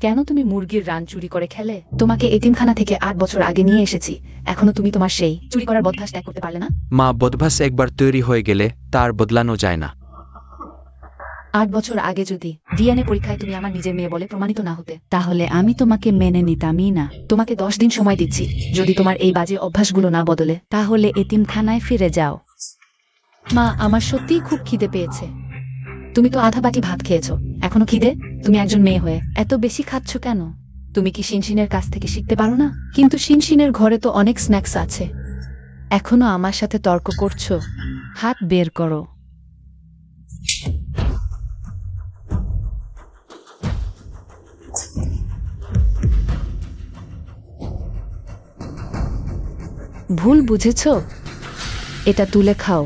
কেন তুমি মুরগির রান চুরি করে খেলে? তোমাকে এতিমখানা থেকে ৮ বছর আগে নিয়ে এসেছি, এখনো তুমি তোমার সেই চুরি করার বদভ্যাস ত্যাগ করতে পারলে না? মা, বদভ্যাস একবার তৈরি হয়ে গেলে তার বদলানো যায় না। ৮ বছর আগে যদি ডিএনএ পরীক্ষায় তুমি আমার নিজের মেয়ে বলে প্রমাণিত না হতে, তাহলে আমি তোমাকে মেনে নিতামই না। তোমাকে ১০ দিন সময় দিচ্ছি, যদি তোমার এই বাজে অভ্যাসগুলো না বদলে তাহলে এতিমখানায় ফিরে যাও। মা, আমার সত্যিই খুব খিদে পেয়েছে। তুমি তো আধা বাটি ভাত খেয়েছো, এখনো খিদে? তুমি একজন মেয়ে হয়ে এত বেশি খাচ্ছ কেন? তুমি কি শিনশিনের কাছ থেকে শিখতে পারো না? কিন্তু শিনশিনের ঘরে তো অনেক স্ন্যাক্স আছে। এখনো আমার সাথে তর্ক করছো? হাত বের করো। ভুল বুঝেছ, এটা তুলে খাও।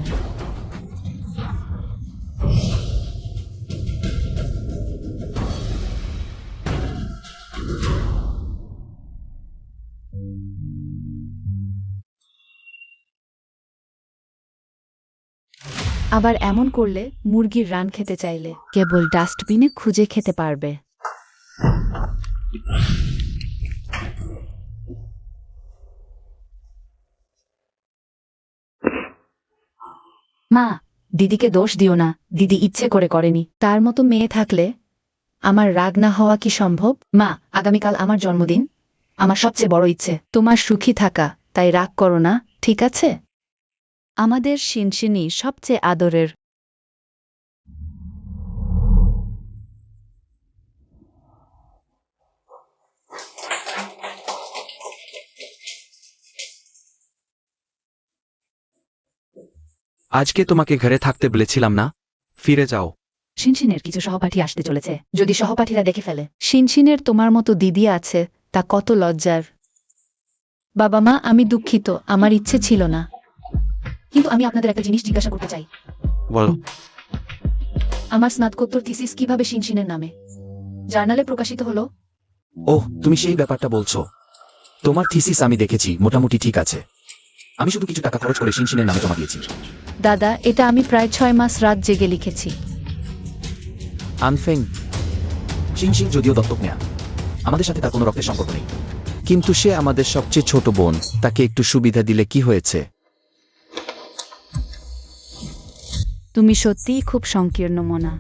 আবার এমন করলে মুরগির রান খেতে চাইলে কেবল ডাস্টবিনে খুঁজে খেতে পারবে। মা, দিদিকে দোষ দিও না, দিদি ইচ্ছে করে করেনি। তার মতো মেয়ে থাকলে আমার রাগ না হওয়া কি সম্ভব? মা, আগামীকাল আমার জন্মদিন। আমার সবচেয়ে বড় ইচ্ছে তোমার সুখী থাকা, তাই রাগ করো না, ঠিক আছে? আমাদের শিনশিনি সবচেয়ে আদরের। আজকে তোমাকে ঘরে থাকতে বলেছিলাম না? ফিরে যাও। শিনশিনের কিছু সহপাঠী আসতে চলেছে, যদি সহপাঠীরা দেখে ফেলে শিনশিনের তোমার মতো দিদি আছে, তা কত লজ্জার। বাবা মা, আমি দুঃখিত, আমার ইচ্ছে ছিল না। কিন্তু আমি আপনাদের একটা জিনিস জিজ্ঞাসা করতে চাই। বলো। আমার স্নাতকোত্তর থিসিস কিভাবে শিনশিনের নামে জার্নালে প্রকাশিত হলো? ওহ, তুমি সেই ব্যাপারটা বলছো। তোমার থিসিস আমি দেখেছি, মোটামুটি ঠিক আছে। আমি শুধু কিছু টাকা খরচ করে শিনশিনের নামে জমা দিয়েছি। দাদা, এটা আমি প্রায় ৬ মাস রাত জেগে লিখেছি। আনফেং। শিনশিন যদিও দত্তক নেয়া, আমাদের সাথে তার কোনো রক্তের সম্পর্ক নেই। কিন্তু সে আমাদের সবচেয়ে ছোট বোন, তাকে একটু সুবিধা দিলে কি হয়েছে? তুমি সত্যিই খুব সংকীর্ণ মনা।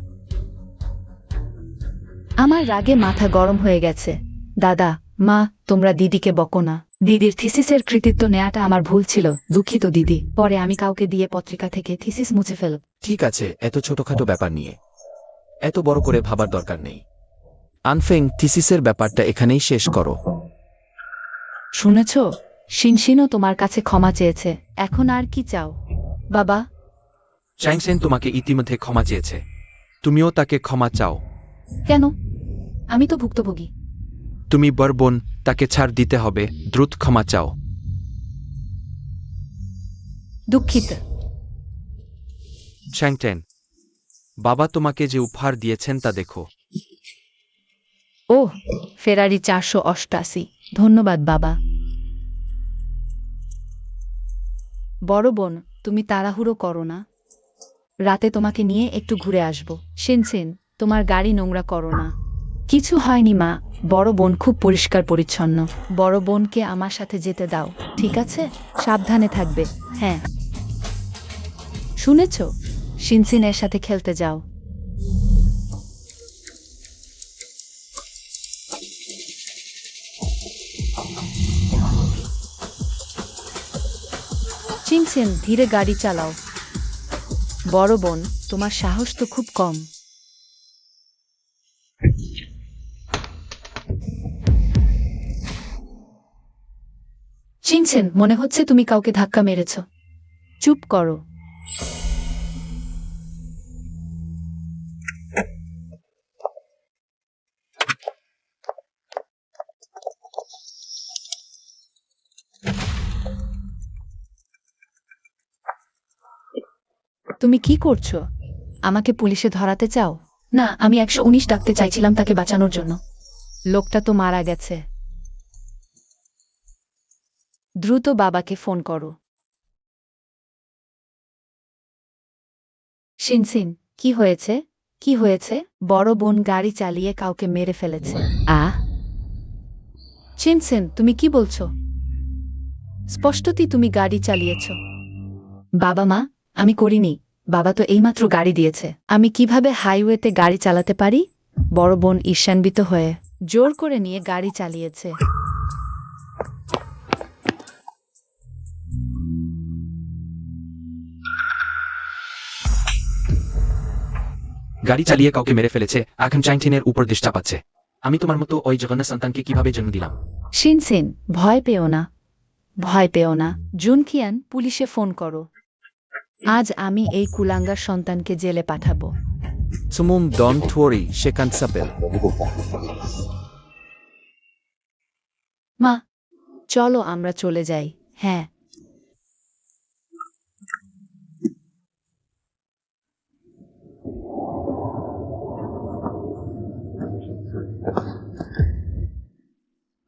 আমার রাগে মাথা গরম হয়ে গেছে। দাদা, মা, তোমরা দিদিকে বকো না। দিদির থিসিসের কৃতিত্ব নেয়াটা আমার ভুল ছিল, দুঃখিত দিদি। পরে আমি কাউকে দিয়ে পত্রিকা থেকে থিসিস মুছে ফেলব। ঠিক আছে, এত ছোটখাটো ব্যাপার নিয়ে এত বড় করে ভাবার দরকার নেই। আনফেং, থিসিসের ব্যাপারটা এখানেই শেষ করো। শুনেছ, শিনশিনও তোমার কাছে ক্ষমা চেয়েছে। এখন আর কি চাও বাবা? চ্যাংসেন তোমাকে ইতিমধ্যে ক্ষমা চেয়েছে, তুমিও তাকে ক্ষমা চাও। কেন? আমি তো ভুক্তভোগী। তুমি বড় বোন, তাকে ছাড় দিতে হবে, দ্রুত ক্ষমা চাও। দুঃখিত। চ্যাংটেন, বাবা তোমাকে যে উপহার দিয়েছেন তা দেখো। ওহ, ফেরারি ৪৮৮। ধন্যবাদ বাবা। বড় বোন, তুমি তাড়াহুড়ো করো না। রাতে তোমাকে নিয়ে একটু ঘুরে আসব। শিনশিন, তোমার গাড়ি নোংরা করো না। কিছু হয়নি মা, বড় বোন খুব পরিষ্কার পরিচ্ছন্ন। বড় বোনকে আমার সাথে যেতে দাও, ঠিক আছে? সাবধানে থাকবে। হ্যাঁ, শুনেছ? শিনশিনের সাথে খেলতে যাও। শিনশিন, ধীরে গাড়ি চালাও। বড় বোন, তোমার সাহস তো খুব কম। শিনশিন, মনে হচ্ছে তুমি কাউকে ধাক্কা মেরেছ। চুপ করো। তুমি কি করছো? আমাকে পুলিশে ধরাতে চাও? না, আমি ১১৯ ডাকতে চাইছিলাম তাকে বাঁচানোর জন্য। লোকটা তো মারা গেছে। দ্রুত বাবাকে ফোন করো। শিনশিন, কি হয়েছে? কি হয়েছে? বড় বোন গাড়ি চালিয়ে কাউকে মেরে ফেলেছে। চিনসেন, তুমি কি বলছো? স্পষ্টতই তুমি গাড়ি চালিয়েছ। বাবা মা, আমি করিনি। বাবা তো এইমাত্র গাড়ি দিয়েছে। আমি কিভাবে হাইওয়েতে গাড়ি চালাতে পারি? বড় বোন ঈর্ষান্বিত হয়ে জোর করে নিয়ে গাড়ি চালিয়েছে। গাড়ি চালিয়ে কাউকে মেরে ফেলেছে, এখন চ্যাংটিনের উপর দেশ চাপাচ্ছে। আমি তোমার মতো ওই জঘন্য সন্তানকে কিভাবে জন্ম দিলাম? শিনসেন, ভয় পেও না, ভয় পেও না। জুনকিয়ান, পুলিশে ফোন করো। আজ আমি এই কুলাঙ্গার সন্তানকে জেলে পাঠাবো। সুমুম ডন থোরি সেকান সাপেল। মা, চলো আমরা চলে যাই। হ্যাঁ।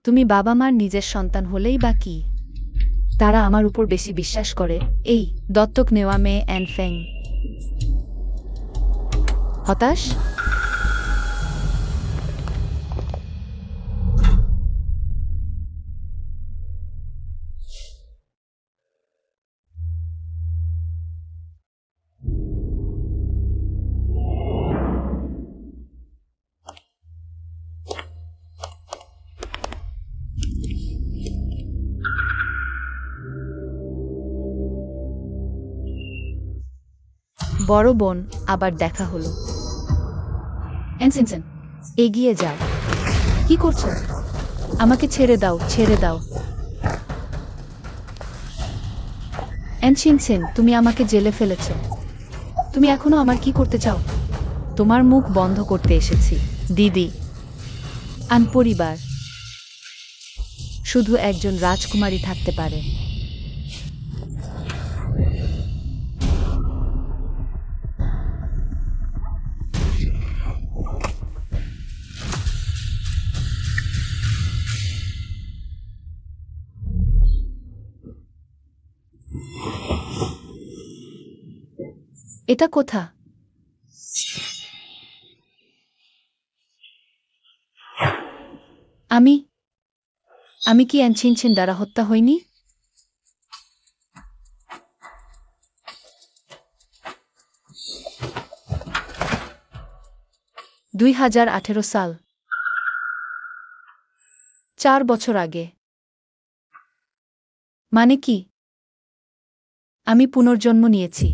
তুমি বাবা মার নিজের সন্তান হলেই বা কি? তারা আমার উপর বেশি বিশ্বাস করে। এই দত্তক নেওয়া মেয়ে অ্যানফেং হতাশ। বড় বোন, আবার দেখা হলো। এনসিনসেন, এগিয়ে যাও। কি করছো? আমাকে ছেড়ে দাও, ছেড়ে দাও। এনসিনসেন, তুমি আমাকে জেলে ফেলেছ। তুমি এখনো আমার কি করতে চাও? তোমার মুখ বন্ধ করতে এসেছি। দিদি, আন পরিবার শুধু একজন রাজকুমারী থাকতে পারে। এটা কোথা? আমি আমি কি অ্যানচিনচিন দ্বারা হত্যা হইনি? 2018 সাল, 4 বছর আগে। মানে কি? আমি পুনর্জন্ম নিয়েছি।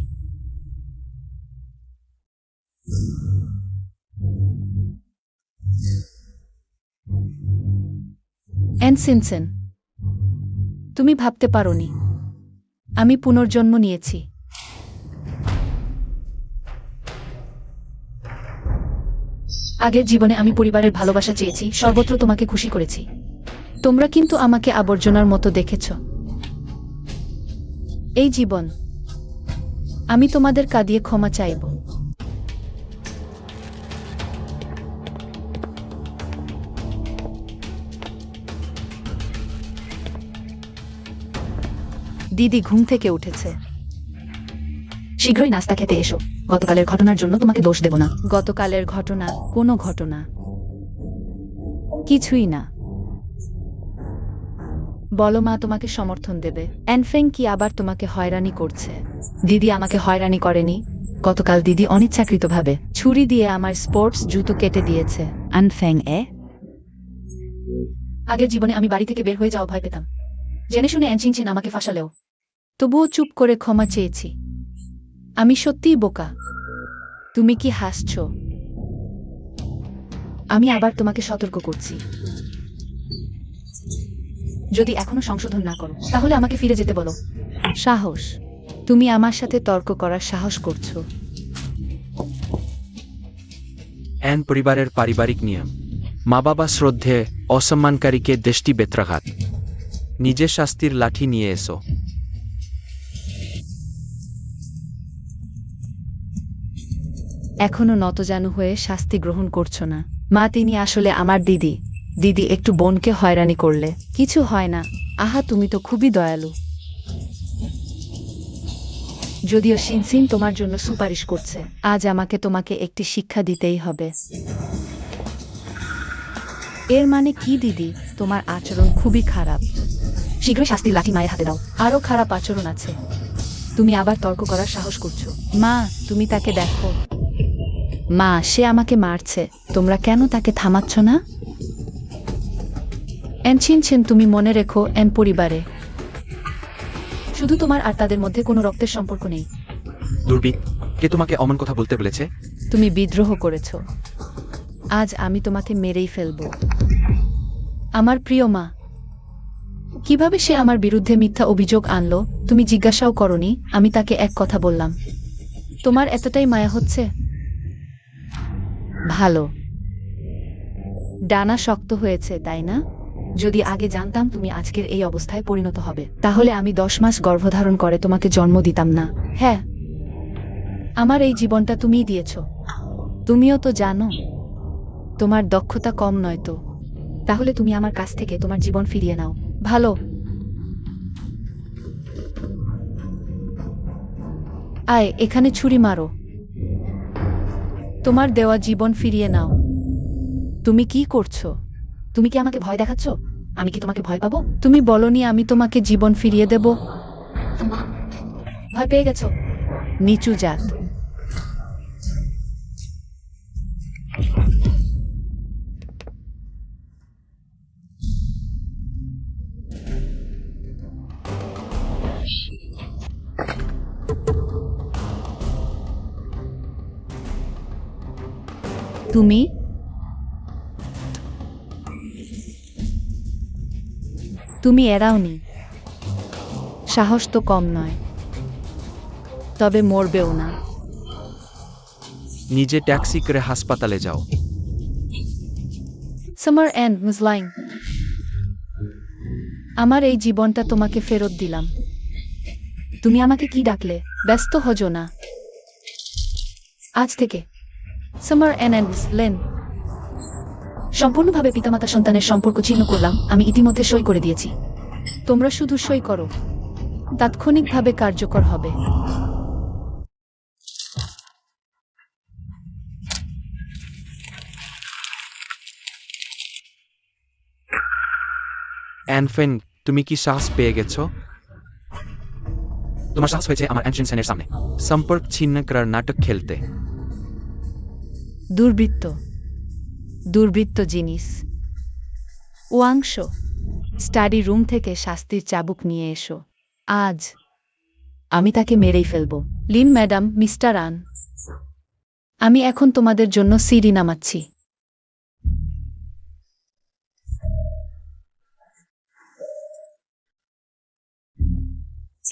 অ্যানসিনসেন, তুমি ভাবতে পারোনি আমি পুনর্জন্ম নিয়েছি। আগের জীবনে আমি পরিবারের ভালোবাসা চেয়েছি, সর্বত্র তোমাকে খুশি করেছি। তোমরা কিন্তু আমাকে আবর্জনার মতো দেখেছ। এই জীবন আমি তোমাদের কাঁদিয়ে ক্ষমা চাইব। দিদি ঘুম থেকে উঠেছে। শীঘ্রই নাস্তা খেতে এসো। গতকালের ঘটনার জন্য তোমাকে দোষ দেব না। গতকালের ঘটনা কোনো ঘটনা কিছুই না। বলো মা তোমাকে সমর্থন দেবে। অ্যানফেং কি আবার তোমাকে হয়রানি করছে? দিদি আমাকে হয়রানি করেনি। গতকাল দিদি অনিচ্ছাকৃতভাবে ছুরি দিয়ে আমার স্পোর্টস জুতো কেটে দিয়েছে। আনফেং আগের জীবনে আমি বাড়ি থেকে বের হয়ে যাওয়া ভয় পেতাম। জেনে শুনে অ্যানচিনচিন আমাকে ফাঁসালেও তবুও চুপ করে ক্ষমা চেয়েছি। আমি সত্যিই বোকা। তুমি কি হাসছ? আমি আবার তোমাকে সতর্ক করছি। যদি এখনো সংশোধন না করো তাহলে আমাকে ফিরে যেতে বলো। সাহস? তুমি আমার সাথে তর্ক করার সাহস করছো? অ্যান পরিবারের পারিবারিক নিয়ম। মা বাবা শ্রদ্ধে, অসম্মানকারীকে দেশটি বেত্রাঘাত। নিজে শাস্তির লাঠি নিয়ে এসো। এখনো নতজানু হয়ে শাস্তি গ্রহণ করছো না। মা, তিনি আসলে আমার দিদি। দিদি একটু বোনকে হয়রানি করলে কিছু হয় না। আহা, তুমি তো খুবই দয়ালু। যদিও শিনসিন তোমার জন্য সুপারিশ করছে, আজ আমাকে তোমাকে একটি শিক্ষা দিতেই হবে। এর মানে কি দিদি? তোমার আচরণ খুবই খারাপ। শীঘ্রই শাস্তির লাঠি মায়ের হাতে দাও। আরো খারাপ আচরণ আছে। তুমি আবার তর্ক করার সাহস করছো। মা, তুমি তাকে দেখো। মা, সে আমাকে মারছে। তোমরা কেন তাকে থামাচ্ছ না? ছিন তুমি মনে রেখো, পরিবারে শুধু তোমার আর তাদের মধ্যে কোনো রক্তের সম্পর্ক নেই। দুর্বি, কে তোমাকে অমন কথা বলতে বলেছে? তুমি বিদ্রোহ করেছো। আজ আমি তোমাকে মেরেই ফেলবো। আমার প্রিয় মা, কিভাবে সে আমার বিরুদ্ধে মিথ্যা অভিযোগ আনলো তুমি জিজ্ঞাসাও করনি। আমি তাকে এক কথা বললাম। তোমার এতটাই মায়া হচ্ছে? ভালো। ডানা শক্ত হয়েছে, তাই না? যদি আগে জানতাম তুমি আজকের এই অবস্থায় পরিণত হবে, তাহলে আমি 10 মাস গর্ভধারণ করে তোমাকে জন্ম দিতাম না। হ্যাঁ, আমার এই জীবনটা তুমিই দিয়েছ। তুমিও তো জানো তোমার দক্ষতা কম নয় তো। তাহলে তুমি আমার কাছ থেকে তোমার জীবন ফিরিয়ে নাও। ভালো। আয়, এখানে ছুরি মারো। তোমার দেওয়া জীবন ফিরিয়ে নাও। তুমি কি করছো? তুমি কি আমাকে ভয় দেখাচ্ছ? আমি কি তোমাকে ভয় পাবো? তুমি বলনি আমি তোমাকে জীবন ফিরিয়ে দেব? ভয় পেয়ে গেছো? নিচু জাত। তুমি তুমি এড়াওনি। সাহস তো কম নয়, তবে মরবেও না। নিজে ট্যাক্সি করে হাসপাতালে যাও। সামার অ্যান্ড মুজলাইন, আমার এই জীবনটা তোমাকে ফেরত দিলাম। তুমি আমাকে কি ডাকলে? ব্যস্ত হজো না। আজ থেকে সামার অ্যান্ড লেন সম্পূর্ণভাবে পিতামাতা সন্তানের সম্পর্ক ছিন্ন করলাম। আমি ইতিমধ্যে সই করে দিয়েছি। তোমরা শুধু সই করো, তাৎক্ষণিকভাবে কার্যকর হবে। অ্যানফেন, তুমি কি সাহস পেয়ে গেছো? তোমার সাহস হয়েছে আমার সেনের সামনে। সম্পর্ক ছিন্ন করার নাটক খেলতে। দুর্বৃত্ত, দুর্বৃত্ত জিনিস। ওয়াংশ, স্টাডি রুম থেকে শাস্তির চাবুক নিয়ে এসো। আজ আমি তাকে মেরেই ফেলব। লিন ম্যাডাম, মিস্টার আন, আমি এখন তোমাদের জন্য সিঁড়ি নামাচ্ছি।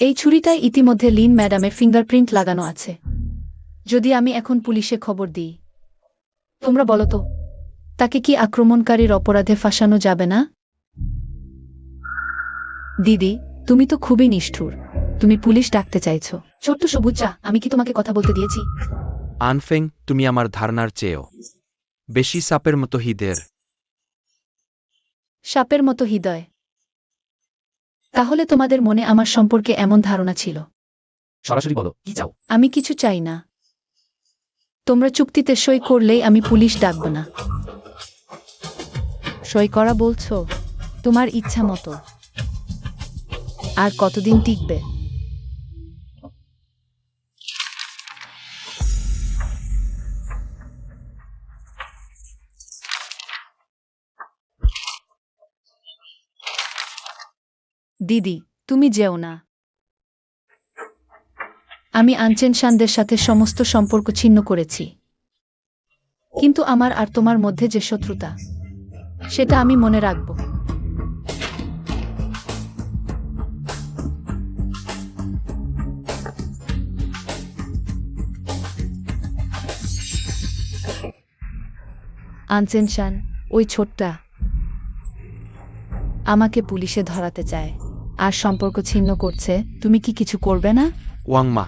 এই ছুরিটায় ইতিমধ্যে লিন ম্যাডামের ফিঙ্গারপ্রিন্ট লাগানো আছে। যদি আমি এখন পুলিশে খবর দিই, তোমরা বলো তো, তাকে কি আক্রমণকারীর অপরাধে ফাঁসানো যাবে না? দিদি, তুমি তো খুবই নিষ্ঠুর। তুমি পুলিশ ডাকতে চাইছো? ছোট্ট সবুজ চা, আমি কি তোমাকে কথা বলতে দিয়েছি? আনফেং, তুমি আমার ধারণার চেয়েও বেশি সাপের মতো হৃদয়ের। সাপের মতো হৃদয়? তাহলে তোমাদের মনে আমার সম্পর্কে এমন ধারণা ছিল? সরাসরি বলো, কি চাও? আমি কিছু চাই না। তোমরা চুক্তিতে সই করলেই আমি পুলিশ ডাকব না। সই করা বলছো? তোমার ইচ্ছা মতো। আর কতদিন টিকবে? দিদি, তুমি যেও না। আমি আনচেন শানদের সাথে সমস্ত সম্পর্ক ছিন্ন করেছি, কিন্তু আমার আর তোমার মধ্যে যে শত্রুতা, সেটা আমি মনে রাখব। আনচেন শান, ওই ছোট্টা আমাকে পুলিশে ধরাতে চায় আর সম্পর্ক ছিন্ন করছে। তুমি কি কিছু করবে না? ওয়াংমা,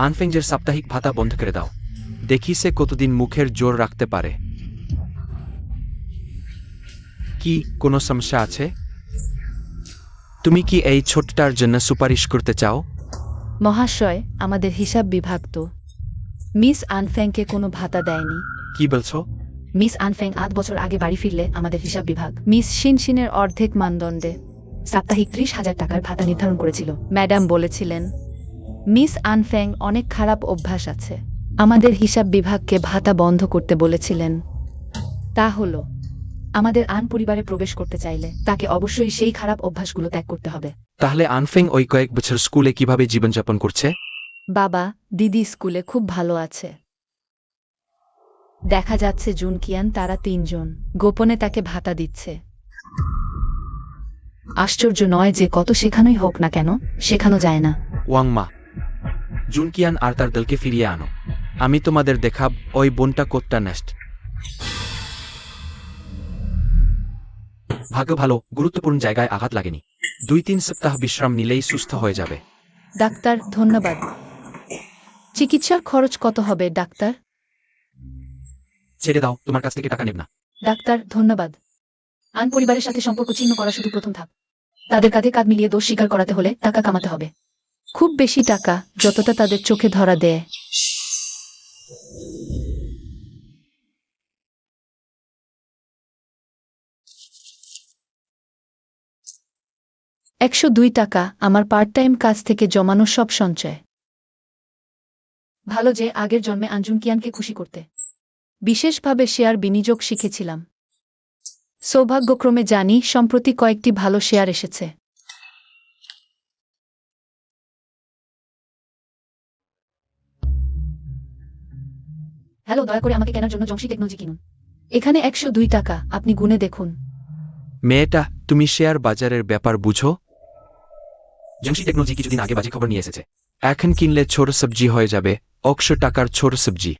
আনফেংজের সাপ্তাহিক ভাতা বন্ধ করে দাও। দেখি সে কতদিন মুখের জোর রাখতে পারে। কি কোনো সমস্যা আছে? তুমি কি এই ছোটটার জন্য সুপারিশ করতে চাও? মহাশয়, আমাদের হিসাব বিভাগ তো মিস আনফ্যাংকে কোনো ভাতা দেয়নি। কি বলছো? মিস আনফেং ৮ বছর আগে বাড়ি ফিরলে আমাদের হিসাব বিভাগ মিস শিনশিনের অর্ধেক মানদণ্ডে সাপ্তাহিক ৩০,০০০ টাকার ভাতা নির্ধারণ করেছিল। ম্যাডাম বলেছিলেন মিস আনফেং অনেক খারাপ অভ্যাস আছে, আমাদের হিসাব বিভাগকে ভাতা বন্ধ করতে বলেছিলেন। তা হলো আমাদের আন পরিবারে প্রবেশ করতে চাইলে তাকে অবশ্যই সেই খারাপ অভ্যাসগুলো ত্যাগ করতে হবে। তাহলে আনফেং ওই কয়েক বছর স্কুলে কিভাবে জীবনযাপন করছে? বাবা, দিদি স্কুলে খুব ভালো আছে। দেখা যাচ্ছে জুনকিয়ান তারা ৩ জন গোপনে তাকে ভাতা দিচ্ছে। আশ্চর্য নয় যে কত শেখানোই হোক না কেন শেখানো যায় না। ওয়াংমা, জুনকিয়ান আর তার দলকে ফিরিয়ে আনো। আমি তোমাদের দেখাব ওই বোনটা কোটটা নেস্ট। ভাগ্য ভালো, গুরুত্বপূর্ণ জায়গায় আঘাত লাগেনি। ২-৩ সপ্তাহ বিশ্রাম নিলেই সুস্থ হয়ে যাবে। ডাক্তার ধন্যবাদ। চিকিৎসার খরচ কত হবে ডাক্তার? ছেড়ে দাও, তোমার কাছ থেকে টাকা নেব না। ডাক্তার ধন্যবাদ। আন পরিবারের সাথে সম্পর্ক ছিন্ন করা শুধু প্রথম ধাপ। তাদের কাঁধে কাঁধ মিলিয়ে দোষ স্বীকার করাতে হলে টাকা কামাতে হবে, খুব বেশি টাকা, যতটা তাদের চোখে ধরা দেয়। $১০২ আমার পার্ট টাইম কাজ থেকে জমানো সব সঞ্চয়। ভালো যে আগের জন্মে আঞ্জুমকিয়ানকে খুশি করতে বিশেষভাবে শেয়ার বিনিয়োগ শিখেছিলাম। সৌভাগ্যক্রমে জানি সম্প্রতি কয়েকটি ভালো শেয়ার এসেছে। হ্যালো, দয়া করে আমাকে কেনার জন্য জংশি টেকনোলজি কিনুন। এখানে $১০২, আপনি গুনে দেখুন। মেয়েটা, তুমি শেয়ার বাজারের ব্যাপার বুঝো? জংশি টেকনোলজি কিছুদিন আগে বাজে খবর নিয়ে এসেছে। এখন কিনলে ছোট সবজি হয়ে যাবে, ১০০ টাকার ছোট সবজি।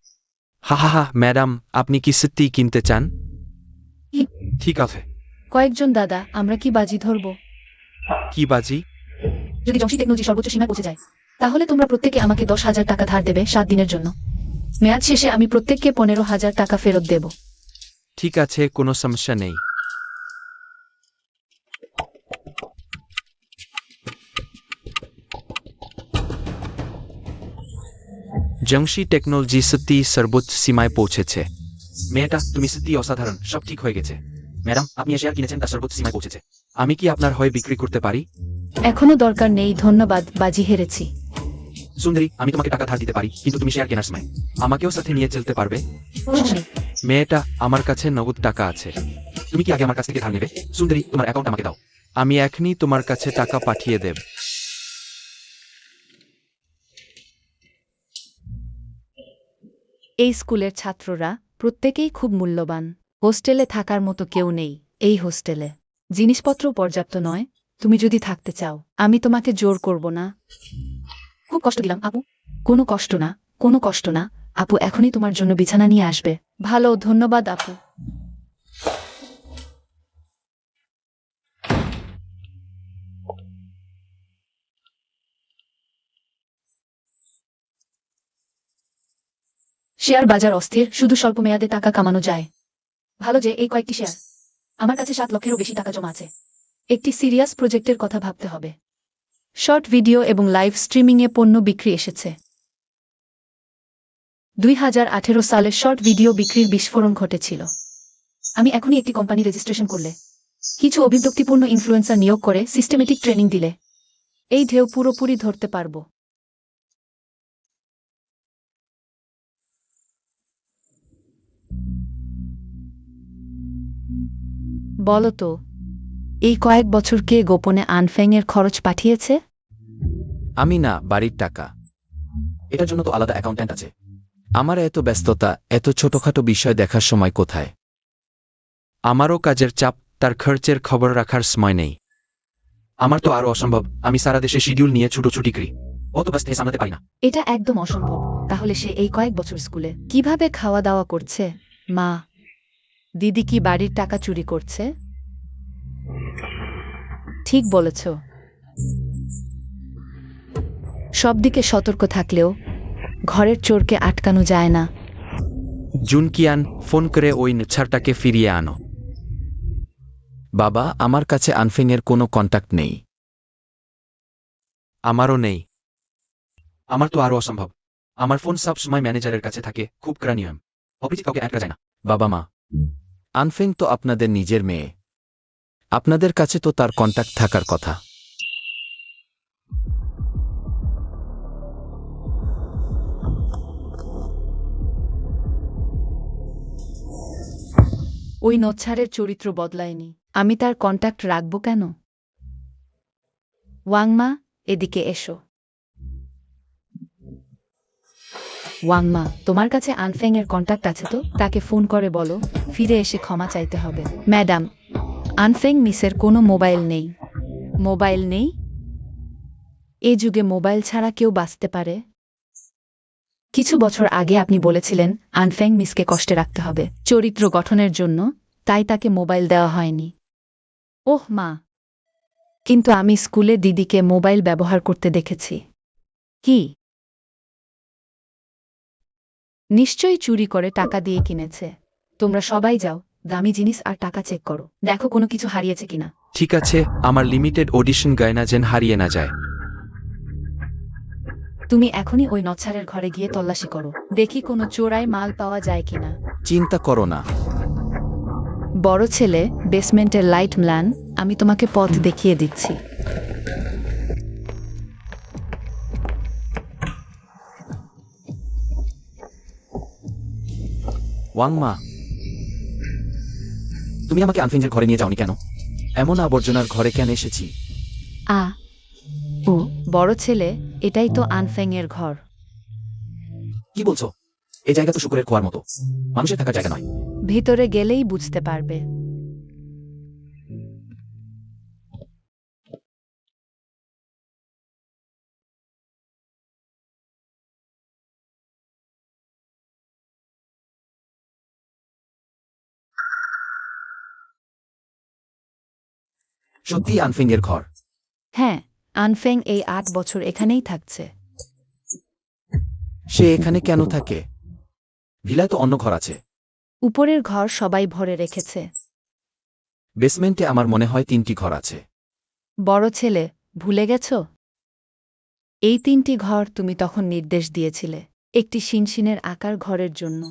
হা হা হা, ম্যাডাম, আপনি কি সত্যিই কিনতে চান? ঠিক আছে। কয়েকজন দাদা, আমরা কি বাজি ধরব? কি বাজি? যদি জংশি টেকনোলজি সর্বোচ্চ সীমায় পৌঁছে যায়, তাহলে তোমরা প্রত্যেকে আমাকে ১০,০০০ টাকা ধার দেবে ৭ দিনের জন্য। মেয়াদ শেষে আমি প্রত্যেককে ১৫,০০০ টাকা ফেরত দেব। ঠিক আছে, কোনো সমস্যা নেই। জংশি টেকনোলজি সত্যি সর্বোচ্চ সীমায় পৌঁছেছে। মেয়েটা, তুমি সত্যি অসাধারণ, সব ঠিক হয়ে গেছে। ম্যাডাম, আপনি শেয়ার কিনেছেন, তার সর্বোচ্চ সীমায় পৌঁছেছে। আমি কি আপনার হয়ে বিক্রি করতে পারি? এখনো দরকার নেই ধন্যবাদ, বাজি হেরেছি। সুন্দরী, আমি তোমাকে টাকা ধার দিতে পারি, কিন্তু তুমি শেয়ার কেনার সময় আমাকেও সাথে নিয়ে চলতে পারবে। মেয়েটা, আমার কাছে নগদ টাকা আছে। তুমি কি আগে আমার কাছ থেকে ধার নেবে? সুন্দরী, তোমার অ্যাকাউন্ট আমাকে দাও। আমি এখনই তোমার কাছে টাকা পাঠিয়ে দেব। এই স্কুলের ছাত্ররা প্রত্যেকেই খুব মূল্যবান। হোস্টেলে থাকার মতো কেউ নেই এই হোস্টেলে। জিনিসপত্র পর্যাপ্ত নয়। তুমি যদি থাকতে চাও, আমি তোমাকে জোর করব না। খুব কষ্ট দিলাম আপু। কোনো কষ্ট না, কোনো কষ্ট না। আপু এখনই তোমার জন্য বিছানা নিয়ে আসবে। ভালো, ধন্যবাদ আপু। শেয়ার বাজার অস্থির, শুধু স্বল্প মেয়াদে টাকা কামানো যায়। ভালো যে এই কয়েকটি শেয়ার। আমার কাছে ৭ লক্ষেরও বেশি টাকা জমা আছে। একটি সিরিয়াস প্রজেক্টের কথা ভাবতে হবে। শর্ট ভিডিও এবং লাইভ স্ট্রিমিংয়ে পণ্য বিক্রি এসেছে। ২০১৮ সালে শর্ট ভিডিও বিক্রির বিস্ফোরণ ঘটেছিল। আমি এখনই একটি কোম্পানি রেজিস্ট্রেশন করলে, কিছু অভিব্যক্তিপূর্ণ ইনফ্লুয়েন্সার নিয়োগ করে সিস্টেমেটিক ট্রেনিং দিলে, এই ঢেউ পুরোপুরি ধরতে পারব। বলো তো, এই কয়েক বছর কে গোপনে আনফেংয়ের খরচ পাঠিয়েছে? আমি না, বাড়ির টাকা। এটার জন্য তো আলাদা অ্যাকাউন্ট্যান্ট আছে। আমার এত ব্যস্ততা, এত ছোটখাটো বিষয় দেখার সময় কোথায়? আমারও কাজের চাপ, তার খরচের খবর রাখার সময় নেই। আমার তো আরো অসম্ভব, আমি সারা দেশে শিডিউল নিয়ে ছুটোছুটি করি, অত ব্যস্ত সামলাতে পারি না। এটা একদম অসম্ভব। তাহলে সে এই কয়েক বছর স্কুলে কিভাবে খাওয়া দাওয়া করছে? মা, দিদি কি বাড়ির টাকা চুরি করছে? ঠিক বলেছ। সব দিকে সতর্ক থাকলেও ঘরের চোরকে আটকানো যায় না। জুনকিয়ান, ফোন করে ওই ছাড়টাকে ফিরিয়ে আনো। বাবা, আমার কাছে আনফেংয়ের কোনো কন্টাক্ট নেই। আমারও নেই। আমার তো আরো অসম্ভব, আমার ফোন সব সময় ম্যানেজারের কাছে থাকে, খুব কড়া নিয়ম। অপরিচিত কাউকে অ্যাড করা যায় না। বাবা মা, আনফেং তো আপনাদের নিজের মেয়ে। আপনাদের কাছে তো তার কন্ট্যাক্ট থাকার কথা। ওই নচ্ছারের চরিত্র বদলায়নি। আমি তার কন্ট্যাক্ট রাখব কেন? ওয়াংমা, এদিকে এসো। ওয়াংমা, তোমার কাছে আনফেং এর কন্ট্যাক্ট আছে তো? তাকে ফোন করে বলো ফিরে এসে ক্ষমা চাইতে হবে। ম্যাডাম, আনফেং মিসের কোনো মোবাইল নেই। মোবাইল নেই? এ যুগে মোবাইল ছাড়া কেউ বাঁচতে পারে? কিছু বছর আগে আপনি বলেছিলেন আনফেং মিসকে কষ্টে রাখতে হবে চরিত্র গঠনের জন্য, তাই তাকে মোবাইল দেওয়া হয়নি। ওহ মা, কিন্তু আমি স্কুলে দিদিকে মোবাইল ব্যবহার করতে দেখেছি। কি? নিশ্চয়ই চুরি করে টাকা দিয়ে কিনেছে। তোমরা সবাই যাও, দামি জিনিস আর টাকা চেক করো, দেখো কোনো কিছু হারিয়েছে কিনা। ঠিক আছে, আমার লিমিটেড অডিশন গয়না যেন হারিয়ে না যায়। তুমি এখনই ওই নচ্ছারের ঘরে গিয়ে তল্লাশি করো, দেখি কোনো চোরাই মাল পাওয়া যায় কিনা। চিন্তা করো না। বড় ছেলে, বেসমেন্টের লাইট ম্লান, আমি তোমাকে পথ দেখিয়ে দিচ্ছি। ওয়াংমা, তুমি আমাকে আনফেঞ্জের ঘরে নিয়ে যাওনি কেন? এমন আবর্জনার ঘরে কেন এসেছি? আ ও বড় ছেলে, এটাই তো আনফেং এর ঘর। কি বলছো? এই জায়গা তো শুকুরের খোয়ার মতো, মানুষের থাকার জায়গা নয়। ভিতরে গেলেই বুঝতে পারবে। সত্যি আনফেং এর ঘর? হ্যাঁ, আনফেং এই ৮ বছর এখানেই থাকছে। সে এখানে কেন থাকে? ভিলায় তো অন্য ঘর আছে। উপরের ঘর সবাই ভরে রেখেছে। বেসমেন্টে আমার মনে হয় 3টি ঘর আছে। বড় ছেলে, ভুলে গেছ? এই 3টি ঘর তুমি তখন নির্দেশ দিয়েছিলে, একটি শিনশিনের আকার ঘরের জন্য,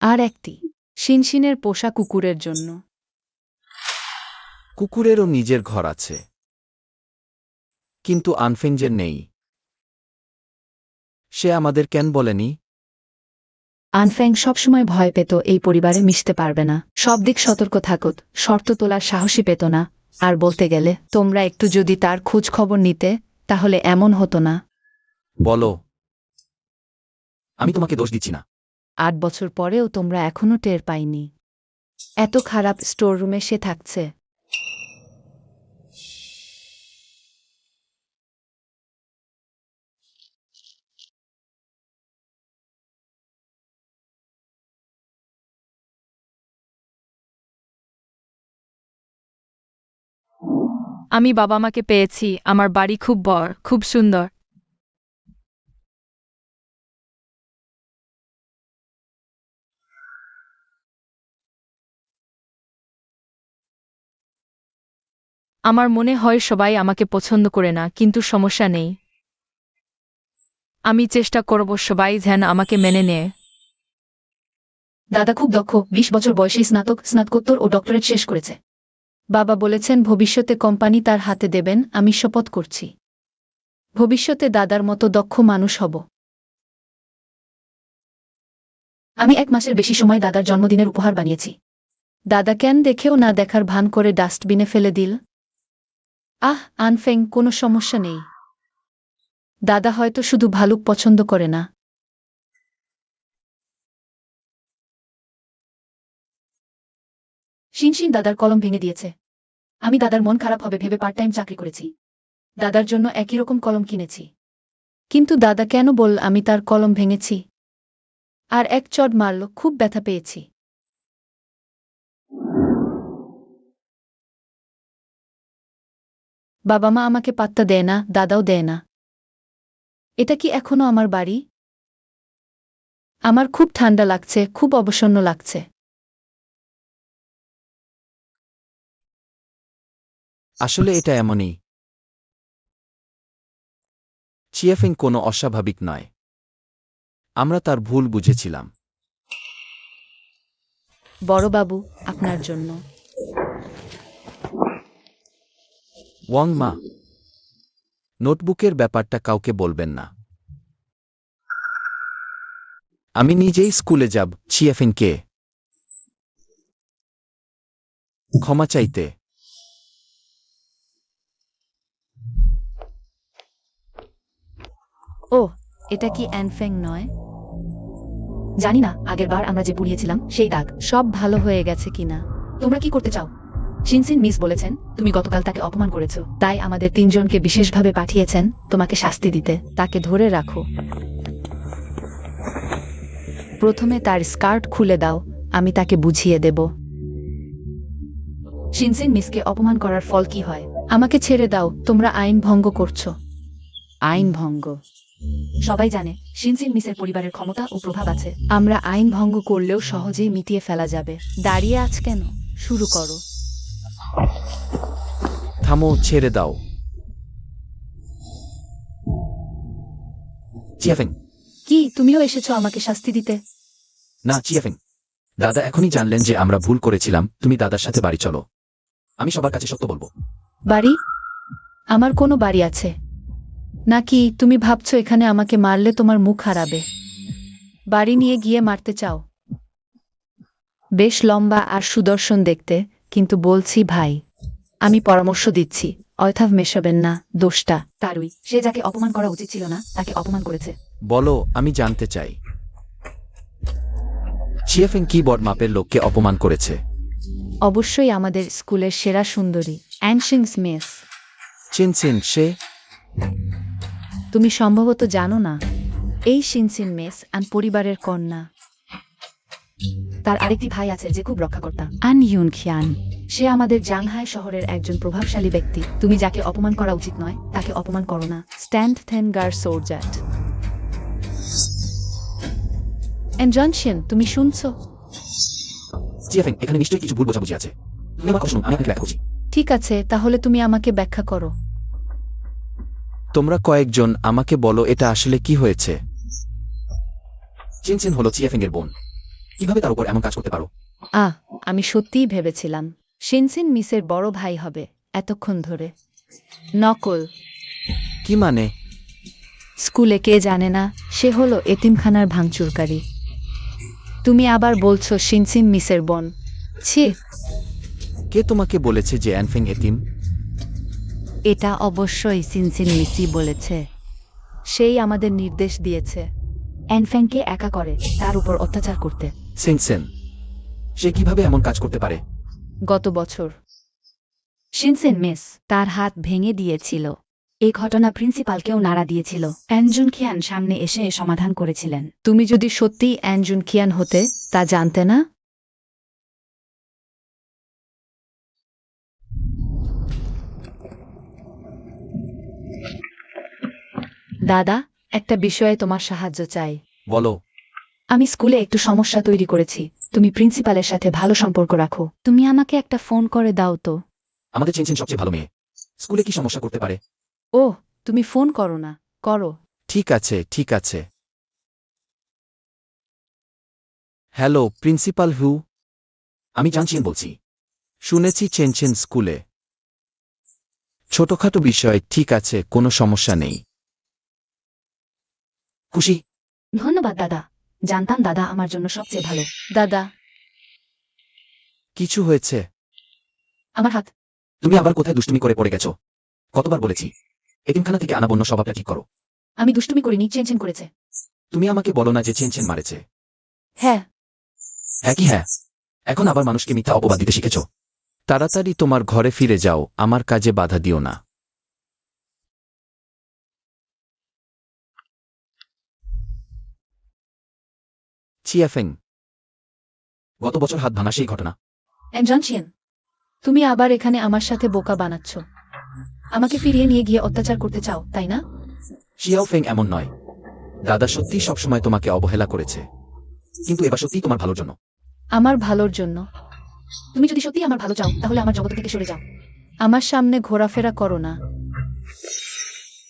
আর একটি শিনশিনের পোষা কুকুরের জন্য। কুকুরেরও নিজের ঘর আছে, কিন্তু আনফেঞ্জের নেই। সে আমাদের কেন বলেনি? আনফ্যাং সবসময় ভয় পেত এই পরিবারে মিশতে পারবে না, সব দিক সতর্ক থাকত, শর্ত তোলার সাহসী পেত না। আর বলতে গেলে তোমরা একটু যদি তার খোঁজ খবর নিতে, তাহলে এমন হতো না। বলো। আমি তোমাকে দোষ দিচ্ছি না। ৮ বছর পরেও তোমরা এখনো টের পাইনি। এত খারাপ স্টোর রুমে সে থাকছে। আমি বাবা মাকে পেয়েছি, আমার বাড়ি খুব বড়, খুব সুন্দর। আমার মনে হয় সবাই আমাকে পছন্দ করে না, কিন্তু সমস্যা নেই। আমি চেষ্টা করব সবাই যেন আমাকে মেনে নেয়। দাদা খুব দক্ষ, ২০ বছর বয়সে স্নাতক, স্নাতকোত্তর ও ডক্টরেট শেষ করেছে। বাবা বলেছেন ভবিষ্যতে কোম্পানি তার হাতে দেবেন, আমি শপথ করছি ভবিষ্যতে দাদার মতো দক্ষ মানুষ হব। আমি ১ মাসের বেশি সময় দাদার জন্মদিনের উপহার বানিয়েছি। দাদা কেন দেখেও না দেখার ভান করে ডাস্টবিনে ফেলে দিল? আহ, আনফেং, কোনো সমস্যা নেই। দাদা হয়তো শুধু ভালুক পছন্দ করে না। শিনশিন দাদার কলম ভেঙে দিয়েছে। আমি দাদার মন খারাপ হবে ভেবে পার্ট টাইম চাকরি করেছি। দাদার জন্য একই রকম কলম কিনেছি। কিন্তু দাদা কেন বল আমি তার কলম ভেঙেছি? আর এক চড় মারল, খুব ব্যথা পেয়েছি। বাবা মা আমাকে পাত্তা দেয় না, দাদাও দেয় না। এটা কি এখনো আমার বাড়ি? আমার খুব ঠান্ডা লাগছে, খুব অবসন্ন লাগছে। আসলে এটা এমনই। চিয়াফিং কোনো অস্বাভাবিক নয়। আমরা তার ভুল বুঝেছিলাম। বড়বাবু, আপনার জন্য। ওয়াং মা, নোটবুকের ব্যাপারটা কাউকে বলবেন না। আমি নিজেই স্কুলে যাব চিএফএনকে ক্ষমা চাইতে। ও, এটা কি অ্যানফেং নয়? জানি না, আগের বার আমরা যে পুড়িয়েছিলাম সেই দাগ। সব ভালো হয়ে গেছে কিনা? তোমরা কি করতে চাও? শিনসিন মিস বলেছেন তুমি গতকাল তাকে অপমান করেছো, তাই আমাদের তিনজনকে বিশেষভাবে পাঠিয়েছেন তোমাকে শাস্তি দিতে। তাকে ধরে রাখো। প্রথমে তার স্কার্ট খুলে দাও, আমি তাকে বুঝিয়ে দেব। শিনসিন মিসকে অপমান করার ফল কি হয়? আমাকে ছেড়ে দাও, তোমরা আইন ভঙ্গ করছো। আইন ভঙ্গ? সবাই জানে শিনসিন মিসের পরিবারের ক্ষমতা ও প্রভাব আছে। আমরা আইন ভঙ্গ করলেও সহজেই মিটিয়ে ফেলা যাবে। দাঁড়িয়ে আছ কেন? শুরু করো। থামো, ছেড়ে দাও। চিয়াফেং, কি তুমিও এসেছো আমাকে শাস্তি দিতে? না চিয়াফেং, দাদা এখনই জানলেন যে আমরা ভুল করেছিলাম। তুমি দাদার সাথে বাড়ি চলো, আমি সবার কাছে সত্য বলবো। বাড়ি? আমার কোনো বাড়ি আছে নাকি তুমি ভাবছো এখানে আমাকে মারলে তোমার মুখ হারাবে? বাড়ি নিয়ে গিয়ে মারতে চাও? বেশ লম্বা আর সুদর্শন দেখতে, কিন্তু বলছি ভাই, আমি পরামর্শ দিচ্ছি, অয়থাভ মেশাবেন না। দোষটা তারই, সে যাকে অপমান করা উচিত ছিল না তাকে অপমান করেছে। বলো, আমি জানতে চাই। চিয়াফেং কি বড় মাপের লোককে অপমান করেছে? অবশ্যই আমাদের স্কুলের সেরা সুন্দরী অ্যানশিংস মেস। চিনচিন সে? তুমি সম্ভবত জানো না, এই শিনসিন মেস আন পরিবারের কন্যা। তার আরেকটি ভাই আছে যে খুব রক্ষাকর্তা। আন ইউন খিয়ান। সে আমাদের জাংহাই শহরের একজন প্রভাবশালী ব্যক্তি। তুমি যাকে অপমান করা উচিত নয় তাকে অপমান করো না। স্ট্যান্ড থেনগার সোরজাট। এনজনশিয়ান, তুমি শুনছো? চিয়াফেং, এখানে নিশ্চয়ই কিছু ভুল বোঝাবুঝি আছে। তুমি আমার কথা শুনুন, আমি আপনাকে ব্যাখ্যা করছি। ঠিক আছে, তাহলে তুমি আমাকে ব্যাখ্যা করো। তোমরা কয়েকজন আমাকে বলো এটা আসলে কি হয়েছে। চিনচিন হলো চিয়াফেং এর বোন। কিভাবে তার উপর এমন কাজ করতে পারো? আমি সত্যিই ভেবেছিলাম শিনসিন মিসের বড় ভাই হবে এতক্ষণ ধরে। নকল। কি মানে? স্কুলে কে জানে না সে হলো এতিমখানার ভাঙচুরকারী? তুমি আবার বলছো শিনসিন মিসের বোন? ছি! কে তোমাকে বলেছে যে অ্যানফেং এতিম? এটা অবশ্যই শিনসিন মিসই বলেছে। সেই আমাদের নির্দেশ দিয়েছে অ্যানফ্যাংকে একা করে তার উপর অত্যাচার করতে। সেনসেন, সে কিভাবে এমন কাজ করতে পারে? গত বছর শিনসিন মিস তার হাত ভেঙে দিয়েছিল। এই ঘটনা প্রিন্সিপালকেও নাড়া দিয়েছিল। অ্যানজুন খিয়ান সামনে এসে সমাধান করেছিলেন। তুমি যদি সত্যিই অ্যানজুন খিয়ান হতে তা জানতে না? দাদা, একটা বিষয়ে তোমার সাহায্য চাই। বলো। আমি স্কুলে একটু সমস্যা তৈরি করেছি। তুমি প্রিন্সিপালের সাথে ভালো সম্পর্ক রাখো। তুমি আমাকে একটা ফোন করে দাও তো। আমাদের চিনচিন সবচেয়ে ভালো মেয়ে। স্কুলে কি সমস্যা করতে পারে? ও, তুমি ফোন করো না? করো। ঠিক আছে, ঠিক আছে। হ্যালো, প্রিন্সিপাল হু? আমি জানচিন বলছি। শুনেছি চেনচেন স্কুলে ছোটখাটো বিষয়। ঠিক আছে, কোনো সমস্যা নেই। খুশি? ধন্যবাদ দাদা। জানতাম দাদা আমার জন্য সবচেয়ে ভালো। দাদা, কিছু হয়েছে? আমার হাত। তুমি আবার কোথায় দুষ্টুমি করে পড়ে গেছো? কতবার বলেছি এতিমখানা থেকে আনা বন্য স্বভাবটা ঠিক করো। আমি দুষ্টুমি করিনি, চেনচেন করেছে। তুমি আমাকে বলো না যে চেনচেন মারেছে। হ্যাঁ। হ্যাঁ কি হ্যাঁ? এখন আবার মানুষকে মিথ্যা অপবাদ দিতে শিখেছো। তাড়াতাড়ি তোমার ঘরে ফিরে যাও, আমার কাজে বাধা দিও না। চিয়াফেং, গত বছর হাত ভাঙা সেই ঘটনা। অ্যানজনশিয়ান, তুমি আবার এখানে আমার সাথে বোকা বানাচ্ছ। আমাকে ফিরিয়ে নিয়ে গিয়ে অত্যাচার করতে চাও, তাই না? শিয়াও ফেং এমন নয়। দাদা সত্যি সবসময় তোমাকে অবহেলা করেছে, কিন্তু এবার সত্যি তোমার ভালোর জন্য। আমার ভালোর জন্য? তুমি যদি সত্যি আমার ভালো চাও তাহলে আমার জগৎ থেকে সরে যাও। আমার সামনে ঘোরাফেরা করো না।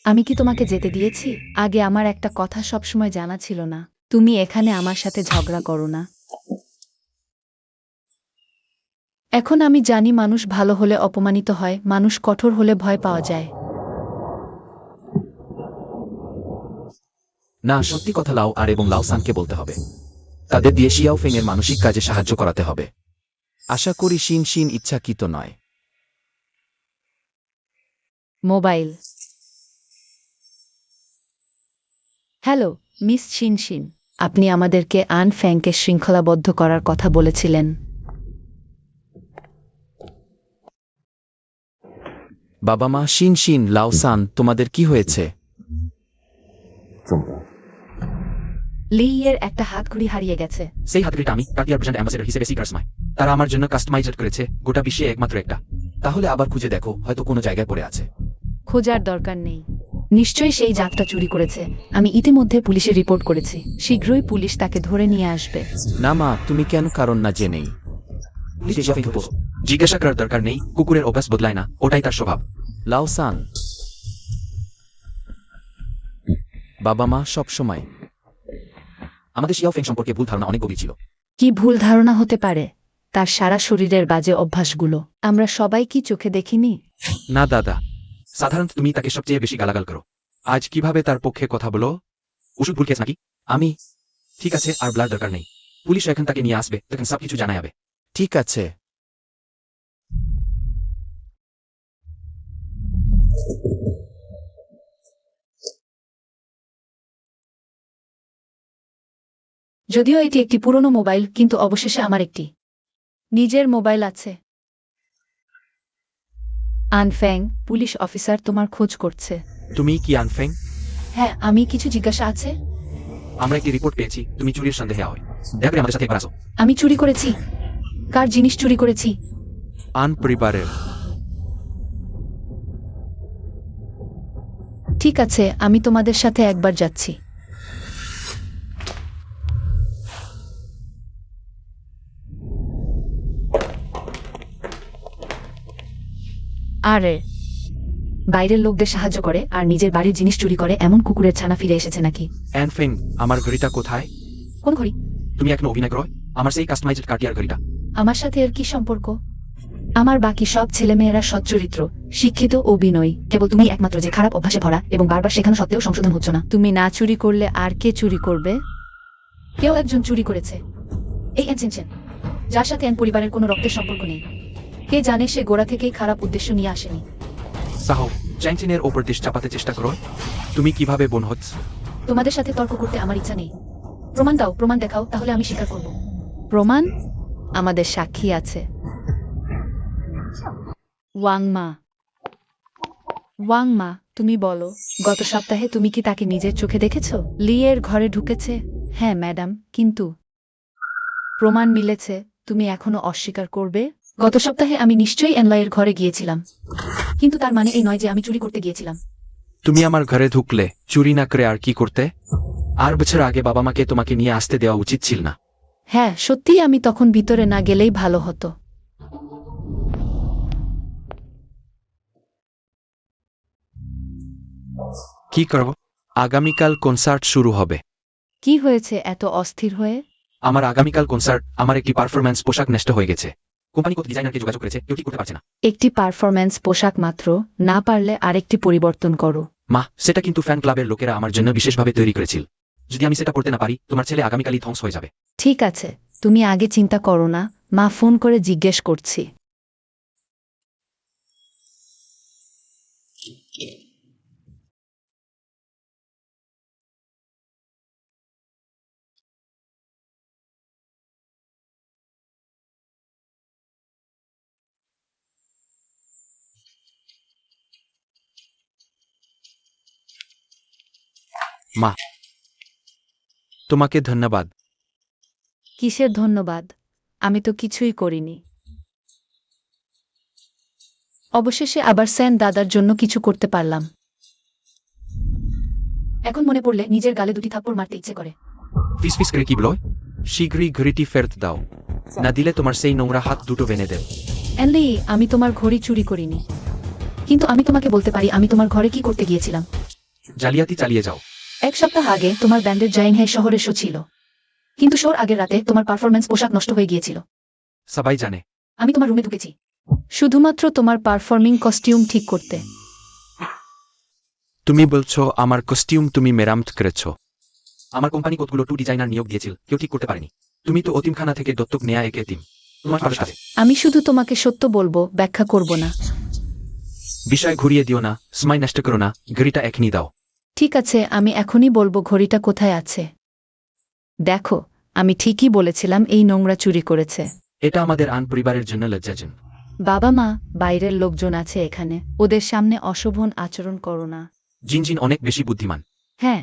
আমি কি তোমাকে যেতে দিয়েছি? আগে আমার একটা কথা সবসময় জানা ছিল না। তুমি এখানে আমার সাথে ঝগড়া করো না। এখন আমি জানি মানুষ ভালো হলে অপমানিত হয়, মানুষ কঠোর হলে ভয় পাওয়া যায়। না, সত্যি কথা লাও আর এবং লাও সানকে বলতে হবে। তাদের দিয়ে শিয়াও ফেং এর মানসিক কাজে সাহায্য করাতে হবে। আশা করি শিন শিন ইচ্ছাকৃত নয়। মোবাইল। হ্যালো, মিস শিনশিন, আপনি আমাদেরকে আন ফ্যাংকে শৃঙ্খলাবদ্ধ করার কথা বলেছিলেন। বাবা মা, শিন শিন, লাওসান, তোমাদের কি হয়েছে? লি এর একটা হাতঘড়ি হারিয়ে গেছে। সেই হাতঘড়িটা আমি কাটিয়ার ব্র্যান্ড অ্যাম্বাসেডর হিসেবে সিকার্সমায় তারা আমার জন্য কাস্টমাইজড করেছে, গোটা বিশ্বে একমাত্র একটা। তাহলে আবার খুঁজে দেখো, হয়তো কোনো জায়গায় পড়ে আছে। খোঁজার দরকার নেই। নিশ্চয়ই সেই জাতটা চুরি করেছে। আমি ইতিমধ্যে পুলিশে রিপোর্ট করেছি। শীঘ্রই পুলিশ তাকে ধরে নিয়ে আসবে। না মা, তুমি কেন কারণ না জেনেই? পুলিশ শিয়া ফেংকে বলো, জিজ্ঞাসা করার দরকার নেই, কুকুরের অভ্যাস বদলায় না, ওটাই তার স্বভাব। লাওসান, বাবা মা সব সময়। আমাদের শিয়াও ফেং সম্পর্কে ভুল ধারণা অনেক গভীর ছিল। কি ভুল ধারণা হতে পারে? তার সারা শরীরের বাজে অভ্যাসগুলো। আমরা সবাই কি চোখে দেখিনি? না দাদা, সাধারণত তুমি তাকে সবচেয়ে বেশি গালাগাল করো। আজ কিভাবে তার পক্ষে কথা বলো? ওষুধ ভুল খেয়েছ নাকি? আমি ঠিক আছে, আর ব্লাড দরকার নেই। পুলিশ এখন তাকে নিয়ে আসবে, তখন সবকিছু জানা যাবে। ঠিক আছে। যদিও এটি একটি পুরনো মোবাইল, কিন্তু অবশেষে আমার একটি নিজের মোবাইল আছে। আনফ্যাং, পুলিশ অফিসার তোমার খোঁজ করছে। তুমি কি আনফেং? হ্যাঁ, আমি কিছু জিজ্ঞাসা আছে। আমরা একটি রিপোর্ট পেয়েছি, তুমি চুরির সন্দেহে হয়। দয়া করে আমাদের সাথে একবার আসো। আমি চুরি করেছি? কার জিনিস চুরি করেছি? আন পরিবারের। ঠিক আছে, আমি তোমাদের সাথে একবার যাচ্ছি। আরে, বাইরের লোকদের সাহায্য করে আর নিজের বাড়ির জিনিস চুরি করে এমন কুকুরের ছানা ফিরে এসেছে নাকি? অ্যানফেং, আমার ঘড়িটা কোথায়? কোন ঘড়ি? তুমি এখনো অভিনয় করো? আমার সেই কাস্টমাইজড কাটিয়ার ঘড়িটা। আমার সাথে এর কি সম্পর্ক? আমার বাকি সব ছেলেমেয়েরা সচ্চরিত্র, শিক্ষিত ও বিনয়ী। কেবল তুমি একমাত্র যে খারাপ অভ্যাসে ভরা এবং বারবার শেখানো সত্ত্বেও সংশোধন হচ্ছ না। তুমি না চুরি করলে আর কে চুরি করবে? কেউ একজন চুরি করেছে। এই এনচেনচেন, যার সাথে এন পরিবারের কোনো রক্তের সম্পর্ক নেই। কে জানে সে গোড়া থেকেই খারাপ উদ্দেশ্য নিয়ে আসেনি। সাহো, চ্যাংচিনের ওপর দেশ চাপাতে চেষ্টা করো। তুমি কিভাবে বোন হচ্ছ? তোমাদের সাথে তর্ক করতে আমার ইচ্ছা নেই। প্রমাণ দাও, প্রমাণ দেখাও, তাহলে আমি স্বীকার করব। প্রমাণ? আমাদের সাক্ষী আছে। ওয়াংমা, ওয়াংমা, তুমি বলো। গত সপ্তাহে তুমি কি তাকে নিজের চোখে দেখেছ? লিয়ের ঘরে ঢুকেছে? হ্যাঁ ম্যাডাম, কিন্তু প্রমাণ মিলেছে। তুমি এখনো অস্বীকার করবে? গত সপ্তাহে আমি নিশ্চয়ই এনলাইয়ের ঘরে গিয়েছিলাম, কিন্তু তার মানে এই নয় যে আমি চুরি করতে গিয়েছিলাম। তুমি আমার ঘরে ঢুকলে চুরি না করে আর কি করতে? 8 বছর আগে বাবা মাকে তোমাকে নিয়ে আসতে দেওয়া উচিত ছিল না। হ্যাঁ, সত্যিই আমি তখন ভিতরে না গেলেই ভালো হতো। কি করব? আগামীকাল কনসার্ট শুরু হবে। কি হয়েছে এত অস্থির হয়ে? আমার আগামীকাল কনসার্ট, আমার একটি পারফরম্যান্স পোশাক নষ্ট হয়ে গেছে। কোম্পানি কত ডিজাইনারকে যোগাযোগ করেছে, কেউ ঠিক করতে পারছে না। একটি পারফরম্যান্স পোশাক মাত্র, না পারলে আরেকটি পরিবর্তন করো। মা, সেটা কিন্তু ফ্যান ক্লাবের লোকেরা আমার জন্য বিশেষভাবে তৈরি করেছিল। যদি আমি সেটা করতে না পারি, তোমার ছেলে আগামীকালই ধ্বংস হয়ে যাবে। ঠিক আছে, তুমি আগে চিন্তা করো না, মা ফোন করে জিজ্ঞেস করছি। মা, তোমাকে ধন্যবাদ। কিসের ধন্যবাদ? আমি তো কিছুই করিনি। অবশেষে আবার স্যান দাদার জন্য কিছু করতে পারলাম। এখন মনে পড়লে নিজের গালে 2টি থাপ্পড় মারতে ইচ্ছে করে। ফিস ফিস করে কি বলো? শীঘ্রই ঘড়িটি ফেরত দাও, না দিলে তোমার সেই নোংরা হাত দুটো বেঁধে দেব। এনলি, আমি তোমার ঘড়ি চুরি করিনি, কিন্তু আমি তোমাকে বলতে পারি আমি তোমার ঘরে কি করতে গিয়েছিলাম। জালিয়াতি চালিয়ে যাও। এক সপ্তাহ আগে তোমার ব্যান্ডের জাইংহাই শহরে শো ছিল, কিন্তু শোর আগের রাতে তোমার পারফরমেন্স পোশাক নষ্ট হয়ে গিয়েছিল। সবাই জানে। আমি তোমার রুমে ঢুকেছি। শুধুমাত্র তোমার পারফর্মিং কস্টিউম ঠিক করতে। তুমি বলছো আমার কস্টিউম তুমি মেরামত করেছ? আমার কোম্পানি কতগুলো ডিজাইনার নিয়োগ দিয়েছিল, কেউ ঠিক করতে পারেনি। তুমি তো অতিমখানা থেকে দত্তক নেয়া এক এতিম। তোমার সাহস আছে। আমি শুধু তোমাকে সত্য বলবো, ব্যাখ্যা করব না। বিষয় ঘুরিয়ে দিও না, সময় নষ্ট করো না, ঘড়িটা এখনই দাও। ঠিক আছে, আমি এখনই বলবো ঘড়িটা কোথায় আছে। দেখো, আমি ঠিকই বলেছিলাম, এই নোংরা চুরি করেছে। এটা আমাদের আন পরিবারের জন্য লজ্জাজনক। বাবা মা, বাইরের লোকজন আছে এখানে, ওদের সামনে অশোভন আচরণ করো না। জিনজিন অনেক বেশি বুদ্ধিমান। হ্যাঁ,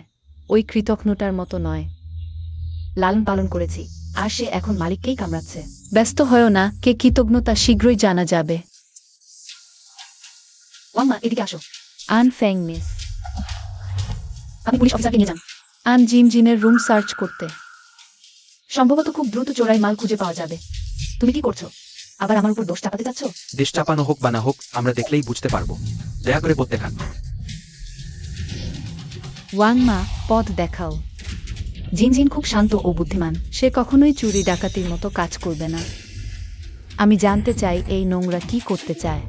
ওই কৃতজ্ঞতার মতো নয়। লালন পালন করেছি, আর সে এখন মালিককেই কামড়াচ্ছে। ব্যস্ত হয়েও না, কে কৃতজ্ঞতা শীঘ্রই জানা যাবে। ওয়াংমা, এদিকে আসো। আন ফ্যাং মিস। আপনি পুলিশ অফিসারকে নিয়ে যান। আন জিনজিনের রুম সার্চ করতে। সম্ভবত খুব দ্রুত চোরাই মাল খুঁজে পাওয়া যাবে। তুমি কি করছো? আবার আমার উপর দোষ চাপাতে যাচ্ছ? দেশ চাপানো হোক বা না হোক, আমরা দেখলেই বুঝতে পারবো। দয়া করে পথ দেখান। ওয়াংমা, পথ দেখাও। জিনজিন খুব শান্ত ও বুদ্ধিমান। সে কখনোই চুরি ডাকাতির মতো কাজ করবে না। আমি জানতে চাই এই নোংরা কি করতে চায়।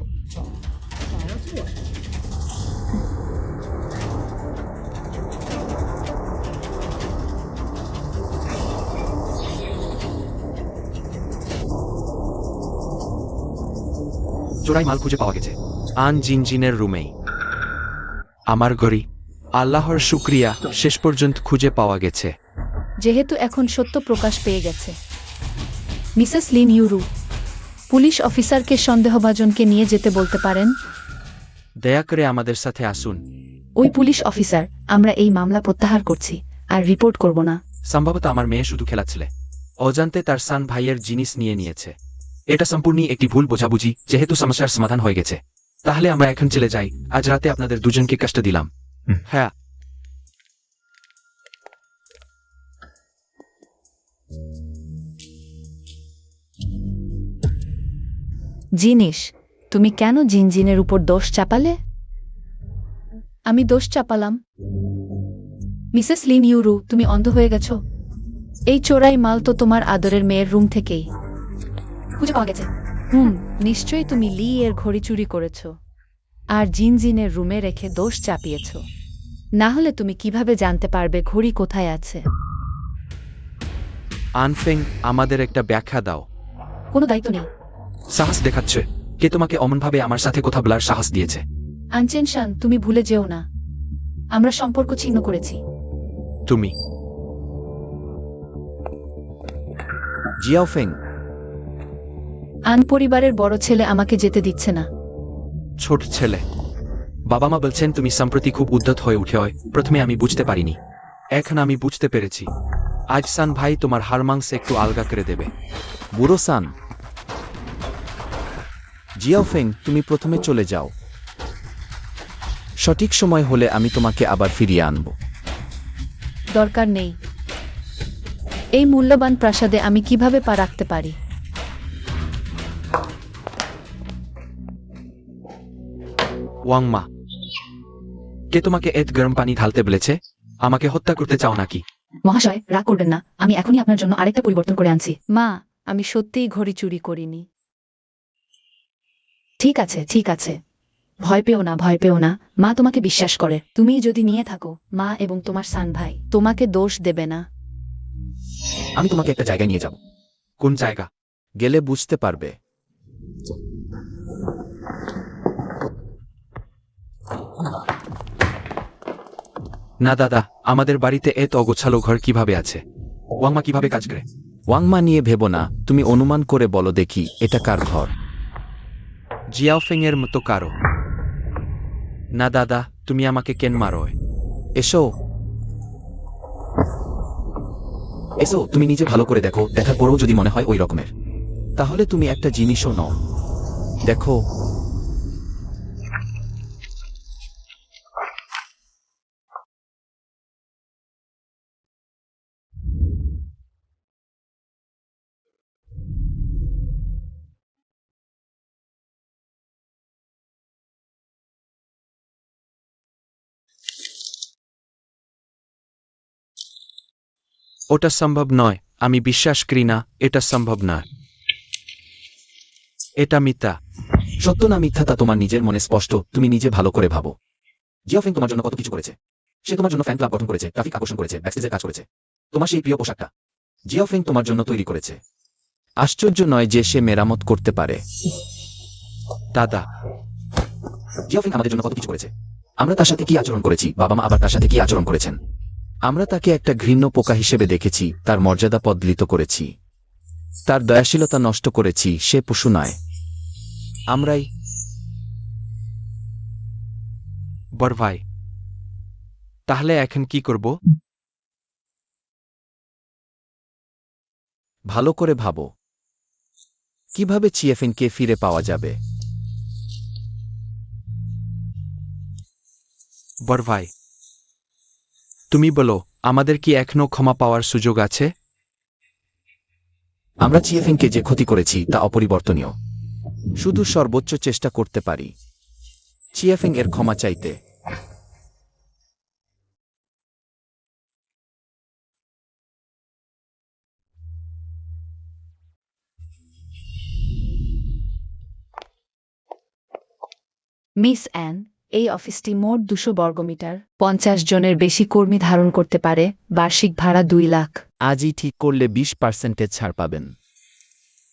চোরাই মাল খুঁজে পাওয়া গেছে। আন জিনজিনের রুমেই। আমার ঘড়ি। আল্লাহর শুক্রিয়া, শেষ পর্যন্ত খুঁজে পাওয়া গেছে। যেহেতু এখন সত্য প্রকাশ পেয়ে গেছে। মিসেস লিন ইউরু, পুলিশ অফিসারকে সন্দেহভাজনকে নিয়ে যেতে বলতে পারেন। দয়া করে আমাদের সাথে আসুন। ওই পুলিশ অফিসার, আমরা এই মামলা প্রত্যাহার করছি, আর রিপোর্ট করব না। সম্ভবত আমার মেয়ে শুধু খেলাচ্ছিলে। অজান্তে তার সান ভাইয়ের জিনিস নিয়ে নিয়েছে। এটা সম্পূর্ণই একটি ভুল বোঝাবুঝি, যেহেতু সমস্যার সমাধান হয়ে গেছে। তাহলে আমরা এখন চলে যাই। আজ রাতে আপনাদের দুজনকে কষ্ট দিলাম। হ্যাঁ। জিনিস, তুমি কেন জিনজিনের উপর দোষ চাপালে? আমি দোষ চাপালাম? মিসেস লিন ইউরু, তুমি অন্ধ হয়ে গেছো? এই চোরাই মাল তো তোমার আদরের মেয়ের রুম থেকেই। খুঁজে পাওয়া গেছে। নিশ্চয়ই তুমি লি এর ঘড়ি চুরি করেছ, আর জিনজিনের রুমে রেখে দোষ চাপিয়েছ। না হলে তুমি কিভাবে জানতে পারবে ঘড়ি কোথায় আছে? আনফেং, আমাদের একটা ব্যাখ্যা দাও। কোনো দায়িত্ব নেই। সাহস দেখাচ্ছে। কে তোমাকে অমনভাবে আমার সাথে কথা বলার সাহস দিয়েছে? আনচেন শান, তুমি ভুলে যেও না, আমরা সম্পর্ক ছিন্ন করেছি। তুমি। Xiao feng. আন পরিবারের বড় ছেলে আমাকে যেতে দিচ্ছে না। ছোট ছেলে। বাবা মা বলছেন তুমি সম্প্রতি খুব উদ্ধত হয়ে উঠে হয়। প্রথমে আমি বুঝতে পারিনি। এখন আমি বুঝতে পেরেছি। আজ সান ভাই তোমার হাড়মাংস একটু আলগা করে দেবে। বুড়ো সান। জিয়াওফেং, তুমি প্রথমে চলে যাও। সঠিক সময় হলে আমি তোমাকে আবার ফিরিয়ে আনব। দরকার নেই। এই মূল্যবান প্রাসাদে আমি কিভাবে পা রাখতে পারি? ওয়াংমা, কে তোমাকে এত গরম পানি ঢালতে বলেছে? আমাকে হত্যা করতে চাও নাকি? মহাশয়, রাগ করবেন না, আমি এখনই আপনার জন্য আরেকটা পরিবর্তন করে আনছি। মা, আমি সত্যিই ঘড়ি চুরি করিনি। ঠিক আছে, ঠিক আছে, ভয় পেও না, ভয় পেও না, মা তোমাকে বিশ্বাস করে। তুমি যদি নিয়ে থাকো, মা এবং তোমার সান ভাই তোমাকে দোষ দেবে না। আমি তোমাকে একটা জায়গায় নিয়ে যাব। কোন জায়গা? গেলে বুঝতে পারবে। না দাদা, আমাদের বাড়িতে এত অগোছালো ঘর কিভাবে আছে? ওয়াংমা কিভাবে কাজ করে? ওয়াংমা নিয়ে ভেবো না, তুমি অনুমান করে বলো দেখি এটা কার ঘর। জিয়াওফেং এর মতো কারো। না দাদা, তুমি আমাকে কেন মারোয়? এসো। এসো, তুমি নিজে ভালো করে দেখো, দেখার পরেও যদি মনে হয় ওই রকমের, তাহলে তুমি একটা জিনিসও নও। দেখো। ওটা সম্ভব নয়, আমি বিশ্বাস করি না, এটা সম্ভব না। এটা মিথ্যা। সত্য না মিথ্যা তা তোমার নিজের মনে স্পষ্ট, তুমি নিজে ভালো করে ভাবো। জিয়াফেং তোমার জন্য কত কিছু করেছে। সে তোমার জন্য ফ্যান ক্লাব গঠন করেছে, ট্রাফিক আকর্ষণ করেছে, ব্যাকস্টেজের কাজ করেছে। তোমার সেই প্রিয় পোশাকটা জিয়াফেং তোমার জন্য তৈরি করেছে। আশ্চর্য নয় যে সে মেরামত করতে পারে। দাদা, জিয়াফেং আমাদের জন্য কত কিছু করেছে। আমরা তার সাথে কি আচরণ করেছি, বাবা মা আবার তার সাথে কি আচরণ করেছেন। আমরা তাকে একটা ঘৃণ্য পোকা হিসেবে দেখেছি, তার মর্যাদা পদলিত করেছি, তার দয়াশীলতা নষ্ট করেছি। সে পশু নয়। আমরাই। বড় ভাই, তাহলে এখন কি করব? ভালো করে ভাবো, কিভাবে চিয়েফেনকে ফিরে পাওয়া যাবে। বড় ভাই, তুমি বলো, আমাদের কি এখনো ক্ষমা পাওয়ার সুযোগ আছে? আমরা চিয়েফেংকে যে ক্ষতি করেছি তা অপরিবর্তনীয়। শুধু সর্বোচ্চ চেষ্টা করতে পারি চিয়েফেং এর ক্ষমা চাইতে। মিস অ্যান, এই অফিসটি মোট 200 বর্গমিটার, 50 জনের বেশি কর্মী ধারণ করতে পারে, বার্ষিক ভাড়া 2 লাখ। আজই ঠিক করলে 20% ছাড় পাবেন।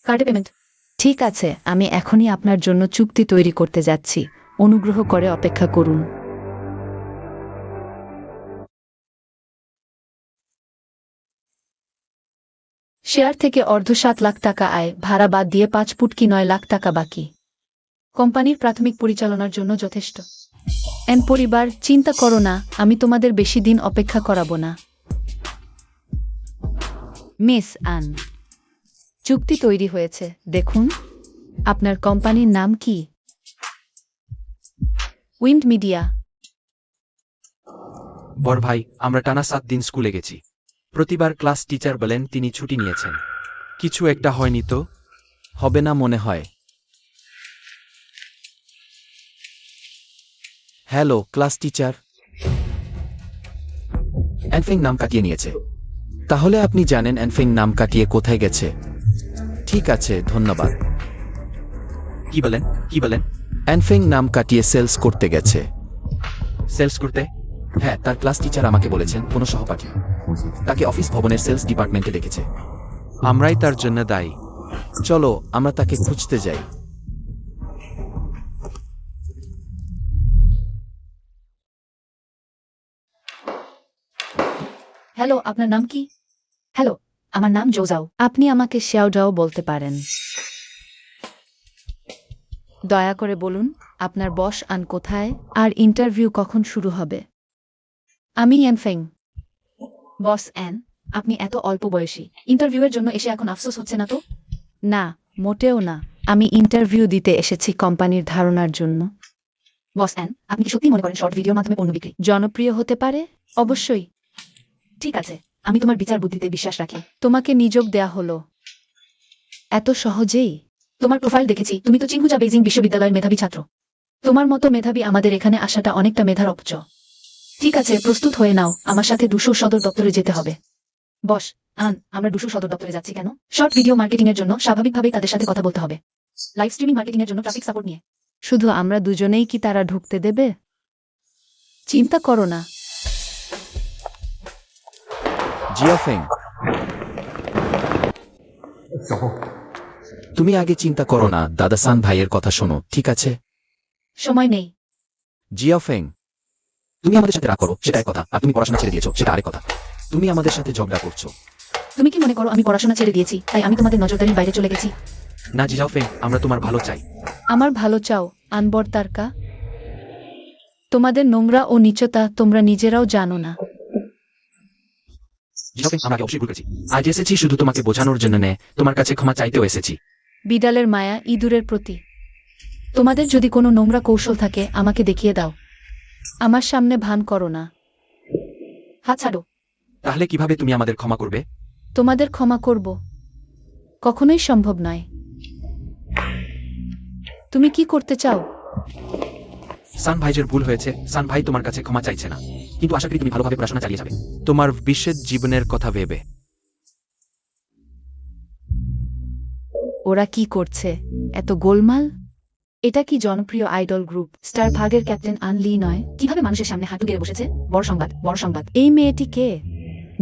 কার্ডে পেমেন্ট। ঠিক আছে, আমি এখনই আপনার জন্য চুক্তি তৈরি করতে যাচ্ছি, অনুগ্রহ করে অপেক্ষা করুন। শেয়ার থেকে অর্ধ 7 লাখ টাকা আয়, ভাড়া বাদ দিয়ে 5 ফুট কি 9 লাখ টাকা বাকি। কোম্পানির প্রাথমিক পরিচালনার জন্য যথেষ্ট। এন পরিবার, চিন্তা করো না, আমি তোমাদের বেশি দিন অপেক্ষা করাবো না। মিস আন, চুক্তি তৈরি হয়েছে, দেখুন। আপনার কোম্পানির নাম কি? Wind media. বড় ভাই, আমরা টানা 7 দিন স্কুলে গেছি। প্রতিবার ক্লাস টিচার বলেন তিনি ছুটি নিয়েছেন। কিছু একটা হয়নি তো? হবে না মনে হয়। Hello class teacher. অ্যানফেং নাম কাটিয়ে নিয়েছে। তাহলে আপনি জানেন অ্যানফেং নাম কাটিয়ে কোথায় গেছে? ঠিক আছে, ধন্যবাদ। কি বলেন? কি বলেন? অ্যানফেং নাম কাটিয়ে সেলস করতে গেছে। সেলস করতে? হ্যাঁ, তার ক্লাস টিচার আমাকে বলেছেন, কোনো সহপাঠী তাকে অফিস ভবনের সেলস ডিপার্টমেন্টে দেখেছে। আমরাই তার জন্য দায়ী। চলো আমরা তাকে খুঁজতে যাই। হ্যালো, আপনার নাম কি? হ্যালো, আমার নাম জোজাও। আপনি আমাকে শেয়াওডাও বলতে পারেন। দয়া করে বলুন আপনার বস আন কোথায় আর ইন্টারভিউ কখন শুরু হবে। আমি অ্যানফেং। বস অ্যান, আপনি এত অল্প বয়সী, ইন্টারভিউয়ের জন্য এসে এখন আফসোস হচ্ছে না তো? না, মোটেও না। আমি ইন্টারভিউ দিতে এসেছি কোম্পানির ধারণার জন্য। বস অ্যান, আপনি কি সত্যি মনে করেন শর্ট ভিডিওর মাধ্যমে পণ্য বিক্রি জনপ্রিয় হতে পারে? অবশ্যই। ঠিক আছে, আমি তোমার বিচার বুদ্ধিতে বিশ্বাস রাখি। তোমাকে নিযোগ দেয়া হলো এত সহজেই? তোমার প্রোফাইল দেখেছি, তুমি তো চিনহুজা বেইজিং বিশ্ববিদ্যালয়ের মেধাবী ছাত্র। তোমার মতো মেধাবী আমাদের এখানে আসাটা অনেকটা মেধার অপচয়। ঠিক আছে, প্রস্তুত হয়ে নাও, আমার সাথে 200 সদর দপ্তরে যেতে হবে। বস আন, আমরা 200 সদর দপ্তরে যাচ্ছি কেন? শর্ট ভিডিও মার্কেটিং এর জন্য স্বাভাবিকভাবেই তাদের সাথে কথা বলতে হবে। লাইভ স্ট্রিমিং মার্কেটিং এর জন্য ট্রাফিক সাপোর্ট নিয়ে। শুধু আমরা দুজনেই কি তারা ঢুকতে দেবে? চিন্তা করো না। জিয়াফেং, তুমি আগে চিন্তা করো না, দাদাসান ভাইয়ের কথা শোনো, ঠিক আছে? সময় নেই। জিয়াফেং, তুমি আমাদের সাথে রাগ করো, সেটা এক কথা, আর তুমি পড়াশোনা ছেড়ে দিয়েছো, সেটা আরেক কথা। তুমি আমাদের সাথে ঝগড়া করছো। তুমি কি মনে করো আমি পড়াশোনা ছেড়ে দিয়েছি তাই আমি তোমাদের নজরদারির বাইরে চলে গেছি? না জিজাওফেং, আমরা তোমার ভালো চাই। আমার ভালো চাও, আনবর তারকা? তোমাদের নোংরা ও নীচতা তোমরা নিজেরাও জানো না। জিজাওফেং, আমাকে অবশ্যই ভুল করেছি। আজ এসেছি শুধু তোমাকে বোঝানোর জন্য নে, তোমার কাছে ক্ষমা চাইতেও এসেছি। বিড়ালের মায়া ইঁদুরের প্রতি। তোমাদের যদি কোনো নোংরা কৌশল থাকে আমাকে দেখিয়ে দাও, আমার সামনে ভান করো না। হাত ছাড়ো। তাহলে কিভাবে তুমি আমাদের ক্ষমা করবে? তোমাদের ক্ষমা করব কখনোই সম্ভব নয়। তুমি কি করতে চাও? সান ভাইজের ভুল হয়েছে, সান ভাই তোমার কাছে ক্ষমা চাইছে না, কিন্তু আশা করি তুমি ভালোভাবে পড়াশোনা চালিয়ে যাবে। তোমার বিশেষ জীবনের কথা ভেবে ওরা কি করছে? এত গোলমাল? এটা কি জনপ্রিয় আইডল গ্রুপ স্টার ভাগের ক্যাপ্টেন আন লি নয়? কিভাবে মানুষের সামনে হাঁটু গেড়ে বসেছে? বড় সংবাদ, বড় সংবাদ। এই মেয়েটি কে,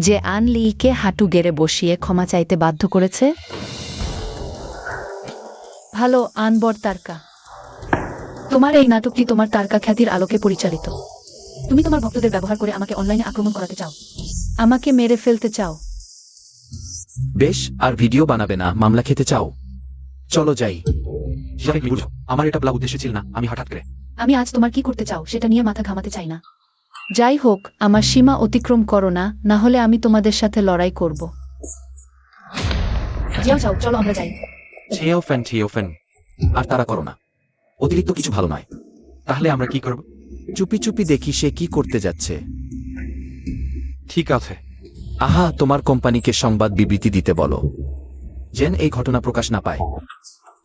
যে আন লিকে হাঁটু গেড়ে বসিয়ে ক্ষমা চাইতে বাধ্য করেছে? ভালো, আনবর তারকা। তোমার এই নাটকটি তোমার তারকা খ্যাতির আলোকে পরিচালিত। তুমি তোমার ভক্তদের ব্যবহার করে আমাকে অনলাইনে আক্রমণ করাতে চাও, আমাকে মেরে ফেলতে চাও। বেশ, আর ভিডিও বানাবে না, মামলা খেতে চাও? চলো যাই। জিয়াফেং বুঝো, আমার এটা বলা উদ্দেশ্য ছিল না, আমি হঠাৎ করে। আমি আজ তোমার কি করতে চাও সেটা নিয়ে মাথা ঘামাতে চাই না। যাই হোক, আমার সীমা অতিক্রম করো না, না হলে আমি তোমাদের সাথে লড়াই করব। যাও যাও, চলো আমরা যাই। থিওফেন। আর তারা করো না, অতিরিক্ত কিছু ভালো নয়। তাহলে আমরা কি করব? চুপি চুপি দেখি সে কি করতে যাচ্ছে। ঠিক আছে। আহা, তোমার কোম্পানিকে সংবাদ বিবৃতি দিতে বলো। যেন এই ঘটনা প্রকাশ না পায়।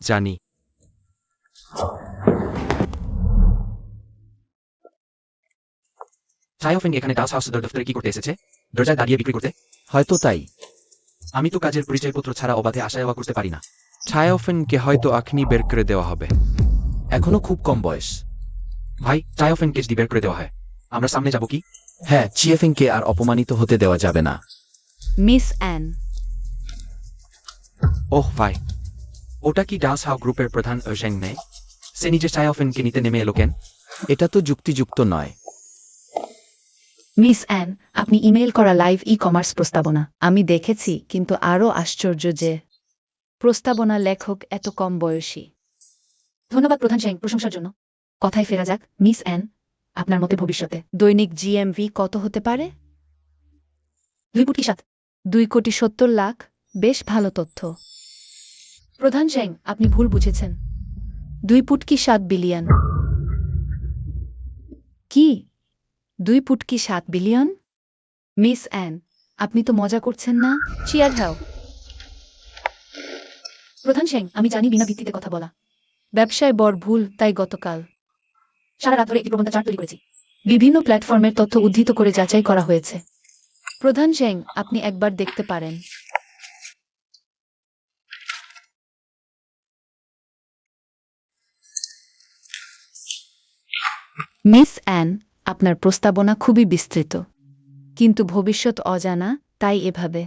জানি। চায়োফেং এখানে টাস হাউস দফতরে কি করতে এসেছে? দরজায় দাঁড়িয়ে বিক্রি করতে? হয়তো তাই। আমি তো কাজের পরিচয়পত্র ছাড়া অবাধে আসা যাওয়া করতে পারি না। ছায়োফেনকে হয়তো এখনই বের করে দেওয়া হবে। এখনো খুব কম বয়স। ভাই, চায়োফেনকে যদি বের করে দেওয়া হয়, আমরা সামনে যাব কি? হ্যাঁ, চিয়েফেংকে আর অপমানিত হতে দেওয়া যাবে না। মিস অ্যান, ওহ ভাই, ওটা কি ডাস হাউ গ্রুপের প্রধান অর্জেং নেই? সে নিজে চায়োফেনকে নিতে নেমে এলো কেন? এটা তো যুক্তিযুক্ত নয়। মিস অ্যান, আপনি ইমেল করা লাইভ ই কমার্স প্রস্তাবনা আমি দেখেছি, কিন্তু আরও আশ্চর্য যে প্রস্তাবনা লেখক এত কম বয়সী। ধন্যবাদ প্রধান সেন, প্রশংসার জন্য। কথায় ফেরা যাক, মিস অ্যান, আপনার মতে ভবিষ্যতে দৈনিক জিএমভি কত হতে পারে? 2.7 2,70,00,000। বেশ ভালো তথ্য। প্রধান সেন, আপনি ভুল বুঝেছেন। 2.7 বিলিয়ন। কি? 2.7 বিলিয়ন? মিস অ্যান, আপনি তো মজা করছেন না? চিয়ার হাও। প্রধান সেন, আমি জানি বিনা ভিত্তিতে কথা বলা। ব্যবসায় বড় ভুল, তাই গতকাল সারা রাত ধরে একটি প্রবন্ধ চার্ট তৈরি করেছি। বিভিন্ন প্ল্যাটফর্মের তথ্য উদ্ধৃত করে যাচাই করা হয়েছে। প্রধান সেং, আপনি একবার দেখতে পারেন। মিস অ্যান, আপনার প্রস্তাবনা খুবই বিস্তৃত, কিন্তু ভবিষ্যৎ অজানা, তাই এভাবে।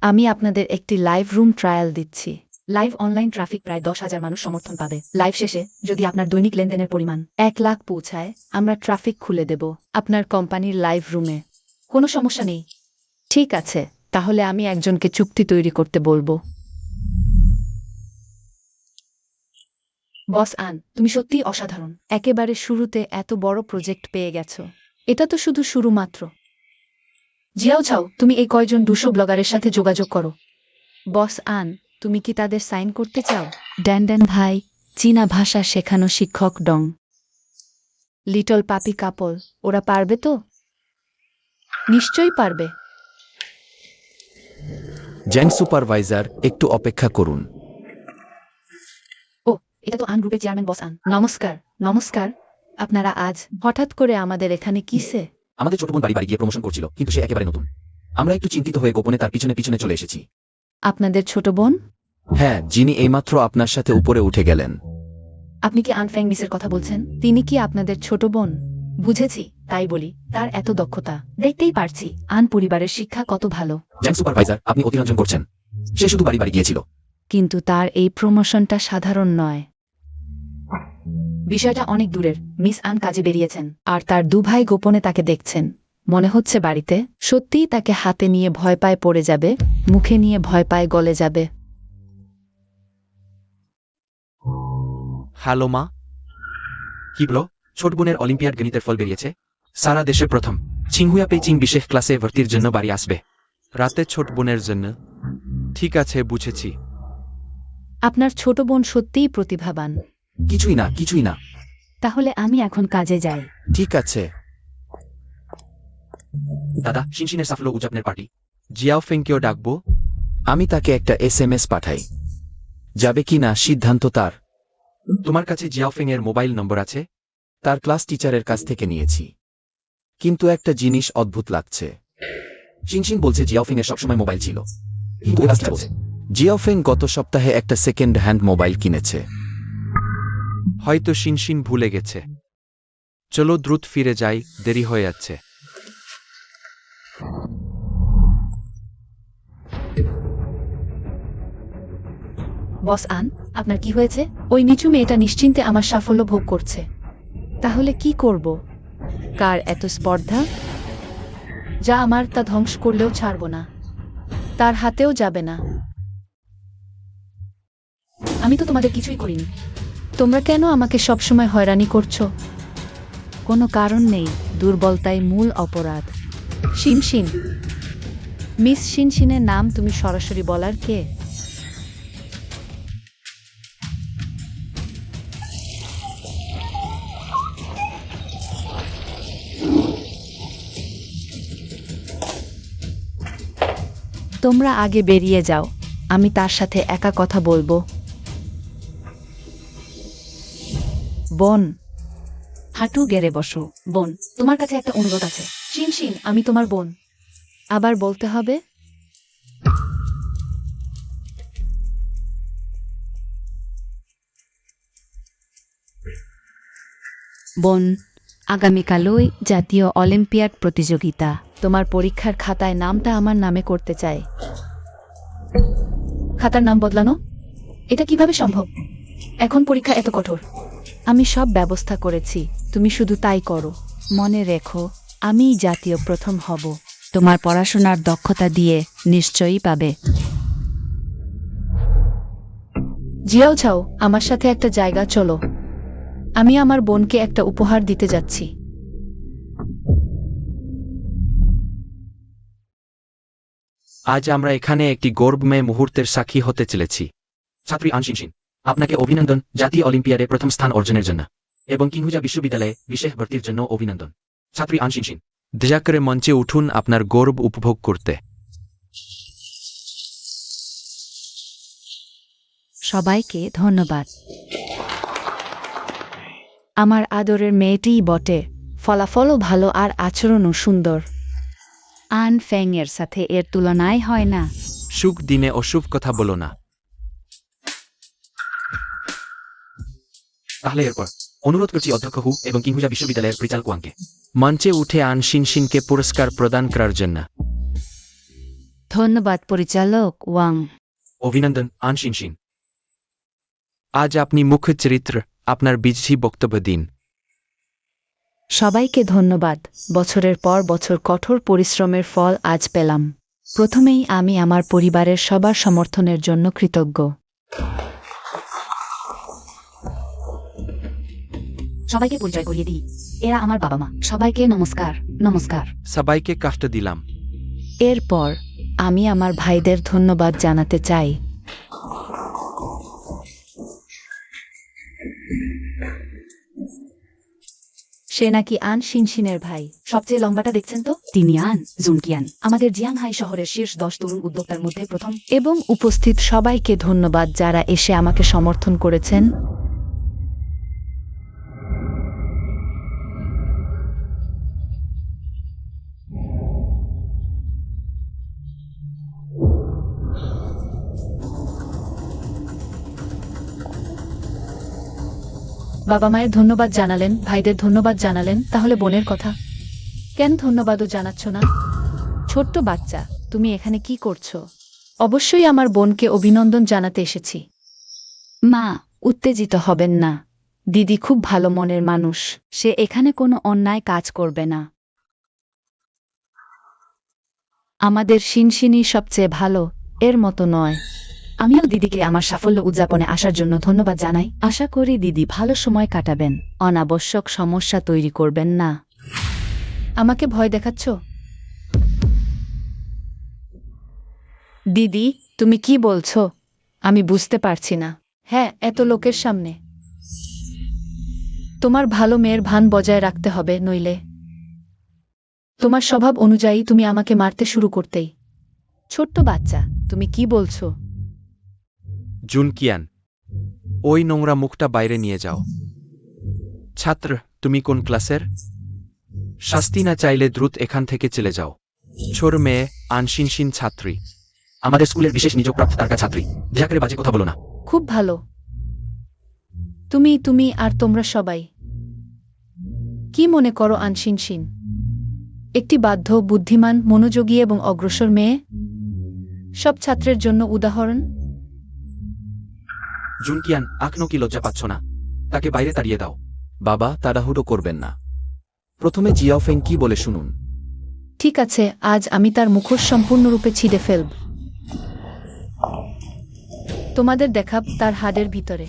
আমি আপনাদের একটি লাইভ রুম ট্রায়াল দিচ্ছি। লাইভ অনলাইন ট্রাফিক প্রায় 10,000 মানুষ সমর্থন পাবে। লাইভ শেষে যদি আপনার দৈনিক লেনদেনের পরিমাণ 1,00,000 পৌঁছায়, আমরা ট্রাফিক খুলে দেব আপনার কোম্পানির লাইভ রুমে। কোনো সমস্যা নেই। ঠিক আছে, তাহলে আমি একজনকে চুক্তি তৈরি করতে বলবো। বস আন, তুমি সত্যিই অসাধারণ। একেবারে শুরুতে এত বড় প্রজেক্ট পেয়ে গেছো। এটা তো শুধু শুরু মাত্র। জিয়াও চাও, তুমি এই কয়জন 200 ব্লগারের সাথে যোগাযোগ করো। বস আন, তুমি কি তাদের সাইন করতে চাও? ড্যান ভাই, চীনা ভাষা শেখানো শিক্ষক ডং। লিটল পাপি কাপল, ওরা পারবে তো? নিশ্চয়ই পারবে। জ্যাং সুপারভাইজার, একটু অপেক্ষা করুন। ও, এটা তো আন গ্রুপের চেয়ারম্যান বস আন। নমস্কার। নমস্কার। আপনারা আজ হঠাৎ করে আমাদের এখানে কিসে? আমাদের ছোট বোন বাড়ি বাড়ি গিয়ে প্রমোশন করছিল, কিন্তু সে একেবারে নতুন। আমরা একটু চিন্তিত হয়ে গোপনে তার পিছনে পিছনে চলে এসেছি। আপনাদের ছোট বোন? হ্যাঁ, যিনি এইমাত্র আপনার সাথে উপরে উঠে গেলেন। আপনি কি আন ফ্যাং মিসের কথা বলছেন? তিনি কি আপনাদের ছোট বোন? বুঝেছি, তাই বলি, তার এত দক্ষতা দেখতেই পারছি। আন পরিবারের শিক্ষা কত ভালো। জ্যাং সুপারভাইজার, আপনি অতিরঞ্জন করছেন। সে শুধু বাড়ি বাড়ি গিয়েছিল। কিন্তু তার এই প্রমোশনটা সাধারণ নয়। বিষয়টা অনেক দূরের। মিস আন কাজে বেরিয়েছেন। আর তার দুভাই গোপনে তাকে দেখছেন। মনে হচ্ছে বাড়িতে সত্যিই তাকে হাতে নিয়ে ভয় পায় পড়ে যাবে, মুখে নিয়ে ভয় পায় গলে যাবে। হ্যালো মা। কি বলো? ছোট বোনের অলিম্পিয়াড গণিতের ফল বেরিয়েছে। সারা দেশে প্রথম। চিংহুয়া পেইচিং বিশেষ ক্লাসে ভর্তির জন্য বাড়ি আসবে। রাতে ছোট বোনের জন্য। ঠিক আছে, বুঝেছি। আপনার ছোট বোন সত্যিই প্রতিভাবান। কিছুই না, কিছুই না। তাহলে আমি এখন কাজে যাই। ঠিক আছে। দাদা, শিনশিনের সাফল্য উদযাপনের পার্টি। জিয়াওফেংকেও ডাকবো। আমি তাকে একটা SMS পাঠাই। যাবে কি না সিদ্ধান্ত তার। তোমার কাছে জিয়াওফেং এর মোবাইল নম্বর আছে? তার ক্লাস টিচারের কাছ থেকে নিয়েছি। কিন্তু একটা জিনিস অদ্ভুত লাগছে। শিনশিন বলছে জিয়াওফেং এর সবসময় মোবাইল ছিল, কিন্তু ও ক্লাস টিচার বলছে জিয়াফেং গত সপ্তাহে একটা সেকেন্ড হ্যান্ড মোবাইল কিনেছে। হয়তো শিনশিন ভুলে গেছে। চলো দ্রুত ফিরে যাই, দেরি হয়ে যাচ্ছে। বস আন, আপনার কি হয়েছে? ওই নিচু মেয়েটা নিশ্চিন্তে আমার সাফল্য ভোগ করছে। তাহলে কি করব? কার এত স্পর্ধা? যা আমার তা ধ্বংস করলেও ছাড়ব না, তার হাতেও যাবে না। আমি তো তোমাদের কিছুই করিনি। তোমরা কেন আমাকে সবসময় হয়রানি করছো? কোনো কারণ নেই, দুর্বলতাই মূল অপরাধ। শিনশিন, মিস শিনশিনের নাম তুমি সরাসরি বলার কে? তোমরা আগে বেরিয়ে যাও, আমি তার সাথে একা কথা বলবো। বোন, হাঁটু গেড়ে বসো। বোন, তোমার কাছে একটা অনুরোধ আছে। শিনশিন, আমি তোমার বোন। আবার বলতে হবে? বোন, আগামীকালই জাতীয় অলিম্পিয়াড প্রতিযোগিতা। তোমার পরীক্ষার খাতায় নামটা আমার নামে করতে চাই। খাতার নাম বদলানো? এটা কিভাবে সম্ভব? এখন পরীক্ষা এত কঠোর। আমি সব ব্যবস্থা করেছি, তুমি শুধু তাই করো। মনে রেখো, আমিই জাতীয় প্রথম হব। তোমার পড়াশোনার দক্ষতা দিয়ে নিশ্চয়ই পাবে। জিয়াও ছাও, আমার সাথে একটা জায়গা চলো। আমি আমার বোনকে একটা উপহার দিতে যাচ্ছি। আজ আমরা এখানে একটি গৌরবময় মুহূর্তের সাক্ষী হতে চলেছি। ছাত্রী আন শিনশিন, আপনাকে অভিনন্দন জাতীয় অলিম্পিয়াডে প্রথম স্থান অর্জনের জন্য এবং কিংহুজা বিশ্ববিদ্যালয়ে বিশেষ ভর্তির জন্য অভিনন্দন। ছাত্রী আন শিনশিন, দয়া করে মঞ্চে উঠুন আপনার গৌরব উপভোগ করতে। সবাইকে ধন্যবাদ। আমার আদরের মেয়েটিই বটে, ফলাফলও ভালো আর আচরণও সুন্দর। আন ফ্যাং এর সাথে এর তুলনায় হয় না। সুখ দিনে অশুভ কথা বলো না। তাহলে এরপর অনুরোধ করছি অধ্যক্ষ হু এবং কিংহুজা বিশ্ববিদ্যালয়ের পরিচালক ওয়াংকে। মঞ্চে উঠে আন শিনশিনকে পুরস্কার প্রদান করার জন্য। ধন্যবাদ পরিচালক ওয়াং। অভিনন্দন আন শিনশিন। আজ আপনি মুখ্য চরিত্র, আপনার বিজয়ী বক্তব্য দিন। সবাইকে ধন্যবাদ। বছরের পর বছর কঠোর পরিশ্রমের ফল আজ পেলাম। প্রথমেই আমি আমার পরিবারের সবার সমর্থনের জন্য কৃতজ্ঞ। সবাইকে পরিচয় করিয়ে দিই। এরা আমার বাবা মা। সবাইকে নমস্কার। নমস্কার। সবাইকে কষ্ট দিলাম। এরপর আমি আমার ভাইদের ধন্যবাদ জানাতে চাই। সে নাকি আন শিনশিনের ভাই। সবচেয়ে লম্বাটা দেখছেন তো? তিনি আন জুনকিয়ান, আমাদের জিয়াংহাই শহরের শীর্ষ 10 তরুণ উদ্যোক্তার মধ্যে প্রথম। এবং উপস্থিত সবাইকে ধন্যবাদ যারা এসে আমাকে সমর্থন করেছেন। বাবা মায়ের ধন্যবাদ জানালেন, ভাইদের ধন্যবাদ জানালেন, তাহলে বোনের কথা কেন ধন্যবাদও জানাচ্ছ না? ছোট্ট বাচ্চা, তুমি এখানে কি করছো? অবশ্যই আমার বোনকে অভিনন্দন জানাতে এসেছি। মা, উত্তেজিত হবেন না। দিদি খুব ভালো মনের মানুষ, সে এখানে কোনো অন্যায় কাজ করবে না। আমাদের শিনশিনই সবচেয়ে ভালো, এর মতো নয়। আমিও দিদিকে আমার সাফল্য উদযাপনে আসার জন্য ধন্যবাদ জানাই। আশা করি দিদি ভালো সময় কাটাবেন, অনাবশ্যক সমস্যা তৈরি করবেন না। আমাকে ভয় দেখাচ্ছ? দিদি, তুমি কি বলছো? আমি বুঝতে পারছি না। হ্যাঁ, এত লোকের সামনে। তোমার ভালো মেয়ের ভান বজায় রাখতে হবে, নইলে তোমার স্বভাব অনুযায়ী তুমি আমাকে মারতে শুরু করতেই। ছোট্ট বাচ্চা, তুমি কি বলছো? জুনকিয়ান, ওই নোংরা মুখটা বাইরে নিয়ে যাও। ছাত্র, তুমি কোন ক্লাসের? শাস্তি না চাইলে দ্রুত এখান থেকে চলে যাও। ছোট মেয়ে আন শিনশিন ছাত্রী। আমাদের স্কুলের বিশেষ নিযোগপ্রাপ্ত তারকা ছাত্রী। দয়া করে বাজে কথা বলো না। খুব ভালো। তুমি আর তোমরা সবাই কি মনে করো আনশিনশিন একটি বাধ্য, বুদ্ধিমান, মনোযোগী এবং অগ্রসর মেয়ে? সব ছাত্রের জন্য উদাহরণ। জুনকিয়ান, আখনো কি লজ্জা পাচ্ছ না? তাকে বাইরে তাড়িয়ে দাও। বাবা, তাড়াহুড়ো করবেন না। প্রথমে জিয়াওফেং কি বলে শুনুন। ঠিক আছে, আজ আমি তার মুখোশ সম্পূর্ণরূপে ছিঁড়ে ফেলব। তোমাদের দেখাব তার হাড়ের ভিতরে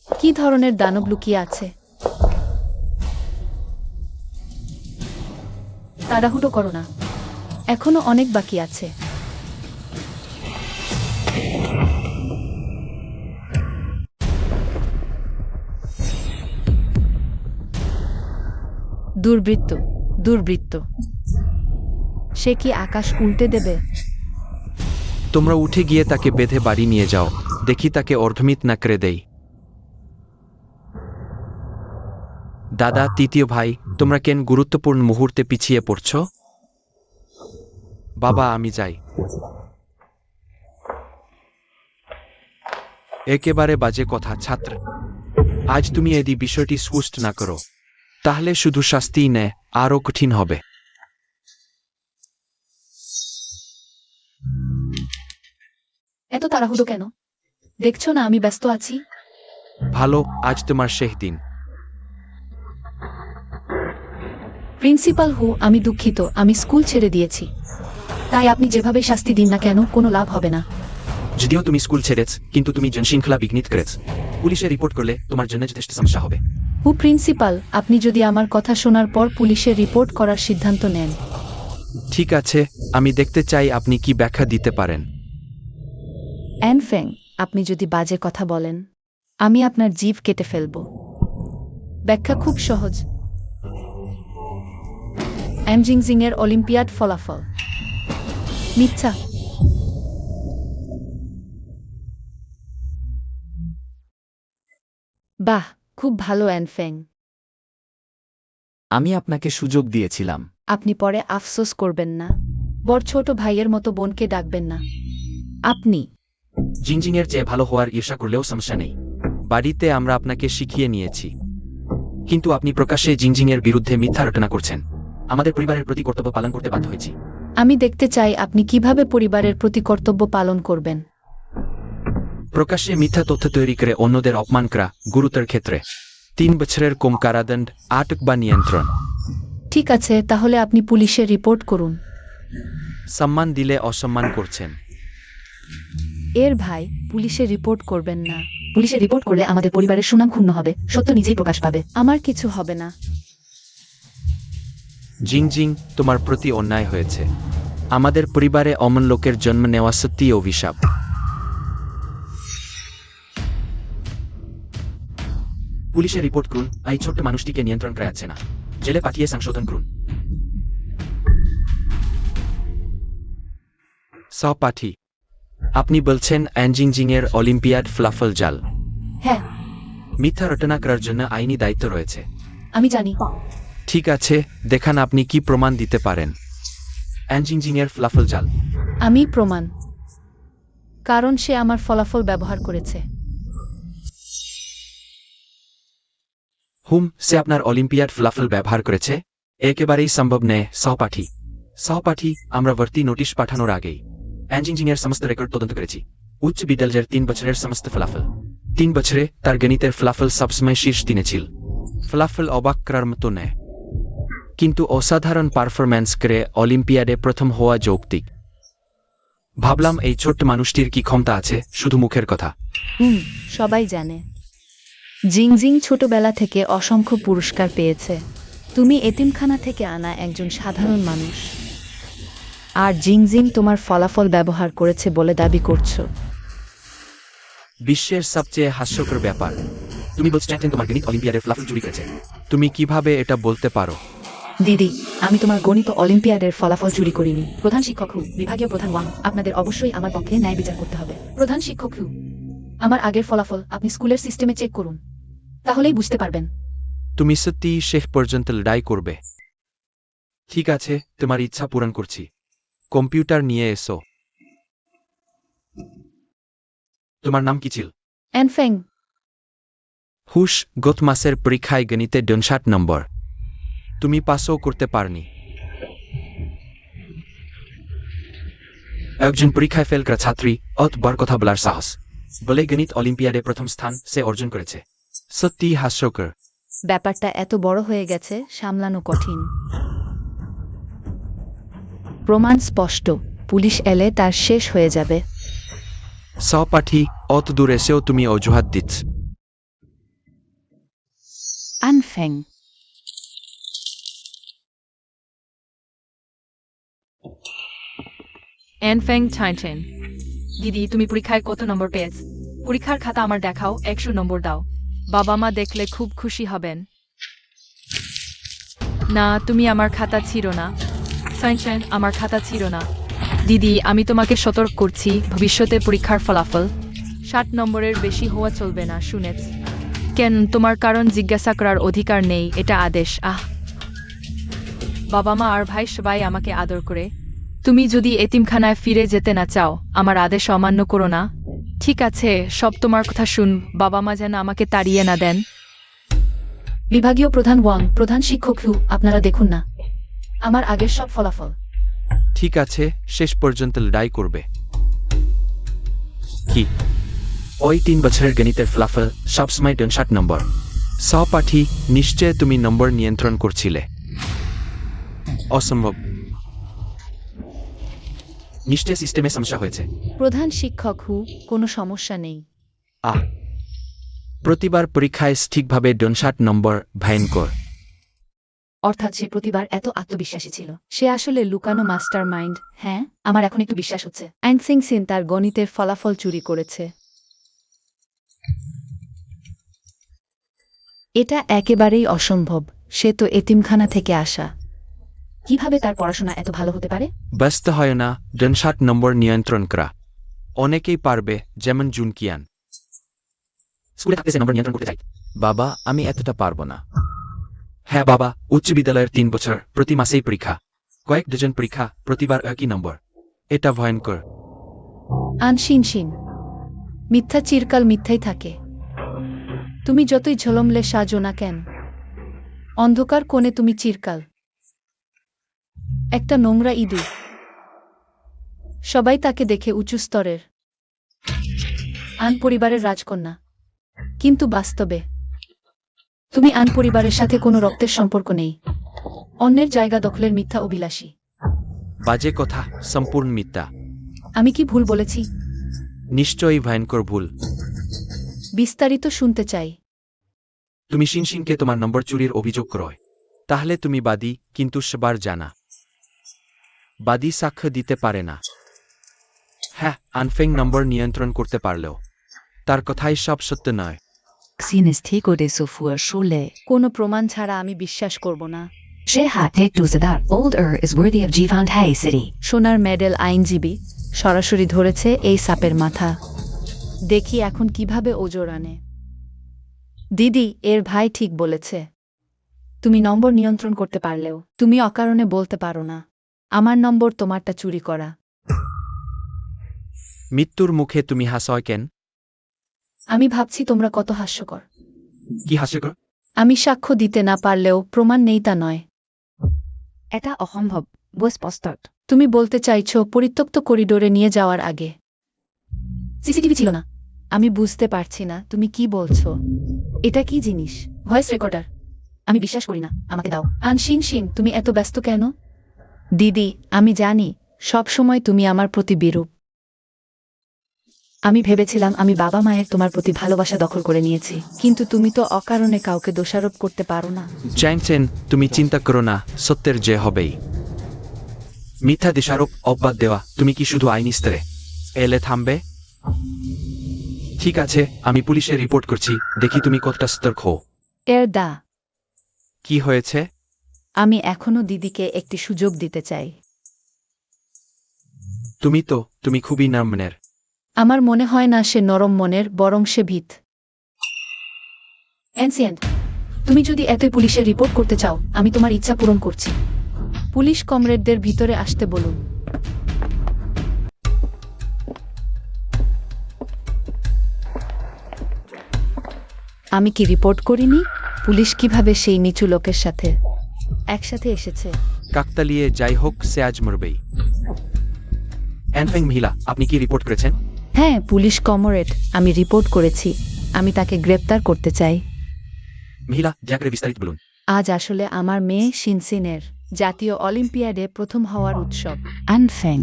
কি ধরনের দানব লুকিয়ে আছে। তাড়াহুড়ো করো না, এখনো অনেক বাকি আছে। দুর্বৃত্ত, দুর্বৃত্ত। সে কি আকাশ উল্টে দেবে? তোমরা উঠে গিয়ে তাকে বেঁধে বাড়ি নিয়ে যাও, দেখি তাকে অর্ধমিত না করে দেই। দাদা, তৃতীয় ভাই, তোমরা কেন গুরুত্বপূর্ণ মুহূর্তে পিছিয়ে পড়ছ? বাবা, আমি যাই। একেবারে বাজে কথা ছাত্র। আজ তুমি যদি বিষয়টি স্পষ্ট না করো, তাহলে শুধু শাস্তিই নেয়, আরও কঠিন হবে। এত তাড়াহুড়ো কেন? দেখছো না আমি ব্যস্ত আছি। ভালো, আজ তোমার শেষ দিন। প্রিন্সিপাল হু, আমি দুঃখিত, আমি স্কুল ছেড়ে দিয়েছি। তাই আপনি যেভাবে শাস্তি দিন না কেন, কোনো লাভ হবে না। যদিও তুমি স্কুল ছেড়েছ, কিন্তু তুমি জনশৃঙ্খলা বিঘ্নিত করেছ। পুলিশে রিপোর্ট করলে তোমার জন্য যথেষ্ট সমস্যা হবে। হু প্রিন্সিপাল, আপনি যদি আমার কথা শোনার পর পুলিশে রিপোর্ট করার সিদ্ধান্ত নেন। ঠিক আছে, আমি দেখতে চাই আপনি কি ব্যাখ্যা দিতে পারেন। অ্যানফেং, আপনি যদি বাজে কথা বলেন, আমি আপনার জিভ কেটে ফেলব। ব্যাখ্যা খুব সহজ। অ্যামজিংজিং এর অলিম্পিয়াড ফলাফল মিথ্যা। বাহ, খুব ভালো অ্যানফেং। আমি আপনাকে সুযোগ দিয়েছিলাম। আপনি পরে আফসোস করবেন না। বড় ছোট ভাইয়ের মতো বোনকে ডাকবেন না। আপনি জিনজিংয়ের চেয়ে ভালো হওয়ার ঈর্ষা করলেও সমস্যা নেই। বাড়িতে আমরা আপনাকে শিখিয়ে নিয়েছি। কিন্তু আপনি প্রকাশ্যে জিনজিংয়ের বিরুদ্ধে মিথ্যা রটনা করছেন। আমাদের পরিবারের প্রতি কর্তব্য পালন করতে বাধ্য হয়েছি। আমি দেখতে চাই আপনি কিভাবে পরিবারের প্রতি কর্তব্য পালন করবেন। প্রকাশ্যে মিথ্যা তথ্য তৈরি করে অন্যদের অপমান করা গুরুতর ক্ষেত্রে 3 বছরের কম কারাদণ্ড, আটক বা নিয়ন্ত্রণ। ঠিক আছে, তাহলে আপনি পুলিশে রিপোর্ট করুন। সম্মান দিলে অসম্মান করছেন। এর ভাই, পুলিশে রিপোর্ট করবেন না। পুলিশে রিপোর্ট করলে আমাদের পরিবারের সুনাম ক্ষুণ্ণ হবে, সত্য নিজেই প্রকাশ পাবে। আমার কিছু হবে না। জিংজিং, তোমার প্রতি অন্যায় হয়েছে। আমাদের পরিবারে অমন লোকের জন্ম নেওয়া সত্যিই অভিশাপ। পুলিশে রিপোর্ট করুন, এই ছোট্ট মানুষটিকে নিয়ন্ত্রণ করা যাচ্ছে না। জেলে পাঠিয়ে সংশোধন করুন। সহপাঠী, আপনি বলছেন অ্যানজিংজিংয়ের অলিম্পিয়াড ফলাফল জাল? হ্যাঁ, মিথ্যা রটনা করার জন্য আইনি দায়িত্ব রয়েছে। আমি জানি। ঠিক আছে, দেখান আপনি কি প্রমাণ দিতে পারেন। অ্যানজিংজিংয়ের ফলাফল জাল। আমি প্রমাণ। কারণ সে আমার ফলাফল ব্যবহার করেছে। সে আপনার অলিম্পিয়াড ফলাফল ব্যবহার করেছে? একেবারেই সম্ভব নয় সহপাঠী। সহপাঠী, আমরা ভর্তি নোটিশ পাঠানোর আগেই অ্যানজিংজিংয়ের সমস্ত রেকর্ড তদন্ত করেছি। উচ্চ বিদ্যালয়ের 3 বছরের সমস্ত ফলাফল। 3 বছরে তার গণিতের ফলাফল সবসময় শীর্ষ দিনে ছিল। ফলাফল অবাক করার মতো নেয়, কিন্তু অসাধারণ পারফরম্যান্স করে অলিম্পিয়াডে প্রথম হওয়া যৌক্তিক। ভাবলাম এই ছোট্ট মানুষটির কি ক্ষমতা আছে, শুধু মুখের কথা। সবাই জানে। জিংজিং ছোটবেলা থেকে অসংখ্য পুরস্কার পেয়েছে। তুমি এতিমখানা থেকে আনা একজন সাধারণ মানুষ, আর জিংজিং তোমার ফলাফল ব্যবহার করেছে বলে দাবি করছো। বিশ্বের সবচেয়ে হাস্যকর ব্যাপার, তুমি বলছেন তোমার গণিত অলিম্পিয়াডের ফলাফল চুরি করেছে? তুমি কিভাবে এটা বলতে পারো? দিদি, আমি তোমার গণিত অলিম্পিয়াডের ফলাফল চুরি করিনি। প্রধান শিক্ষক হু, বিভাগীয় প্রধান ওয়াং, আপনাদের অবশ্যই আমার পক্ষে ন্যায় বিচার করতে হবে। প্রধান শিক্ষক হু, আমার আগের ফলাফল আপনি স্কুলের সিস্টেমে চেক করুন, তাহলেই বুঝতে পারবেন। তুমি সত্যিই শেষ পর্যন্ত লড়াই করবে? ঠিক আছে, তোমার ইচ্ছা পূরণ করছি। কম্পিউটার নিয়ে এসো। তোমার নাম কি ছিল? অ্যানফেং। হুশ, গত মাসের পরীক্ষায় গণিতে ৬৯ নম্বর। তুমি পাসও করতে পারনি। একজন পরীক্ষায় ফেল করা ছাত্রী অতবার কথা বলার সাহস বলে গণিত অলিম্পিয়াডে প্রথম স্থান সে অর্জন করেছে। সত্যিই হাস্যকর। ব্যাপারটা এত বড় হয়ে গেছে, সামলানো কঠিন। প্রমাণ স্পষ্ট, পুলিশ এলে তার শেষ হয়ে যাবে। সহপাঠী, অত দূর এসেও তুমি অজুহাত দিচ্ছ। আনফেং। অ্যানফেং টাইটেন। দিদি, তুমি পরীক্ষায় কত নম্বর পেয়েছ? পরীক্ষার খাতা আমার দেখাও, ১০০ নম্বর দাও। বাবা মা দেখলে খুব খুশি হবেন। না, তুমি আমার খাতা ছিল না। টাইটেন, আমার খাতা ছিল না। দিদি, আমি তোমাকে সতর্ক করছি, ভবিষ্যতে পরীক্ষার ফলাফল ৬০ নম্বরের বেশি হওয়া চলবে না, শুনেছ? কেন, তোমার কারণ জিজ্ঞাসা করার অধিকার নেই, এটা আদেশ। বাবা মা আর ভাই সবাই আমাকে আদর করে। তুমি যদি এতিমখানায় ফিরে যেতে না চাও, আমার আদেশ অমান্য করো না। ঠিক আছে, সব তোমার কথা শুন, বাবা মা যেন আমাকে তাড়িয়ে না দেন। বিভাগীয় প্রধান ওয়াং, প্রধান শিক্ষক হু, আপনারা দেখুন না আমার আগের সব ফলাফল। ঠিক আছে, শেষ পর্যন্ত লড়াই করবে। কি? ওই ৩ বছরের গণিতের ফলাফল সবসময় ৬৯ নম্বর। সহপাঠী, নিশ্চয় তুমি নম্বর নিয়ন্ত্রণ করছিলে। অসম্ভব। নিশ্চয় সিস্টেমে সমস্যা হয়েছে। প্রধান শিক্ষক হু, কোনো সমস্যা নেই। প্রতিবার পরীক্ষায় ঠিকভাবে ৬৯ নম্বর, ভয়ঙ্কর। অর্থাৎ সে প্রতিবার এত আত্মবিশ্বাসী ছিল। সে আসলে লুকানো মাস্টার মাইন্ড। হ্যাঁ, আমার এখন একটু বিশ্বাস হচ্ছে। আইনসিং সিন তার গণিতের ফলাফল চুরি করেছে। এটা একেবারেই অসম্ভব, সে তো এতিমখানা থেকে আসা। কিভাবে তার পড়াশোনা এত ভালো হতে পারে? ব্যস্ত হয় না ৬৯ নম্বর নিয়ন্ত্রণ করা। অনেকেই পারবে, যেমন জুনকিয়ান। স্কুলে থাকতে সে নম্বর নিয়ন্ত্রণ করতে চাই। বাবা, আমি এতটা পারবো না। হ্যাঁ বাবা, উচ্চ বিদ্যালয়ের ৩ বছর, প্রতি মাসেই পরীক্ষা, কয়েক ডজন পরীক্ষা, প্রতিবার একই নম্বর। এটা ভয়ঙ্কর। আনশিন শিন, মিথ্যা চিরকাল মিথ্যাই থাকে। তুমি যতই ঝলমলে সাজো না কেন, অন্ধকার কোণে তুমি চিরকাল একটা নোংরা ইঁদুর। সবাই তাকে দেখে উঁচু স্তরের আন পরিবারের রাজকন্যা, কিন্তু বাস্তবে তুমি আন পরিবারের সাথে কোনো রক্তের সম্পর্ক নেই। অন্যের জায়গা দখলের মিথ্যা অভিলাষী। বাজে কথা, সম্পূর্ণ মিথ্যা। আমি কি ভুল বলেছি? নিশ্চয়ই ভয়ঙ্কর ভুল। বিস্তারিত শুনতে চাই। তুমি শিনশিনকে তোমার নম্বর চুরির অভিযোগ করো, তাহলে তুমি বাদী, কিন্তু সবার জানা বাদী সাক্ষ্য দিতে পারে না। হ্যাঁ, আনফেং নম্বর নিয়ন্ত্রণ করতে পারলেও তার কথাই সব সত্য নয়। কোনো প্রমাণ ছাড়া আমি বিশ্বাস করব না। সোনার মেডেল আইনজীবী সরাসরি ধরেছে এই সাপের মাথা। দেখি এখন কিভাবে ওজোর আনে। দিদি, এর ভাই ঠিক বলেছে। তুমি নম্বর নিয়ন্ত্রণ করতে পারলেও তুমি অকারণে বলতে পারো না আমার নম্বর তোমারটা চুরি করা। মৃত্যুর মুখে তুমি হাসয় কেন? আমি ভাবছি তোমরা কত হাস্যকর। কি হাস্যকর? আমি সাক্ষ্য দিতে না পারলেও প্রমাণ নেই তা নয়। এটা অসম্ভব, স্পষ্ট। তুমি বলতে চাইছো পরিত্যক্ত করিডোরে নিয়ে যাওয়ার আগে সিসিটিভি ছিল না? আমি বুঝতে পারছি না তুমি কি বলছো। এটা কি জিনিস? Voice recorder. আমি বিশ্বাস করি না, আমাকে দাও। আনশিন শিন, তুমি এত ব্যস্ত কেন? দিদি, আমি জানি সব সময় তুমি আমার প্রতি বিরূপ। আমি ভেবেছিলাম আমি বাবা মায়ের তোমার প্রতি ভালোবাসা দখল করে নিয়েছি। কিন্তু তুমি তো অকারণে কাউকে দোষারোপ করতে পারো না। জানছেন, তুমি চিন্তা করো না, সত্যের যে হবেই। মিথ্যা দোষারোপ অব্যাহত দেওয়া, তুমি কি শুধু আইনি স্তরে এলে থামবে? ঠিক আছে, আমি পুলিশে রিপোর্ট করছি, দেখি তুমি কতটা সতর্ক হও। এর দা, কি হয়েছে? আমি এখনো দিদিকে একটি সুযোগ দিতে চাই। তুমি খুবই নরম। আমার মনে হয় না সে নরম মনের, বরং সে ভীত। এনসিয়েন্ট, তুমি যদি এতই পুলিশে রিপোর্ট করতে চাও, আমি তোমার ইচ্ছা পূরণ করছি। পুলিশ কমরেডদের ভিতরে আসতে বলুন। আমি কি রিপোর্ট করিনি? পুলিশ কিভাবে সেই নিচু লোকের সাথে একসাথে এসেছে? কাকতালিয়ে যাই হোক সে আজ মরবেই। অ্যানফেং মহিলা, আপনি কি রিপোর্ট করেছেন? হ্যাঁ পুলিশ কমরেড, আমি রিপোর্ট করেছি। আমি তাকে গ্রেপ্তার করতে চাই। মহিলা, দয়া করে বিস্তারিত বলুন। আজ আসলে আমার মেয়ে শিনসিনের জাতীয় অলিম্পিয়াডে প্রথম হওয়ার উৎসব। আনফেং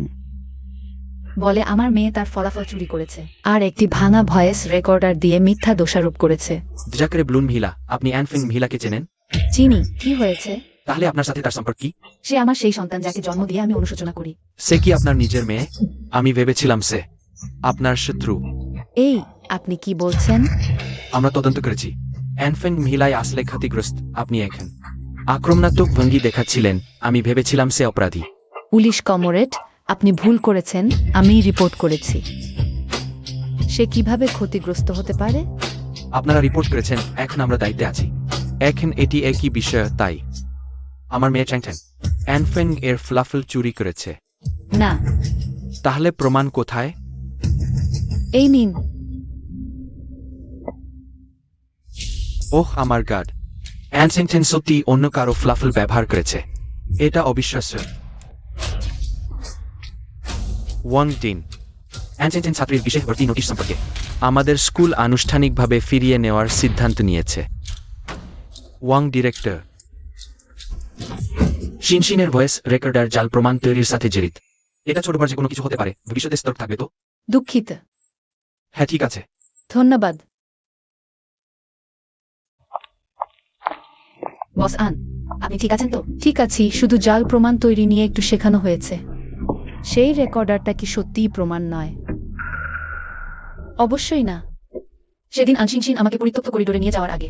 বলে আমার মেয়ে তার ফলাফল চুরি করেছে আর একটি ভাঙা ভয়েস রেকর্ডার দিয়ে মিথ্যা দোষারোপ করেছে। দয়া করে বলুন মহিলা, আপনি অ্যানফেং মহিলাকে চেনেন? চিনি। কি হয়েছে? তাহলে আপনার সাথে তার সম্পর্ক কি? সে আমার সেই সন্তান যাকে জন্ম দিয়ে আমি অনুশোচনা করি। সে কি আপনার নিজের মেয়ে? আমি ভেবেছিলাম সে আপনার শত্রু। এই আপনি কি বলছেন? আমরা তদন্ত করেছি। অ্যানফেং মহিলায় আসলে ক্ষতিগ্রস্ত। আপনি এখন আক্রমণাত্মক ভঙ্গি দেখাচ্ছিলেন। আমি ভেবেছিলাম সে অপরাধী। পুলিশ কমরেড, আপনি ভুল করেছেন। আমি রিপোর্ট করেছি। সে কিভাবে ক্ষতিগ্রস্ত হতে পারে? আপনারা রিপোর্ট করেছেন, এখন আমরা দায়িত্বে আছি। এখন এটি একই বিষয়, তাই আমার মেয়ে চ্যাংটেন অ্যানফেং এর ফলাফল চুরি করেছে। না। তাহলে প্রমাণ কোথায়? এই নিন। ওহ আমার গাড, অ্যানসেংটেন সত্যি অন্য কারো ফলাফল ব্যবহার করেছে। এটা অবিশ্বাস্য। ওয়াং দিন, অ্যানসেংটেন ছাত্রীর বিশেষ ভর্তি নোটিশ সম্পর্কে আমাদের স্কুল আনুষ্ঠানিকভাবে ফিরিয়ে নেওয়ার সিদ্ধান্ত নিয়েছে। ওয়াং ডিরেক্টর, শিনশিনের ভয়েস রেকর্ডার জাল প্রমাণ তৈরির সাথে জড়িত। এটা ছোট বড় যে কোনো কিছু হতে পারে, ভবিষ্যতে স্তর থাকবে তো। দুঃখিত। হ্যাঁ ঠিক আছে। ধন্যবাদ। বস আন, আপনি ঠিক আছেন তো? ঠিক আছি, শুধু জাল প্রমাণ তৈরি নিয়ে একটু শেখানো হয়েছে। সেই রেকর্ডারটা কি সত্যিই প্রমাণ নয়? অবশ্যই না। সেদিন আনশিনশিন আমাকে পরিত্যক্ত করিডোরে নিয়ে যাওয়ার আগে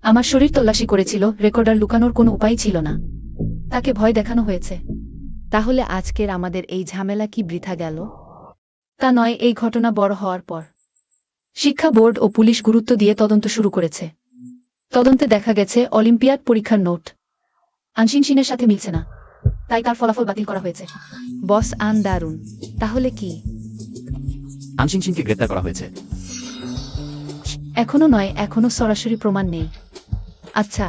আমার শরীর তল্লাশি করেছিল। রেকর্ডার লুকানোর কোনো উপায় ছিল না। তাকে ভয় দেখানো হয়েছে। তাহলে আজকের আমাদের এই ঝামেলা কি বৃথা গেল? তা নয়, এই ঘটনা বড় হওয়ার পর শিক্ষা বোর্ড ও পুলিশ গুরুত্ব দিয়ে তদন্ত শুরু করেছে। তদন্তে দেখা গেছে অলিম্পিয়াড পরীক্ষার নোট আনশিনশিনের সাথে মিলছে না, তাই তার ফলাফল বাতিল করা হয়েছে। বস আন, দারুণ। তাহলে কি আনশিনশিনকে গ্রেপ্তার করা হয়েছে? এখনো নয়, এখনো সরাসরি প্রমাণ নেই। আচ্ছা,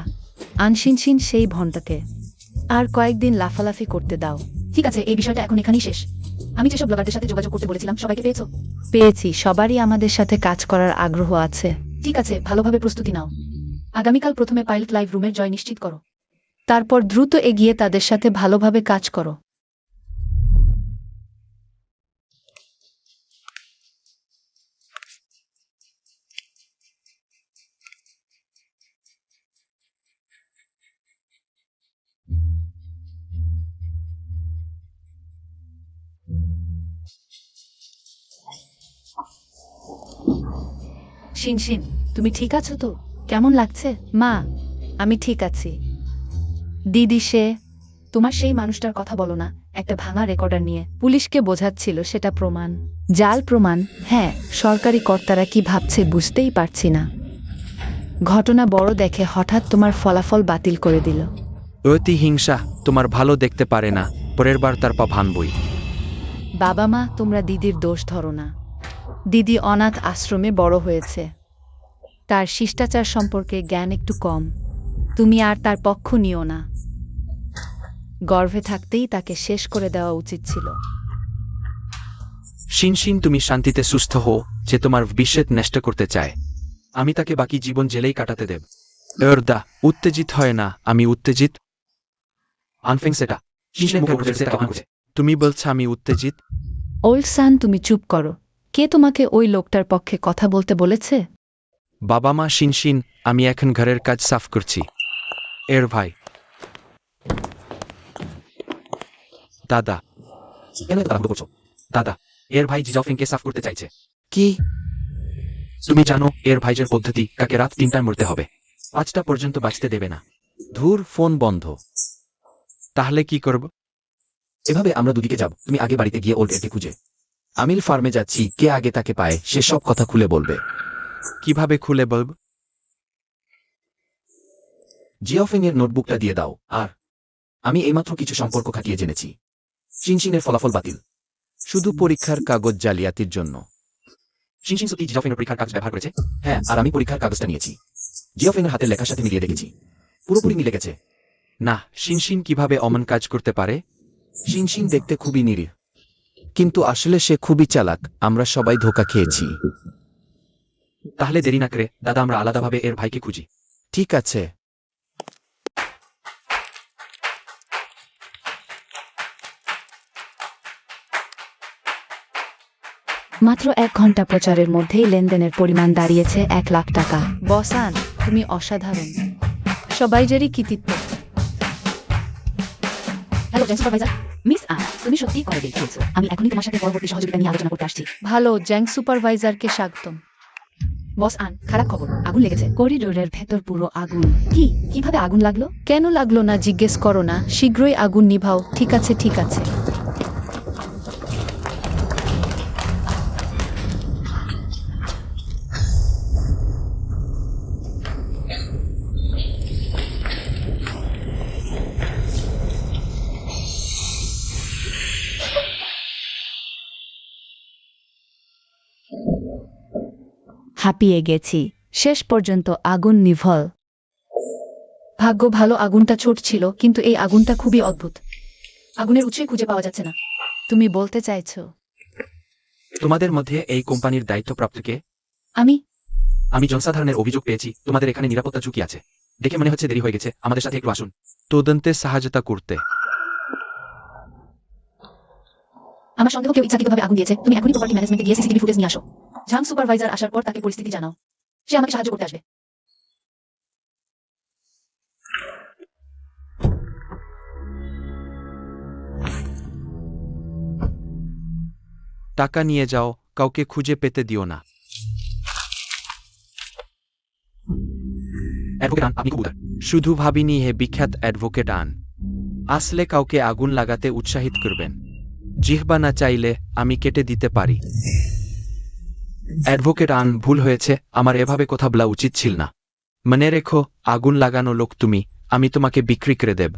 আনশিনশিন সেই ভন্টাকে আর কয়েকদিন লাফালাফি করতে দাও। ঠিক আছে, এই বিষয়টা এখন এখানেই শেষ। আমি যেসব ব্লগারদের সাথে যোগাযোগ করতে বলেছিলাম সবাইকে পেয়েছো? পেয়েছি। সবারই আমাদের সাথে কাজ করার আগ্রহ আছে। ঠিক আছে, ভালোভাবে প্রস্তুতি নাও। আগামীকাল প্রথমে পাইলট লাইভ রুমের জয় নিশ্চিত করো। তারপর দ্রুত এগিয়ে তাদের সাথে ভালোভাবে কাজ করো। শিনশিন, তুমি ঠিক আছো তো? কেমন লাগছে? মা, আমি ঠিক আছি। দিদি, সে তোমার সেই মানুষটার কথা বলো না, একটা ভাঙা রেকর্ডার নিয়ে। পুলিশকে বোঝাচ্ছিল সেটা প্রমাণ। জাল প্রমাণ? হ্যাঁ। সরকারি কর্তারা কি ভাবছে বুঝতেই পারছি না। ঘটনা বড় দেখে হঠাৎ তোমার ফলাফল বাতিল করে দিল। অতি হিংসা, তোমার ভালো দেখতে পারে না, পরের বার তার পা ভানবই। বাবা মা, তোমরা দিদির দোষ ধরো না। দিদি অনাথ আশ্রমে বড় হয়েছে। তার শিষ্টাচার সম্পর্কে জ্ঞান একটু কম। তুমি আর তার পক্ষ নিও না। গর্ভে থাকতেই তাকে শেষ করে দেওয়া উচিত ছিল। শিনশিন, তুমি শান্তিতে সুস্থ হও। যে তোমার ভবিষ্যৎ নষ্ট করতে চায়, আমি তাকে বাকি জীবন জেলেই কাটাতে দেব। দা উত্তেজিত হয় না, আমি উত্তেজিত। আনফেং সেটা শিনশিনের মুখে উঠে সেটা কেমন করছে? তুমি বলছো আমি উত্তেজিত? ওল্ড সান, তুমি চুপ করো। কে তোমাকে ওই লোকটার পক্ষে কথা বলতে বলেছে? বাবা মা, শিনশিন, আমি এখন ঘরের কাজ সাফ করছি। এর ভাই। দাদা, কেন এত তাড়াহুড়ো করছো? দাদা, এর ভাই জিজাওফিংকে সাফ করতে চাইছে। কি? তুমি জানো এর ভাইজের পদ্ধতি, কাকে রাত 3টায় মরতে হবে, 5টা পর্যন্ত বাঁচতে দেবে না। ধুর, ফোন বন্ধ। তাহলে কি করব? এভাবে আমরা দুদিকে যাব। তুমি আগে বাড়িতে গিয়ে ওল্ড এরকে খুঁজে। আমিল ফার্মে যাচ্ছি, কে আগে তাকে পায় সে সব কথা খুলে বলবে। কিভাবে খুলে বলব? জিওফিং এর নোটবুকটা দিয়ে দাও। আর আমি এইমাত্র কিছু সম্পর্ক খাটিয়ে জেনেছি, শিনশিনের ফলাফল বাতিল। শুধু পরীক্ষার কাগজ জালিয়াতির জন্য। শিনশিন সত্যি জিওফেংয়ের পরীক্ষার কাগজ ব্যবহার করেছে? হ্যাঁ, আর আমি পরীক্ষার কাগজটা নিয়েছি। জিওফেংয়ের হাতের লেখার সাথে মিলিয়ে দেখেছি, পুরোপুরি মিলে গেছে। না, শিনশিন কিভাবে অমন কাজ করতে পারে? শিনশিন দেখতে খুবই নিরীহ। কিন্তু আসলে সে খুবই চালাক, আমরা সবাই ধোঁকা খেয়েছি। তাহলে দেরি না করে দাদা আমরা আলাদাভাবে এর ভাইকে খুঁজি। ঠিক আছে। মাত্র 1 ঘন্টা প্রচারের মধ্যেই লেনদেনের পরিমাণ দাঁড়িয়েছে 1 লাখ টাকা। বসান, তুমি অসাধারণ। সবাই যেরই কৃতিত্ব। Hello Jen supervisor. Miss Ann, তুমি সত্যিই করে দেখিয়েছো। আমি এখনই তোমার সাথে পরবর্তী সহযোগিতা নিয়ে আলোচনা করতে আসছি। ভালো, জ্যাং সুপারভাইজারকে স্বাগতম। বস আন, খারাপ খবর, আগুন লেগেছে। করিডোরের ভেতর পুরো আগুন। কিভাবে আগুন লাগলো? কেন লাগলো না জিজ্ঞেস করো না, শীঘ্রই আগুন নিভাও। ঠিক আছে, ঠিক আছে। হাঁপিয়ে গেছি। শেষ পর্যন্ত আগুন নিভল। ভাগ্য ভালো আগুনটা ছোট ছিল, কিন্তু এই আগুনটা খুবই অদ্ভুত। আগুনের উৎসই খুঁজে পাওয়া যাচ্ছে না। তুমি বলতে চাইছো তোমাদের মধ্যে এই কোম্পানির দায়িত্বপ্রাপ্ত কে? আমি? আমি জনসাধারণের অভিযোগ পেয়েছি তোমাদের এখানে নিরাপত্তা ঝুঁকি আছে। দেখে মনে হচ্ছে দেরি হয়ে গেছে, আমাদের সাথে একটু আসুন তদন্তে সহায়তা করতে। আমার সন্দেহ কেউ ইচ্ছাকৃতভাবে আগুন দিয়েছে। তুমি এখনই প্রপার্টি ম্যানেজমেন্টে গিয়ে সিসিটিভি ফুটেজ নিয়ে আসো। ঝাং সুপারভাইজার আসার পর তাকে পরিস্থিতি জানাও। সে আমাকে সাহায্য করতে আসবে। টাকা নিয়ে যাও, কাউকে খুঁজে পেতে দিও না। অ্যাডভোকেট আন, আপনি খুব উদার। শুধু ভাবিনি হে বিখ্যাত অ্যাডভোকেট আন আসলে কাউকে আগুন লাগাতে উৎসাহিত করবেন। জিহ্বা না চাইলে আমি কেটে দিতে পারি। অ্যাডভোকেট আন, ভুল হয়েছে, আমার এভাবে কথা বলা উচিত ছিল না। মনে রেখো, আগুন লাগানো লোক তুমি, আমি তোমাকে বিক্রি করে দেব।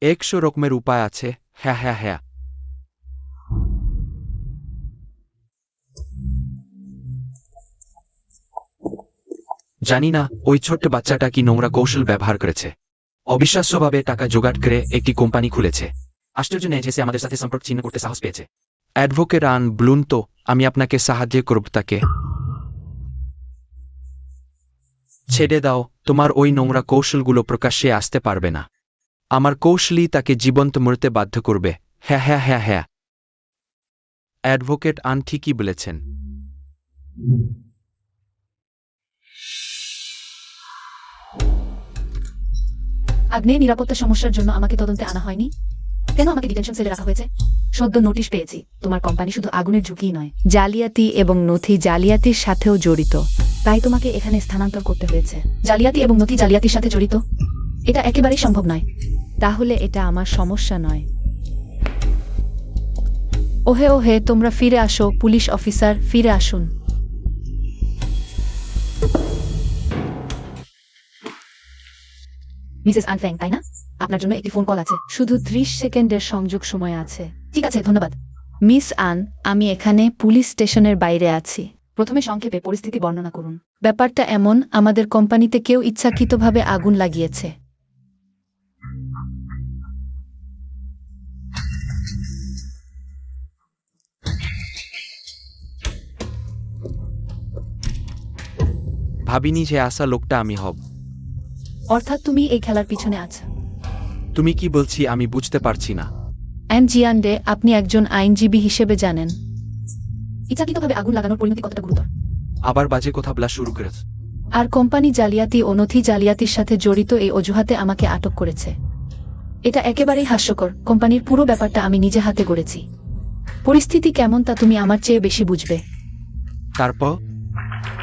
100 রকমের উপায় আছে। হ্যাঁ হ্যাঁ হ্যাঁ। জানি না ওই ছোট্ট বাচ্চাটা কি নোংরা কৌশল ব্যবহার করেছে। অবিশ্বাস্যভাবে টাকা জোগাড় করে একটি কোম্পানি খুলেছে। আশ্চর্য নেই যে সে আমাদের সাথে সম্পর্ক ছিন্ন করতে সাহস পেয়েছে। অ্যাডভোকেট আন, বলুন তো, আমি আপনাকে সাহায্য করব তাকে। ছেড়ে দাও, তোমার ওই নোংরা কৌশলগুলো প্রকাশ্যে আসতে পারবে না। আমার কৌশলই তাকে জীবন্ত মরতে বাধ্য করবে। হ্যাঁ হ্যাঁ হ্যাঁ হ্যাঁ। অ্যাডভোকেট আন ঠিকই বলেছেন। আগ্নেয় নিরাপত্তা সমস্যার জন্য আমাকে তদন্তে আনা হয়নি। কেন আমাকে ডিটেনশন সেলে রাখা হয়েছে? সদ্য নোটিশ পেয়েছি। তোমার কোম্পানি শুধু আগুনের ঝুঁকিই নয়, জালিয়াতি এবং নথি জালিয়াতির সাথেও জড়িত। তাই তোমাকে এখানে স্থানান্তর করতে হয়েছে। জালিয়াতি এবং নথি জালিয়াতির সাথে জড়িত? এটা একেবারেই সম্ভব নয়। তাহলে এটা আমার সমস্যা নয়। ওহে ওহে, তোমরা ফিরে আসো, পুলিশ অফিসার, ফিরে আসুন। মিসেস আনফ্যাং, তাই না? আপনার জন্য একটি ফোন কল আছে। শুধু 30 সেকেন্ডের সংযোগ সময় আছে। ঠিক আছে, ধন্যবাদ। মিস আন, আমি এখানে পুলিশ স্টেশনের বাইরে আছি। প্রথমে সংক্ষেপে পরিস্থিতি বর্ণনা করুন। ব্যাপারটা এমন, আমাদের কোম্পানিতে কেউ ইচ্ছাকৃতভাবে আগুন লাগিয়েছে। ভাবিনি যে আসা লোকটা আমি হব। অর্থাৎ তুমি এই খেলার পিছনে আছো? তুমি কি বলছি আমি বুঝতে পারছি না। অ্যান জিয়ান্ডে, আপনি একজন আইনজীবী হিসেবে জানেন ইচ্ছাকৃতভাবে আগুন লাগানোর পরিণতি কতটা গুরুতর। আবার বাজে কথা বলা শুরু করেছে। আর কোম্পানি জালিয়াতি ও নথি জালিয়াতির সাথে জড়িত এই অজুহাতে আমাকে আটক করেছে। এটা একেবারেই হাস্যকর। কোম্পানির পুরো ব্যাপারটা আমি নিজে হাতে গড়েছি। পরিস্থিতি কেমন তা তুমি আমার চেয়ে বেশি বুঝবে। তারপর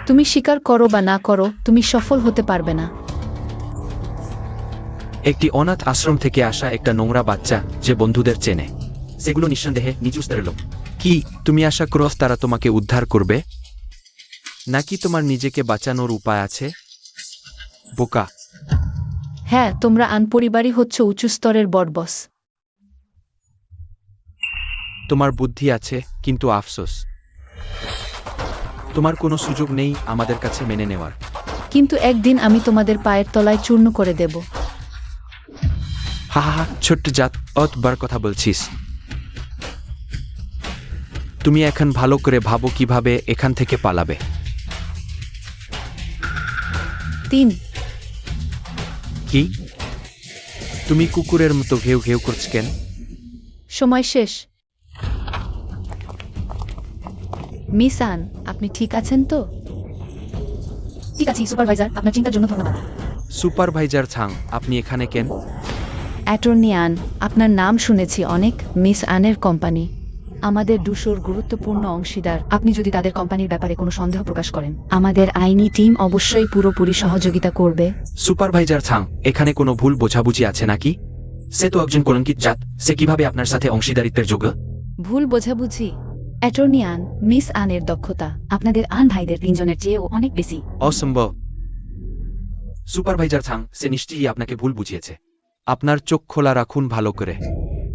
তুমি স্বীকার করো বা না করো, তুমি সফল হতে পারবে না। একটি অনাথ আশ্রম থেকে আসা একটা নোংরা বাচ্চা যে বন্ধুদের চেনে। সেগুলো নিঃসন্দেহে নিচু স্তরের লোক। কি তুমি আশা করো তারা তোমাকে উদ্ধার করবে? নাকি তোমার নিজেকে বাঁচানোর উপায় আছে? বোকা। হ্যাঁ, তোমরা আনপরিবারই হচ্ছ উঁচু স্তরের বড়বস। তোমার বুদ্ধি আছে, কিন্তু আফসোস তোমার কোনো সুযোগ নেই আমাদের কাছে মেনে নেওয়ার। কিন্তু একদিন আমি তোমাদের পায়ের তলায় চূর্ণ করে দেব। হা হা হা, ছোট্ট জাত, অতবার কথা বলছিস। তুমি এখন ভালো করে ভাবো কিভাবে এখান থেকে পালাবে। 3 কি? তুমি কুকুরের মতো ঘেউ ঘেউ করছ কেন? সময় শেষ। মিস আন, আপনি ঠিক আছেন তো? ঠিক আছে সুপারভাইজার, আপনার চিন্তার জন্য ধন্যবাদ। সুপারভাইজার ছাং, আপনি এখানে কেন? অ্যাটর্নি আন, আপনার নাম শুনেছি অনেক। মিস আনের কোম্পানি আমাদের 200 গুরুত্বপূর্ণ অংশীদার। আপনি যদি তাদের কোম্পানির ব্যাপারে কোনো সন্দেহ প্রকাশ করেন, আমাদের আইনি টিম অবশ্যই পুরোপুরি সহযোগিতা করবে। সুপারভাইজার ছাং, এখানে কোনো ভুল বোঝাবুঝি আছে নাকি? সে তো একজন কলঙ্কিত জাত, সে কিভাবে আপনার সাথে অংশীদারিত্বের যোগ্য? ভুল বোঝাবুঝি? অ্যাটর্নি আন, মিস আনের দক্ষতা আপনাদের আন ভাইদের 3 জনের চেয়েও অনেক বেশি। অসম্ভব। সুপারভাইজার ছাং, সে নিশ্চয়ই আপনাকে ভুল বুঝিয়েছে। আপনার চোখ খোলা রাখুন ভালো করে।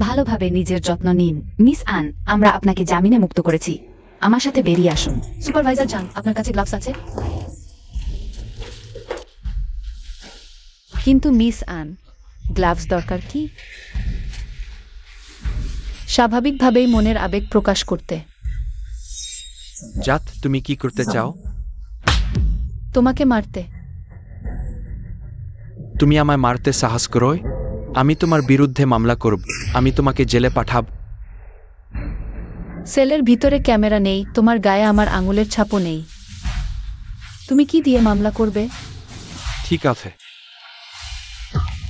ভালোভাবে নিজের যত্ন নিন। মিস আন, আমরা আপনাকে জামিনে মুক্ত করেছি। আমার সাথে বেরিয়ে আসুন। সুপারভাইজার জান, আপনার কাছে গ্লাভস আছে? কিন্তু মিস আন, গ্লাভস দরকার কি? স্বাভাবিকভাবেই মনের আবেগ প্রকাশ করতে। জাত, তুমি কি করতে চাও? তোমাকে মারতে। তুমি আমায় মারতে সাহস করো? আমি তোমার বিরুদ্ধে মামলা করব। আমি তোমাকে জেলে পাঠাব। সেলের ভিতরে ক্যামেরা নেই, তোমার গায়ে আমার আঙুলের ছাপও নেই। তুমি কি দিয়ে মামলা করবে? ঠিক আছে।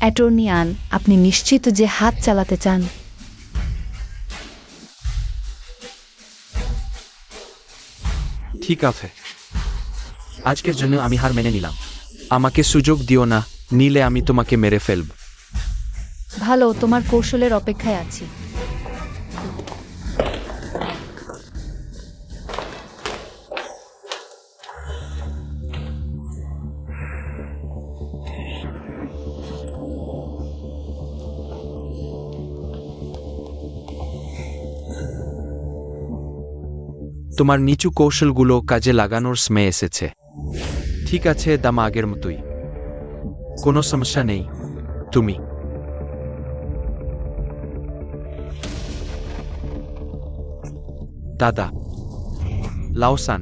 অ্যাটর্নি আন, আপনি নিশ্চিত যে হাত চালাতে চান? ঠিক আছে। আজকের জন্য আমি হার মেনে নিলাম। আমাকে সুযোগ দিও না, নিলে আমি তোমাকে মেরে ফেলব। ভালো, তোমার কৌশলের অপেক্ষায় আছি। তোমার নিচু কৌশলগুলো কাজে লাগানোর সময় এসেছে। ঠিক আছে, দাম আগের মতোই। কোনো সমস্যা নেই। তুমি দাদা লাওসান,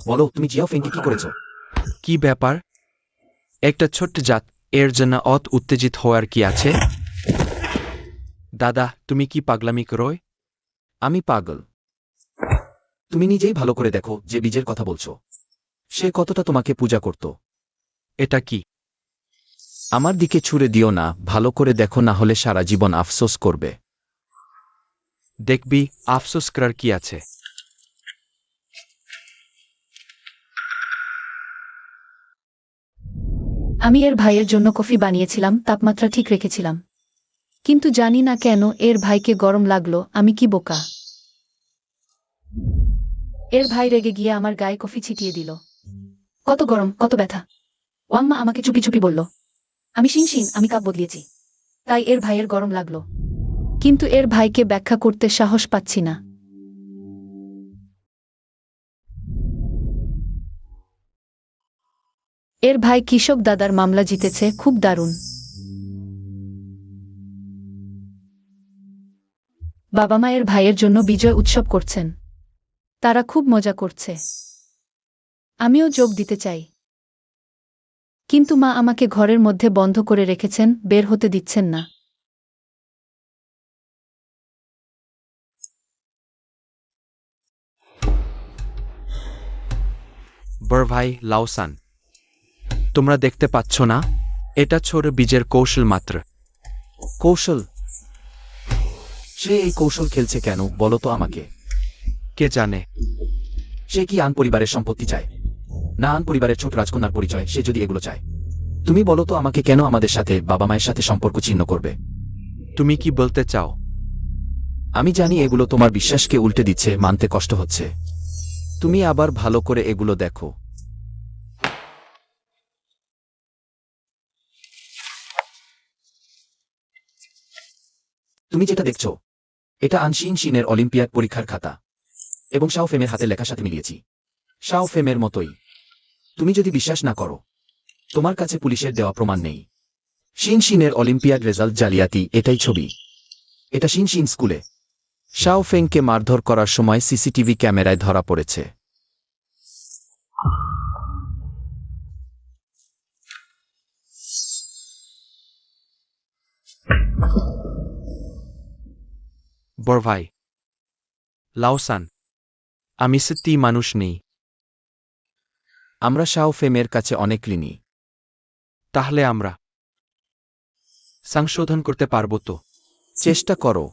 বলো, তুমি জিয়াওফেংকে কি করেছো? কি ব্যাপার? একটা ছোট্ট জাত, এর জন্য অত উত্তেজিত হওয়ার কি আছে? দাদা, তুমি কি পাগলামি করো? আমি পাগল? তুমি নিজেই ভালো করে দেখো যে বীজের কথা বলছো, সে কতটা তোমাকে পূজা করত। এটা কি? আমার দিকে ছুড়ে দিও না, ভালো করে দেখো, না হলে সারা জীবন আফসোস করবে। দেখবি, আফসোস করার কি আছে? আমি এর ভাইয়ের জন্য কফি বানিয়েছিলাম, তাপমাত্রা ঠিক রেখেছিলাম। কিন্তু জানি না কেন এর ভাইকে গরম লাগলো। আমি কি বোকা? এর ভাই রেগে গিয়ে আমার গায়ে কফি ছিটিয়ে দিল। কত গরম, কত ব্যথা। ওয়াম্মা আমাকে চুপি চুপি বলল। আমি শিনশিন, আমি কাপ বদলিয়েছি। তাই এর ভাইয়ের গরম লাগলো। কিন্তু এর ভাইকে ব্যাখ্যা করতে সাহস পাচ্ছি না। এর ভাই কৃষক দাদার মামলা জিতেছে, খুব দারুণ। বাবা মায়ের ভাইয়ের জন্য বিজয় উৎসব করছেন। তারা খুব মজা করছে। আমিও যোগ দিতে চাই। কিন্তু মা আমাকে ঘরের মধ্যে বন্ধ করে রেখেছেন, বের হতে দিচ্ছেন না। বড় ভাই লাওসান, তোমরা দেখতে পাচ্ছ না? এটা ছোট বীজের কৌশল মাত্র। কৌশল? সে এই কৌশল খেলছে কেন বলো তো আমাকে? কে জানে? সে কি আন পরিবারের সম্পত্তি চায়? না আন পরিবারের ছোট রাজকন্যার পরিচয়? সে যদি এগুলো চায়, তুমি বলো তো আমাকে কেন আমাদের সাথে বাবা মায়ের সাথে সম্পর্ক ছিন্ন করবে? তুমি কি বলতে চাও? আমি জানি এগুলো তোমার বিশ্বাসকে উল্টে দিচ্ছে, মানতে কষ্ট হচ্ছে। তুমি আবার ভালো করে এগুলো দেখো। তুমি যেটা দেখছো, এটা আনশিন শিনের অলিম্পিয়াড পরীক্ষার খাতা এবং শাওফেমের হাতে লেখার সাথে মিলিয়েছি। শাও ফেমের মতোই। তুমি যদি বিশ্বাস না করো, তোমার কাছে পুলিশের দেওয়া প্রমাণ নেই। শিন শিনের অলিম্পিয়াড রেজাল্ট জালিয়াতি, এটাই ছবি। এটা শিন শিন স্কুলে। শাও ফেংকে মারধর করার সময় সিসিটিভি ক্যামেরায় ধরা পড়েছে। বড় ভাই লাওসান, আমি সত্যি মানুষ নেই। আমরা শাও ফেমের কাছে অনেক ঋণী। তাহলে আমরা সংশোধন করতে পারবো তো? চেষ্টা করো।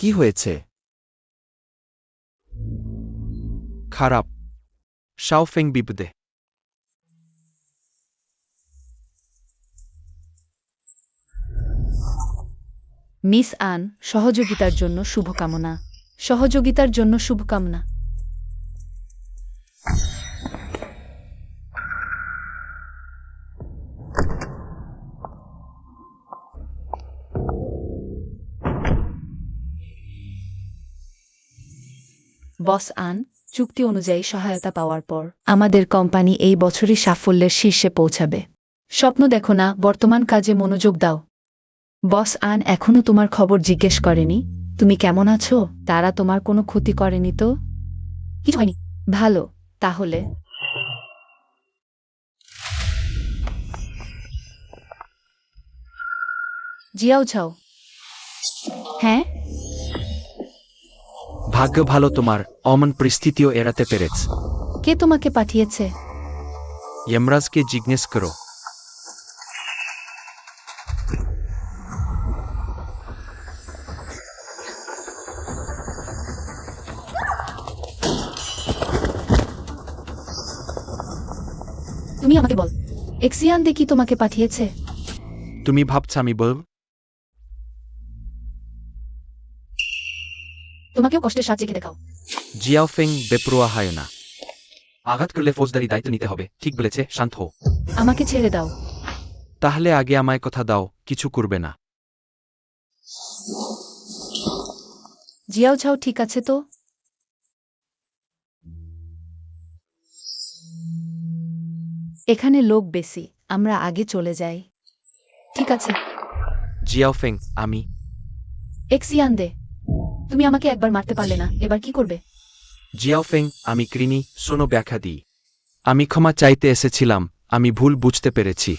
কি হয়েছে? খারাপ। শাওফেং বিপদে। মিস আন, সহযোগিতার জন্য শুভকামনা। সহযোগিতার জন্য শুভকামনা। বস আন, চুক্তি অনুযায়ী সহায়তা পাওয়ার পর আমাদের কোম্পানি এই বছরই সাফল্যের শীর্ষে পৌঁছাবে। স্বপ্ন দেখো না, বর্তমান কাজে মনোযোগ দাও। বস আন এখনো তোমার খবর জিজ্ঞেস করেনি। তুমি কেমন আছো? তারা তোমার কোনো ক্ষতি করেনি তো? কিছু হয়নি। ভালো, তাহলে জিয়াও ছাও। হ্যাঁ, ভাগ্য ভালো তোমার অমন পরিস্থিতিও এড়াতে পেরেছ। কে তোমাকে পাঠিয়েছে? যমরাজকে জিজ্ঞেস করো। তুমি আমাকে বল, এক্সিয়ান দেখি তোমাকে পাঠিয়েছে। তুমি ভাবছ আমি বলব? তোমাকেও কষ্টের সাথে চেখে দেখাও। জিয়াওফেং বেপরোয়া হয় না। আঘাত করলে ফৌজদারি দায়িত্ব নিতে হবে। ঠিক বলেছে, শান্ত হও। আমাকে ছেড়ে দাও। তাহলে আগে আমায় কথা দাও কিছু করবে না। জিয়াও ছাও, ঠিক আছে তো? এখানে লোক বেশি, আমরা আগে চলে যাই। ঠিক আছে। জিয়াওফেং, আমি এক্সিয়ান দে, তুমি আমাকে একবার মারতে পারলে না, এবার কি করবে? জিয়াওফেং, আমি কৃণী, শোনো ব্যাখ্যা দিই। আমি ক্ষমা চাইতে এসেছিলাম, আমি ভুল বুঝতে পেরেছি।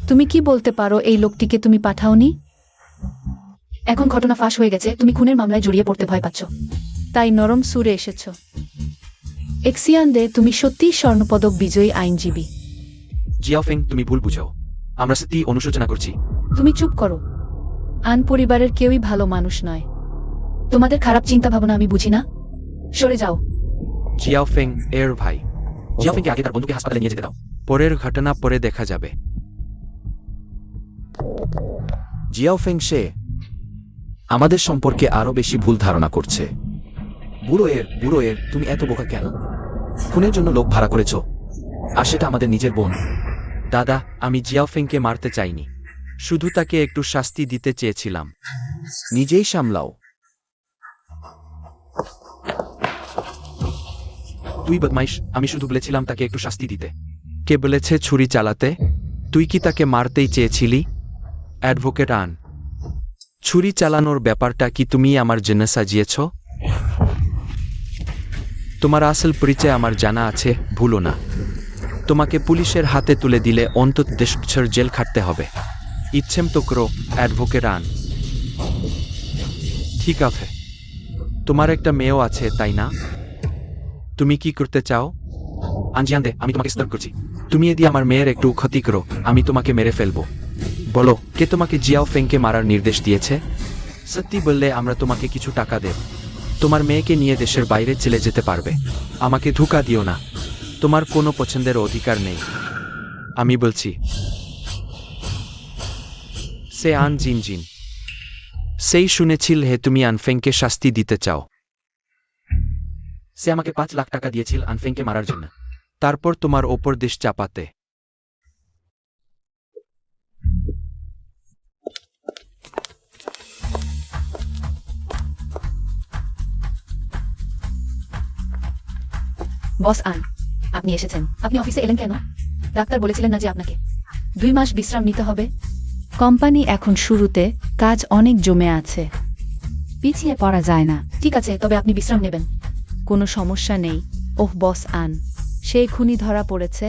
তুমি কি বলতে পারো এই লোকটিকে তুমি পাঠাওনি? এখন ঘটনা ফাঁস হয়ে গেছে, তুমি খুনের মামলায় জড়িয়ে পড়তে ভয় পাচ্ছ, তাই নরম সুরে এসেছ। এক্সিয়ান দে, তুমি সত্যিই স্বর্ণপদক বিজয়ী আইনজীবী। জিয়াওফেং, তুমি ভুল বুঝাও। আমরা সত্যি অনুশোচনা করছি। তুমি চুপ করো। আন পরিবারের কেউই ভালো মানুষ নয়। তোমাদের খারাপ চিন্তা ভাবনা আমি বুঝি না। সরে যাও। জিয়াওফেং এর ভাই। জিয়াওফেংকে আগে তার বন্ধুকে হাসপাতালে নিয়ে যেতে দাও। পরের ঘটনা পরে দেখা যাবে। জিয়াওফেং সে আমাদের সম্পর্কে আরো বেশি ভুল ধারণা করছে। বুড়ো এর, তুমি এত বোকা কেন? খুনের জন্য লোক ভাড়া করেছ, আর সেটা আমাদের নিজের বোন। দাদা, আমি জিয়াওফেংকে মারতে চাইনি, শুধু তাকে একটু শাস্তি দিতে চেয়েছিলাম। নিজেই সামলাও। তুই বদমাইশ, আমি শুধু বলেছিলাম তাকে একটু শাস্তি দিতে। কে বলেছে ছুরি চালাতে? তুই কি তাকে মারতেই চেয়েছিলি? অ্যাডভোকেট আন, ছুরি চালানোর ব্যাপারটা কি তুমি আমার জন্য সাজিয়েছ? তোমার আসল পরিচয় আমার জানা আছে, ভুলো না। তোমাকে পুলিশের হাতে তুলে দিলে অন্তত 10 বছর জেল খাটতে হবে। ইচ্ছেম তো করো, অ্যাডভোকেট আন। ঠিক আছে, তোমার একটা মেয়েও আছে, তাই না? তুমি কি করতে চাও? আনজিয়ান দে, আমি তোমাকে স্তর করছি। তুমি যদি আমার মেয়ের একটু ক্ষতি করো, আমি তোমাকে মেরে ফেলবো। বলো, কে তোমাকে জিয়াওফেংকে মারার নির্দেশ দিয়েছে? সত্যি বললে আমরা তোমাকে কিছু টাকা দেব। তোমার মেয়েকে নিয়ে দেশের বাইরে চলে যেতে পারবে। আমাকে ধোঁকা দিও না, তোমার কোনো পছন্দের অধিকার নেই। আমি বলছি। সে আন জিন, সেই শুনেছিল হে তুমি আনফেংকে শাস্তি দিতে চাও। সে আমাকে 5 লাখ টাকা দিয়েছিল আনফেংকে মারার জন্য। তারপর তোমার ওপর দেশ চাপাতে। বস আন, আপনি এসেছেন। আপনি অফিসে এলেন কেন? ডাক্তার বলেছিলেন না যে আপনাকে 2 মাস বিশ্রাম নিতে হবে? কোম্পানি এখন শুরুতে, কাজ অনেক জমে আছে। পিছিয়ে পড়া যায় না। ঠিক আছে, তবে আপনি বিশ্রাম নেবেন। কোনো সমস্যা নেই। ওহ বস আন, সেই খুনি ধরা পড়েছে।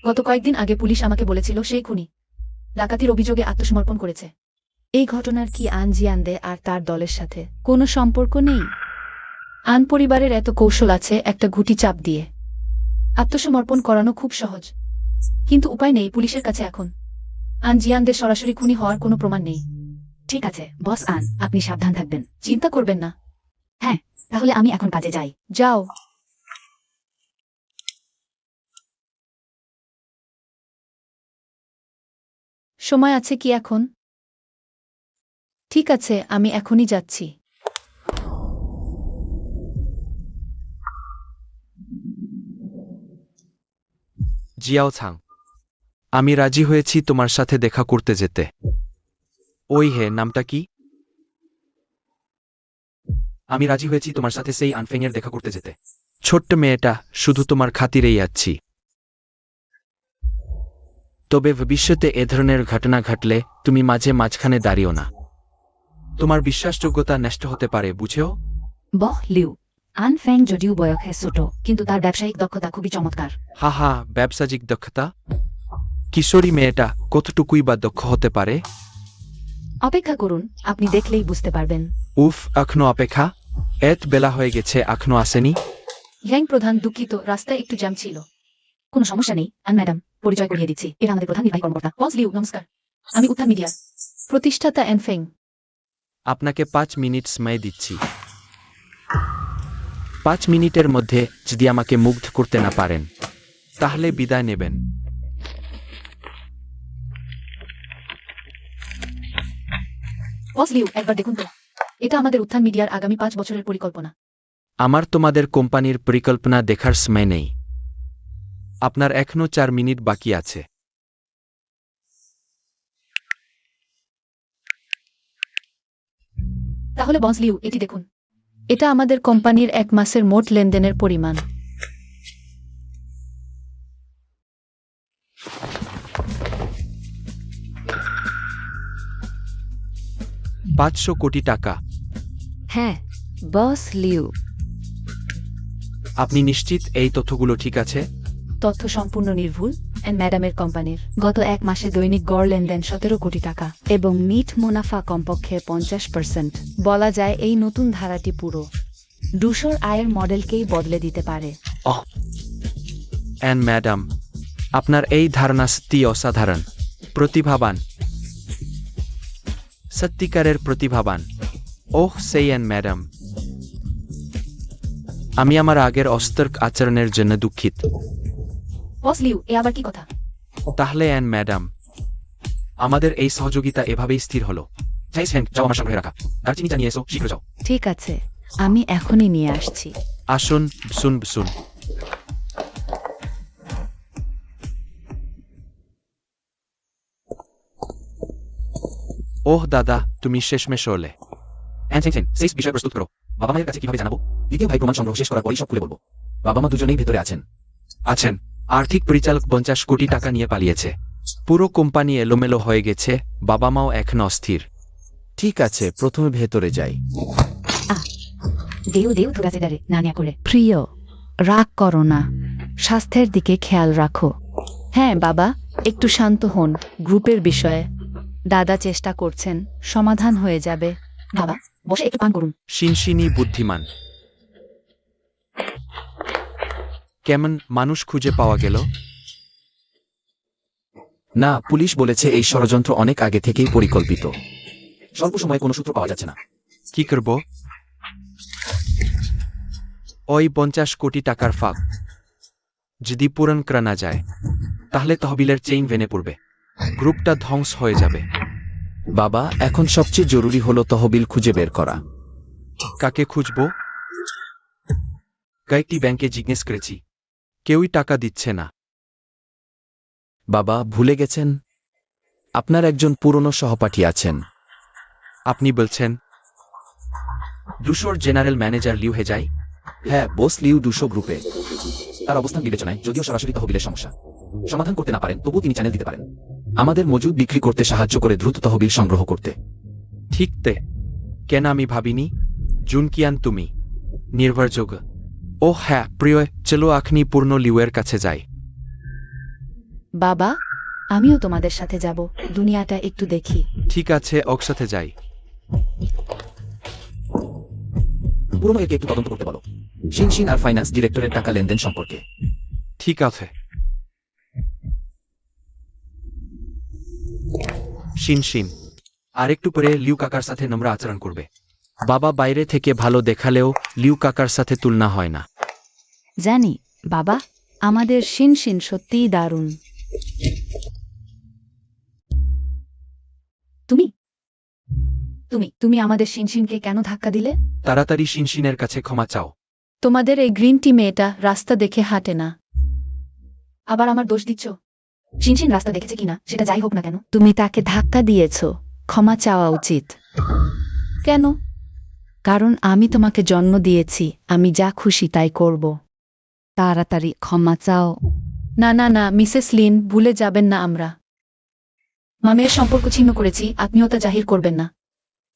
গত কয়েকদিন আগে পুলিশ আমাকে বলেছিল সেই খুনি ডাকাতির অভিযোগে আত্মসমর্পণ করেছে। এই ঘটনার কি আন জিয়ান্দে আর তার দলের সাথে কোনো সম্পর্ক নেই? আন পরিবারের এত কৌশল আছে একটা ঘুঁটি চাপ দিয়ে আত্মসমর্পণ করানো খুব সহজ, কিন্তু উপায় নেই পুলিশের কাছে এখন। আন জিয়ানদের সরাসরি খুনি হওয়ার কোনো প্রমাণ নেই। ঠিক আছে বস আন, আপনি সাবধান থাকবেন, চিন্তা করবেন না। হ্যাঁ, তাহলে আমি এখন কাজে যাই। যাও। সময় আছে কি এখন? ঠিক আছে, আমি এখনই যাচ্ছি। জিয়াও ছাং, আমি রাজি হয়েছি তোমার সাথে দেখা করতে যেতে। ওই হে, নামটা কি? আমি রাজি হয়েছি তোমার সাথে সেই আনফেং এর দেখা করতে যেতে। ছোট্ট মেয়েটা, শুধু তোমার খাতিরেই আছি। তবে ভবিষ্যতে এ ধরনের ঘটনা ঘটলে তুমি মাঝখানে দাঁড়িও না। তোমার বিশ্বাসযোগ্যতা নষ্ট হতে পারে, বুঝেও? বহ লিউ, আন ফ্যাং যদিও বয়সে ছোট, কিন্তু তার ব্যবসায়িক দক্ষতা খুবই চমৎকার। হা হা, ব্যবসায়িক দক্ষতা? কিশোরী মেয়েটা কতটুকুই বা দক্ষ হতে পারে? অপেক্ষা করুন, আপনি দেখলেই বুঝতে পারবেন। উফ, এখনো অপেক্ষা? এত বেলা হয়ে গেছে, এখনো আসেনি? ইয়াং প্রধান, দুঃখিত, রাস্তায় একটু জ্যাম ছিল। কোনো সমস্যা নেই আন ম্যাডাম, পরিচয় করিয়ে দিচ্ছি, এরা আমাদের প্রধান নির্বাহী কর্মকর্তা বস লিউ। নমস্কার, আমি উত্থান মিডিয়ার প্রতিষ্ঠাতা এনফেং। আপনাকে 5 মিনিট সময় দিচ্ছি। 5 মিনিটের মধ্যে যদি আমাকে মুগ্ধ করতে না পারেন তাহলে বিদায় নেবেন। বস লিউ, একবার দেখুন তো, এটা আমাদের উত্থান মিডিয়ার আগামী 5 বছরের পরিকল্পনা। আমার তোমাদের কোম্পানির পরিকল্পনা দেখার সময় নেই। আপনার এখনো 4 মিনিট বাকি আছে। তাহলে বস লিউ, এটি দেখুন। এটা আমাদের কোম্পানির 1 মাসের মোট লেনদেনের পরিমাণ। $500 কোটি টাকা। হ্যাঁ বস লিউ। আপনি নিশ্চিত এই তথ্যগুলো ঠিক আছে? তথ্য সম্পূর্ণ নির্ভুল। এন ম্যাডামের কোম্পানির গত 1 মাসে দৈনিক গড় লেনদেন 17 কোটি টাকা। এবং মিট মুনাফা কমপক্ষে 50%। বলা যায় এই নতুন ধারাটি পুরো 200 আয়ের মডেলকেই বদলে দিতে পারে। অ্যান ম্যাডাম, আপনার এই ধারণা সত্যি অসাধারণ। প্রতিভাবান, সত্যিকারের প্রতিভাবান। ওহ সেই অ্যান ম্যাডাম, আমি আমার আগের অস্তর্ক আচরণের জন্য দুঃখিত। বস লিউ, এ আবার কি কথা? তাহলে অ্যান ম্যাডাম, আমাদের এই সহযোগিতা এভাবেই স্থির হলো। যাই সেন, যাও আমার সংগ্রহে রাখা দারচিনি জানিয়ে এসো, শীঘ্র যাও। ঠিক আছে, আমি এখনই নিয়ে আসছি। আসুন, শুন। ওহ দাদা, তুমি শেষমেশ হলে। সেন, সেই বিষয় প্রস্তুত করো। বাবা মায়ের কাছে কিভাবে জানাবো? দ্বিতীয় ভাই প্রমাণ সংগ্রহ শেষ করার পরই সব খুলে বলবো। বাবা মা দুজনেই ভেতরে আছেন। আর্থিক পরিচালক 50 কোটি টাকা নিয়ে পালিয়েছে। পুরো কোম্পানি এলোমেলো হয়ে গেছে, বাবা মাও এখন অস্থির। ঠিক আছে, প্রথমে ভেতরে যাই। দেউ ধুরাজেদারে নানিয়া করে। প্রিয়, রাগ করো না, স্বাস্থ্যের দিকে খেয়াল রাখো। হ্যাঁ বাবা, একটু শান্ত হন। গ্রুপের বিষয়ে দাদা চেষ্টা করছেন, সমাধান হয়ে যাবে। বাবা, বসে একটু পান করুন। শিনশিনি বুদ্ধিমান। কেমন মানুষ খুঁজে পাওয়া গেল? না, পুলিশ বলেছে এই ষড়যন্ত্র অনেক আগে থেকেই পরিকল্পিত। স্বল্প সময়ে কোনো সূত্র পাওয়া যাচ্ছে না। কি করব? ওই 50 কোটি টাকার ফাঁক যদি পূরণ করা না যায় তাহলে তহবিলের চেইন ভেঙে পড়বে, গ্রুপটা ধ্বংস হয়ে যাবে। বাবা, এখন সবচেয়ে জরুরি হলো তহবিল খুঁজে বের করা। কাকে খুঁজব? কয়েকটি ব্যাংকে জিজ্ঞেস করেছি, কেউই টাকা দিচ্ছে না। বাবা, ভুলে গেছেন? আপনার একজন পুরনো সহপাঠী আছেন। আপনি বলছেন? দুশোর জেনারেল ম্যানেজার লিউ হেজাই? হ্যাঁ, বস লিউ 200 গ্রুপে। তার অবস্থান বিবেচনায় যদিও সরাসরি তহবিলের সমস্যা সমাধান করতে না পারেন, তবুও তিনি চ্যানেল দিতে পারেন আমাদের মজুদ বিক্রি করতে সাহায্য করে দ্রুত তহবিল সংগ্রহ করতে। ঠিক তে কেন আমি ভাবিনি জুনকিয়ান তুমি নির্ভরযোগ্য। ও হ্যাঁ প্রিয়, চলো আখনি পূর্ণ লিউয়ের কাছে যাই। বাবা, আমিও তোমাদের সাথে যাব, দুনিয়াটা একটু দেখি। ঠিক আছে, একসাথে যাই। পুরনো একে একটু তদন্ত করতে বলো, শিন আর ফাইন্যান্স ডিরেক্টরের টাকা লেনদেন সম্পর্কে। ঠিক আছে। শিন আরেকটু পরে লিউ কাকার সাথে নম্র আচরণ করবে। বাবা বাইরে থেকে ভালো দেখালেও লিউ কাকার সাথে তুলনা হয় না। জানি বাবা, আমাদের শিন সত্যিই দারুণ। তুমি তুমি তুমি আমাদের শিনশিনকে কেন ধাক্কা দিলে? তাড়াতাড়ি শিনশিনের কাছে ক্ষমা চাও। তোমাদের এই গ্রিন টি মেয়েটা রাস্তা দেখে হাঁটে না। আবার আমার দোষ দিচ্ছ? শিনশিন রাস্তা দেখেছে কিনা সেটা যাই হোক না কেন, তুমি তাকে ধাক্কা দিয়েছ, ক্ষমা চাওয়া উচিত। কেন? কারণ আমি তোমাকে জন্ম দিয়েছি, আমি যা খুশি তাই করব। তাড়াতাড়ি ক্ষমা চাও। না না না মিসেস লিন, ভুলে যাবেন না আমরা মামের সম্পর্ক ছিন্ন করেছি, আত্মীয়তা জাহির করবেন না।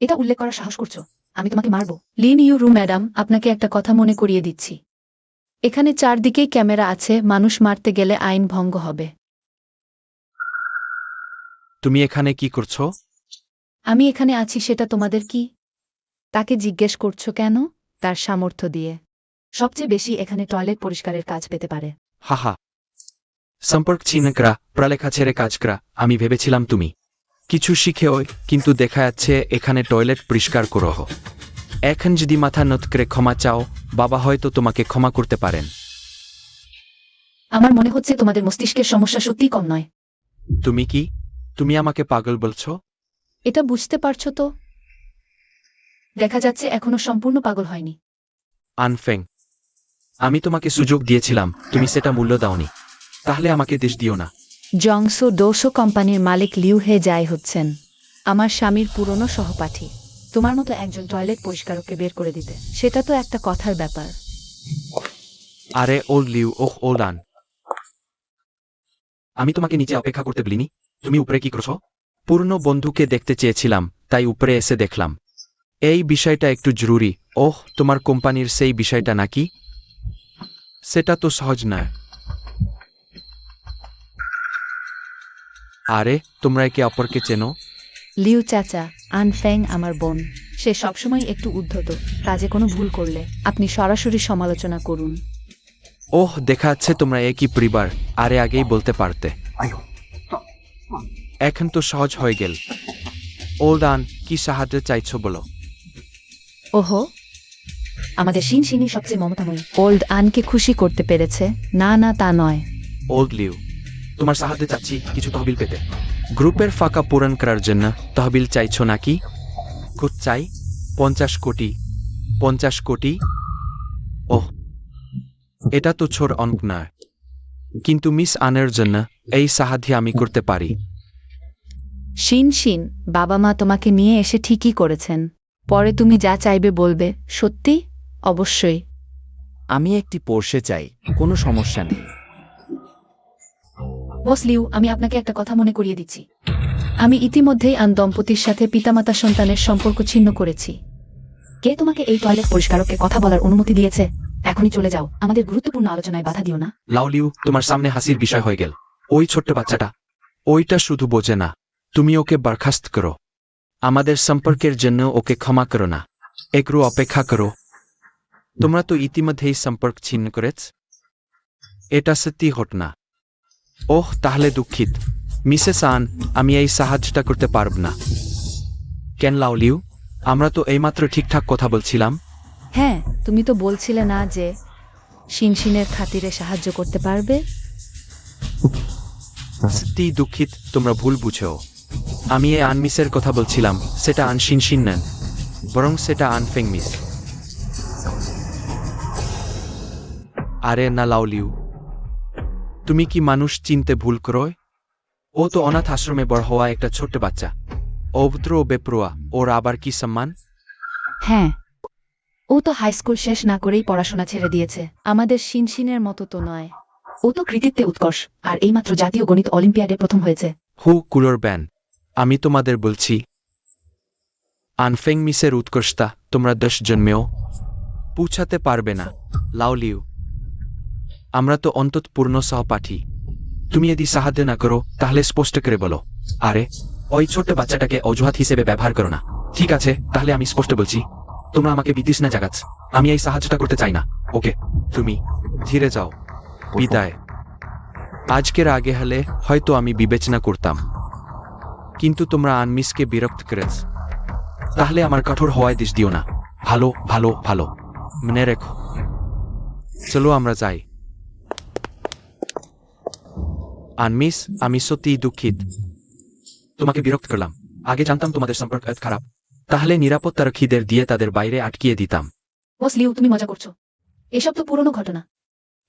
এটা উল্লেখ করার সাহস করছো? আমি তোমাকে মারবো। লিন ইউরু ম্যাডাম, আপনাকে একটা কথা মনে করিয়ে দিচ্ছি। এখানে চারদিকেই ক্যামেরা আছে, মানুষ মারতে গেলে আইন ভঙ্গ হবে। তুমি এখানে কি করছো? আমি এখানে আছি সেটা তোমাদের কি? তাকে জিজ্ঞেস করছো কেন? তার সামর্থ্য দিয়ে। সবচেয়ে বেশি এখানে টয়লেট পরিষ্কারের কাজ পেতে পারে। হাহা, সম্পর্ক ছিন্ন করা, পড়ালেখা ছেড়ে কাজ করা। আমি ভেবেছিলাম তুমি কিছু শিখে ওই, কিন্তু দেখা যাচ্ছে এখানে টয়লেট পরিষ্কার করো। এখন যদি মাথা নত করে ক্ষমা চাও, বাবা হয়তো তোমাকে ক্ষমা করতে পারেন। আমার মনে হচ্ছে তোমাদের মস্তিষ্কের সমস্যা সত্যিই কম নয়। তুমি আমাকে পাগল বলছো? এটা বুঝতে পারছো তো? দেখা যাচ্ছে এখনো সম্পূর্ণ পাগল হয়নি। আনফেং, আমি তোমাকে সুযোগ দিয়েছিলাম, তুমি সেটা মূল্য দাওনি। তাহলে আমাকে দেশ দিও না। জংসো ডোসো কোম্পানির মালিক লিউ হে যাই হচ্ছেন আমার স্বামীর পুরনো সহপাঠী। তোমার মতো একজন টয়লেট পরিষ্কারককে বের করে দিতে। সেটা তো একটা কথার ব্যাপার। আরে ওল্ড লিউ, ওহ ওল্ড আন। আমি তোমাকে নিচে অপেক্ষা করতে বলিনি, তুমি উপরে কি করছো? পুরনো বন্ধুকে দেখতে চেয়েছিলাম, তাই উপরে এসে দেখলাম। এই বিষয়টা একটু জরুরি। ওহ, তোমার কোম্পানির সেই বিষয়টা নাকি? সেটা তো সহজ নয়। আরে তোমরা একে অপরকে চেনো? লিউ চাচা, আনফ্যাং আমার বোন। সে সবসময় একটু উদ্ধত, কাজে কোনো ভুল করলে। আপনি সরাসরি সমালোচনা করুন। ওহ, দেখা যাচ্ছে তোমরা একই পরিবার। আরে আগেই বলতে পারতে। এখন তো সহজ হয়ে গেল। ওল্ড আন, কি সাহায্য চাইছো বলো? ওহো, আমাদের শিনশিনই সবচেয়ে মমতাময়ী। ওল্ড আনকে খুশি করতে পেরেছে। না না, তা নয়। ওল্ড লিউ, তোমার সাহায্যে চাচ্ছি কিছু তহবিল পেতে। গ্রুপের ফাঁকা পূরণ করার জন্য তহবিল চাইছো নাকি? কত চাই? 50 কোটি। 50 কোটি? ওহ, এটা তো ছোট অঙ্ক নয়, কিন্তু মিস আনের জন্য এই সাহায্য আমি করতে পারি। শিন, বাবা মা তোমাকে নিয়ে এসে ঠিকই করেছেন। পরে তুমি যা চাইবে বলবে। সত্যি? অবশ্যই। আমি একটি পোর্শে চাই, কোনো সমস্যা নেই। বস লিউ, আমি আপনাকে একটা কথা মনে করিয়ে দিচ্ছি। আমি ইতিমধ্যেই আন দম্পতির সাথে পিতামাতা সন্তানের সম্পর্ক ছিন্ন করেছি। কে তোমাকে এই টয়লেট পরিষ্কারককে কথা বলার অনুমতি দিয়েছে? এখনই চলে যাও, আমাদের গুরুত্বপূর্ণ আলোচনায় বাধা দিও না। লাও লিউ, তোমার সামনে হাসির বিষয় হয়ে গেল। ওই ছোট্ট বাচ্চাটা। ওইটা শুধু বোঝে না। তুমি ওকে বরখাস্ত করো। আমাদের সম্পর্কের জন্য ওকে ক্ষমা করো না, একটু অপেক্ষা করো। তোমরা তো ইতিমধ্যেই সম্পর্ক ছিন্ন করেছ। এটা সত্যি ঘটনা। ওহ, তাহলে দুঃখিত মিসেস আন, আমি এই সাহায্যটা করতে পারব না। কেন লাউলিউ, আমরা তো এইমাত্র ঠিকঠাক কথা বলছিলাম। হ্যাঁ, তুমি তো বলছিলে না যে শিনশিনের খাতিরে সাহায্য করতে পারবে? সত্যি দুঃখিত, তোমরা ভুল বুঝো। আমি এই আনমিসের কথা বলছিলাম। সেটা আনশিনশিন নেন, বরং সেটা আনফেং মিস। আরে না লাউলিউ, তুমি কি মানুষ চিনতে ভুল করো? ও তো অনাথ আশ্রমে বড় হওয়া একটা ছোট্ট বাচ্চা। অভদ্র ও বেপরোয়া, ওর আবার কি সম্মান? হ্যাঁ, ও ও তো হাই স্কুল শেষ না করেই পড়াশোনা ছেড়ে দিয়েছে। আমাদের শিনশিনের মতো তো নয়। ও তো কৃতিত্বে উৎকর্ষ, আর এইমাত্র জাতীয় গণিত অলিম্পিয়াডে প্রথম হয়েছে। হু কুলোর ব্যান, আমি তোমাদের বলছি, আনফেং মিসের উৎকর্ষতা তোমরা 10 জন্মেও পৌঁছাতে পারবে না। লাও লিউ, আমরা তো অন্তত পূর্ণ সহপাঠী। তুমি যদি সাহায্য না করো তাহলে স্পষ্ট করে বলো। আরে ওই ছোট্ট বাচ্চাটাকে অজুহাত হিসেবে ব্যবহার করো না। ঠিক আছে, তাহলে আমি স্পষ্ট বলছি, তোমরা আমাকে বিতৃষ্ণা জাগাচ্ছ। আমি এই সাহায্যটা করতে চাই না। ওকে, তুমি ধীরে যাও। বিদায়। আজকের আগে হলে হয়তো আমি বিবেচনা করতাম, কিন্তু তোমরা আনমিসকে বিরক্ত করেছ। তাহলে আমার কঠোর হওয়ায় দিশ দিও না। ভালো ভালো ভালো। মনে রেখো। চলো আমরা যাই। আনমিস, আমি সত্যিই দুঃখিত। তোমাকে বিরক্ত করলাম। আগে জানতাম তোমাদের সম্পর্ক এত খারাপ, তাহলে নিরাপত্তারক্ষীদের দিয়ে তাদের বাইরে আটকিয়ে দিতাম। বস লিউ, তুমি মজা করছো। এসব তো পুরনো ঘটনা।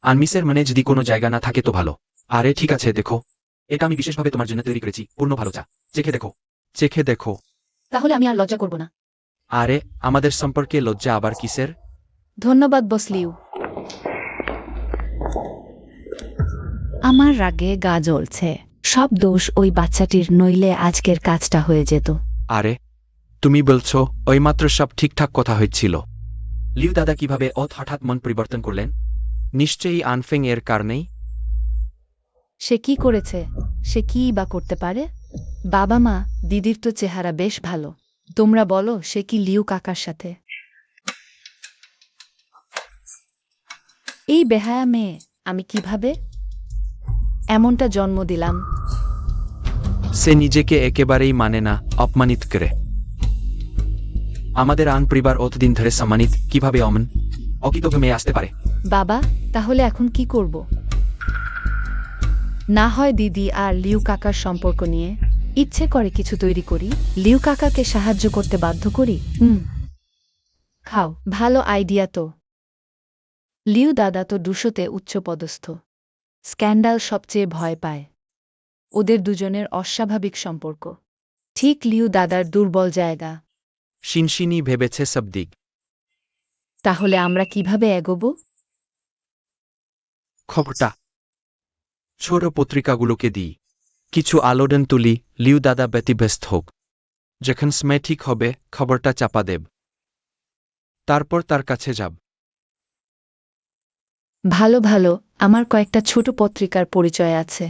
আনমিসের মানে যদি কোনো জায়গা না থাকে তো ভালো। আরে ঠিক আছে, দেখো, এটা আমি বিশেষভাবে তোমার জন্য তৈরি করেছি। পূর্ণ ভালো চা, চেখে দেখো। চেখে দেখো। তাহলে আমি আর লজ্জা করব না। আরে আমাদের সম্পর্কে লজ্জা আবার কিসের? ধন্যবাদ বস লিউ। আমার রাগে গা জ্বলছে। সব দোষ ওই বাচ্চাটির, নইলে আজকের কাজটা হয়ে যেত। আরে তুমি বলছো ওইমাত্র সব ঠিকঠাক কথা হচ্ছিল? লিউ দাদা কিভাবে হঠাৎ মন পরিবর্তন করলেন? নিশ্চয়ই আনফেং এর কারণেই। সে কি করেছে? সে কি বা করতে পারে? বাবা মা, দিদির তো চেহারা বেশ ভালো। তোমরা বলো, সে কি লিউ কাকার সাথে? এই বেহায়া মেয়ে, আমি কিভাবে এমনটা জন্ম দিলাম? সে নিজেকে একেবারেই মানে না, অপমানিত করে। আমাদের আন পরিবার অতদিন ধরে সম্মানিত, কিভাবে অমন অকৃতজ্ঞ মেয়ে আসতে পারে? বাবা, তাহলে এখন কি করব? না হয় দিদি আর লিউ কাকার সম্পর্ক নিয়ে ইচ্ছে করে কিছু তৈরি করি, লিউ কাকাকে সাহায্য করতে বাধ্য করি। খাও, ভালো আইডিয়া তো। লিউ দাদা তো দুশোতে উচ্চপদস্থ। স্ক্যান্ডাল সবচেয়ে ভয় পায়। ওদের দুজনের অস্বাভাবিক সম্পর্ক ঠিক লিউ দাদার দুর্বল জায়গা। শিনশিনি ভেবেছে সব দিক। তাহলে আমরা কিভাবে এগোবো? খবরটা ছোট পত্রিকাগুলোকে দিই, কিছু আলোড়ন তুলি, লিউ দাদা ব্যতিব্যস্ত হোক। যখন সময় ঠিক হবে খবরটা চাপা দেব, তারপর তার কাছে যাব। ভালো ভালো, আমার কয়েকটা ছোট পত্রিকার পরিচয় আছে।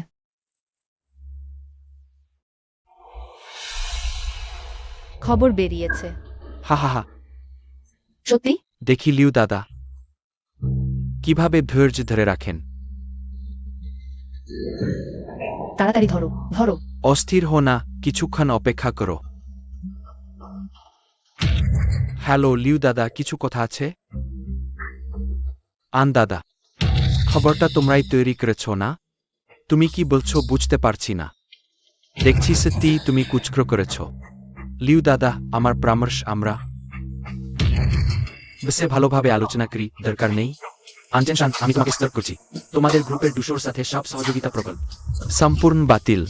খবর বেরিয়েছে। হা হা হা। সত্যি? দেখি লিউ দাদা কিভাবে ধৈর্য ধরে রাখেন। তাড়াতাড়ি ধরো, ধরো। অস্থির হো না, কিছুক্ষণ অপেক্ষা করো। হ্যালো লিউ দাদা, কিছু কথা আছে? আন দাদা, খবরটা তোমরাই তৈরি করেছ না? তুমি কি বলছো বুঝতে পারছি না। দেখছি সত্যি তুমি কুচক্র করেছ। লিউ দাদা, আমার পরামর্শ আমরা বেশি ভালোভাবে আলোচনা করি, দরকার নেই। আনজেন শান, আমি তোমাকে স্তর করছি। তোমাদের গ্রুপের দুশোর সাথে সব সহযোগিতা প্রকল্প সম্পূর্ণ বাতিল।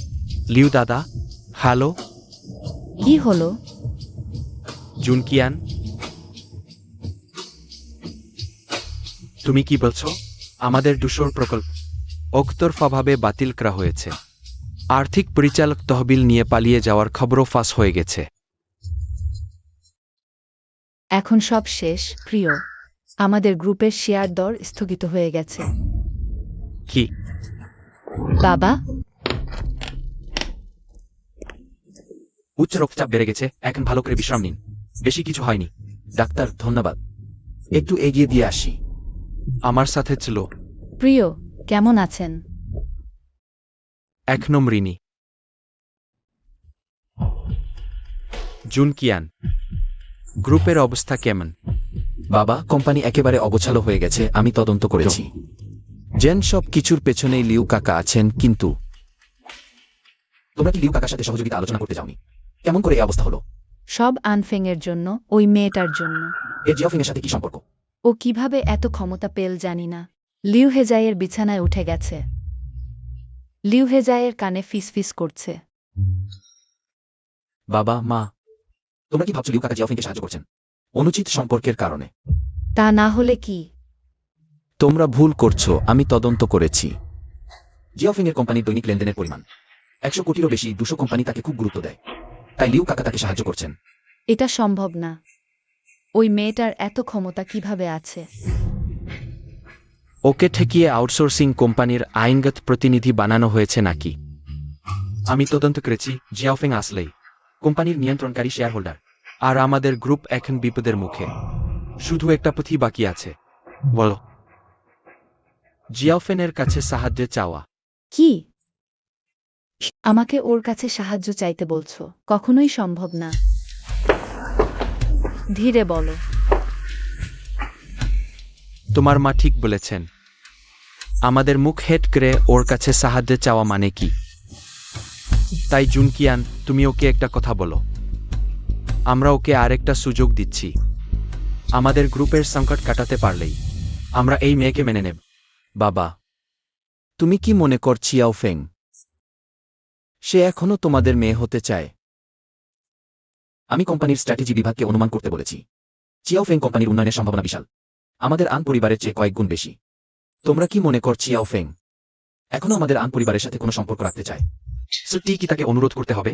লিউ দাদা, হ্যালো কি হলো? জুনকিয়ান, তুমি কি বলছো? আমাদের দুশোর প্রকল্প একতরফাভাবে বাতিল করা হয়েছে। আর্থিক পরিচালক তহবিল নিয়ে পালিয়ে যাওয়ার খবরও ফাঁস হয়ে গেছে। এখন সব শেষ, প্রিয়। আমাদের গ্রুপের শেয়ার দর স্থগিত হয়ে গেছে। কি? বাবা, উচ্চ রক্তচাপ বেড়ে গেছে, এখন ভালো করে বিশ্রাম নিন। বেশি কিছু হয়নি। ডাক্তার, ধন্যবাদ। একটু এগিয়ে দিয়ে আসি। আমার সাথে ছিল প্রিয়, কেমন আছেন? এক নম্বরিনী জুনকিয়ান, গ্রুপের অবস্থা কেমন? বাবা, কোম্পানি একেবারে অগোছালো হয়ে গেছে, আমি তদন্ত করেছি। জেন সব কিছুর পেছনেই লিউ কাকা আছেন, কিন্তু তোমরা কি লিউ কাকার সাথে সহযোগিতা আলোচনা করতে যাওনি? কেমন করে এই অবস্থা হলো? সব আনফেং এর জন্য, ওই মেয়েটার জন্য। এর জিওফিং এর সাথে কি সম্পর্ক? ও কিভাবে এত ক্ষমতা পেল জানি না। লিউ হেজাইয়ের বিছানায় উঠে গেছে। লিউ হেজাইয়ের কানে ফিসফিস করছে। বাবা মা, তোমরা কি ভাবছো লিউ কাকা জিওফিংকে সাহায্য করছেন? অনুচিত সম্পর্কের কারণে। তা না হলে কি? তোমরা ভুল করছো, আমি তদন্ত করেছি। জিওফেং এর কোম্পানির দৈনিক লেনদেনের পরিমাণ 100 কোটিরও বেশি। 200 কোম্পানি তাকে খুব গুরুত্ব দেয়, তাই লিউ কাকা তাকে সাহায্য করছেন। এটা সম্ভব না। ওই মেয়েটার এত ক্ষমতা কিভাবে আছে? ওকে ঠেকিয়ে আউটসোর্সিং কোম্পানির আইনগত প্রতিনিধি বানানো হয়েছে নাকি? আমি তদন্ত করেছি, জিয়াওফেং আসলেই কোম্পানির নিয়ন্ত্রণকারী শেয়ার হোল্ডার। আর আমাদের গ্রুপ এখন বিপদের মুখে। শুধু একটা পথই বাকি আছে। বলো। জিয়াওফেনের কাছে সাহায্য চাওয়া। কি? আমাকে ওর কাছে সাহায্য চাইতে বলছো? কখনোই সম্ভব না। ধীরে বলো। তোমার মা ঠিক বলেছেন। আমাদের মুখ হেট করে ওর কাছে সাহায্য চাওয়া মানে কি? তাই জুনকিয়ান, তুমি ওকে একটা কথা বলো। আমরা ওকে আরেকটা সুযোগ দিচ্ছি। আমাদের গ্রুপের সংকট কাটাতে পারলেই আমরা এই মেয়েকে মেনে নেব। বাবা, তুমি কি মনে কর জিয়াওফেং সে এখনো তোমাদের মেয়ে হতে চায়? আমি কোম্পানির স্ট্র্যাটেজি বিভাগকে অনুমান করতে বলেছি। জিওফেং কোম্পানির উন্নয়নের সম্ভাবনা বিশাল, আমাদের আন পরিবারের চেয়ে কয়েক গুণ বেশি। তোমরা কি মনে কর জিয়াওফেং এখনো আমাদের আন পরিবারের সাথে কোনো সম্পর্ক রাখতে চায়? সত্যি কি তাকে অনুরোধ করতে হবে?